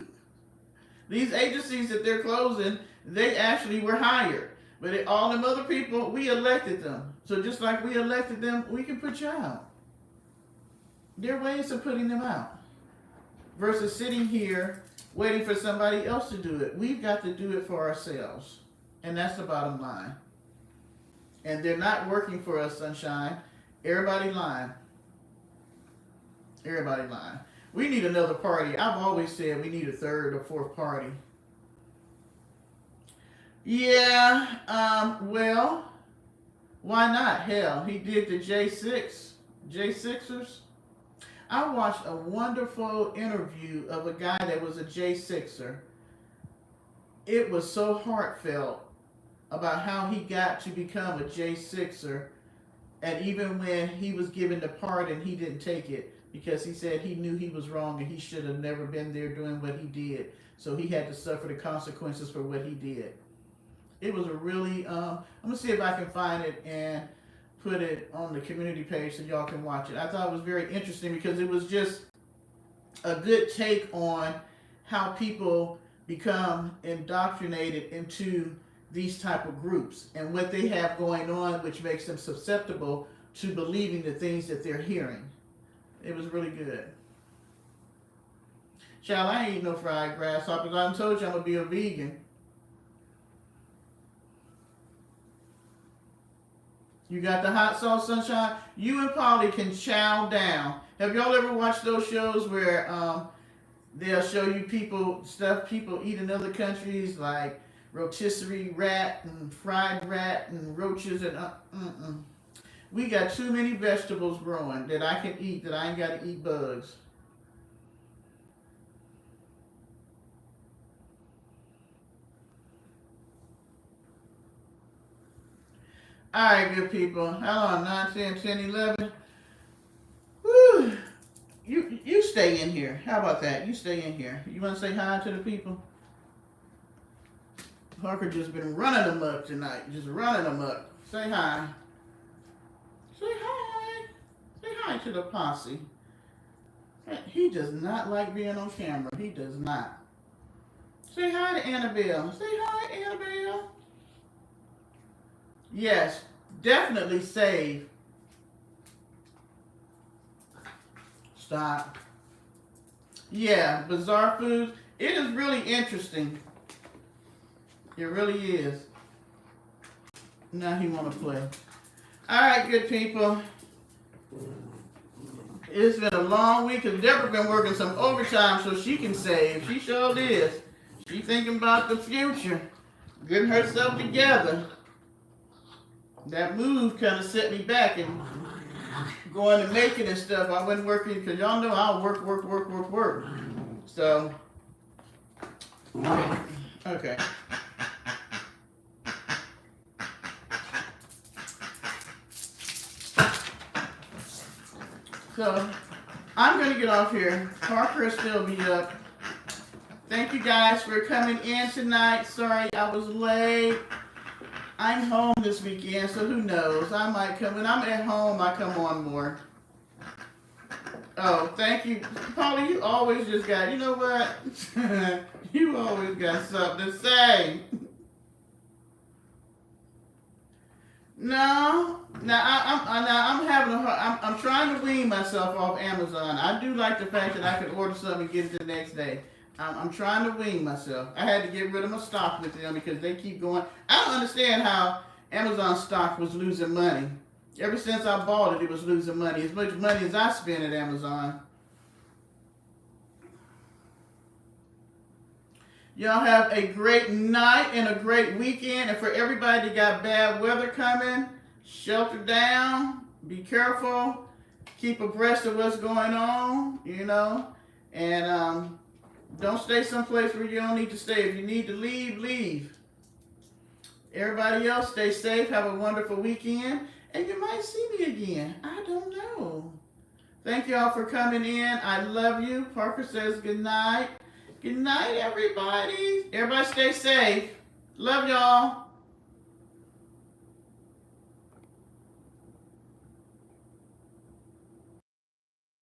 These agencies that they're closing, they actually were hired. But all them other people, we elected them. So just like we elected them, we can put you out. There are ways of putting them out, versus sitting here waiting for somebody else to do it. We've got to do it for ourselves. And that's the bottom line. And they're not working for us, Sunshine. Everybody lying. Everybody lying. We need another party. I've always said we need a third or fourth party. Yeah, well, why not? Hell, he did the J6ers. I watched a wonderful interview of a guy that was a J6er. It was so heartfelt about how he got to become a J6er, and even when he was given the pardon, he didn't take it, because he said he knew he was wrong and he should have never been there doing what he did. So he had to suffer the consequences for what he did. It was a really, I'm going to see if I can find it and put it on the community page so y'all can watch it. I thought it was very interesting, because it was just a good take on how people become indoctrinated into these type of groups and what they have going on, which makes them susceptible to believing the things that they're hearing. It was really good. Child, I ain't eat no fried grasshoppers. I told you I'm going to be a vegan. You got the hot sauce, Sunshine? You and Polly can chow down. Have y'all ever watched those shows where they'll show you people eat in other countries, like rotisserie rat and fried rat and roaches and We got too many vegetables growing that I can eat, that I ain't got to eat bugs. All right, good people. How long? 9, 10, 10, 11. Whew. You stay in here. How about that? You stay in here. You want to say hi to the people? Parker just been running amok tonight. Just running amok. Say hi. Say hi. Say hi to the posse. He does not like being on camera. He does not. Say hi to Annabelle. Say hi, Annabelle. Yes, definitely save. Stop. Yeah, bizarre foods. It is really interesting. It really is. Now he want to play. All right, good people. It's been a long week because Deborah been working some overtime so she can save. She sure is. She thinking about the future, getting herself together. That move kind of set me back and going to making and stuff. I wasn't working because y'all know I'll work. So, okay. So, I'm going to get off here. Parker will still be up. Thank you guys for coming in tonight. Sorry I was late. I'm home this weekend, so who knows? I might come. When I'm at home, I come on more. Oh, thank you. Paula, you always just got, you know what? You always got something to say. No, I'm having a hard. I'm trying to wean myself off Amazon. I do like the fact that I can order something and get it the next day. I'm trying to wean myself. I had to get rid of my stock with them because they keep going. I don't understand how Amazon stock was losing money. Ever since I bought it, it was losing money. As much money as I spend at Amazon. Y'all have a great night and a great weekend. And for everybody that got bad weather coming, shelter down, be careful, keep abreast of what's going on, you know, and don't stay someplace where you don't need to stay. If you need to leave, leave. Everybody else, stay safe, have a wonderful weekend, and you might see me again. I don't know. Thank y'all for coming in. I love you. Parker says good night. Good night, everybody. Everybody stay safe. Love y'all.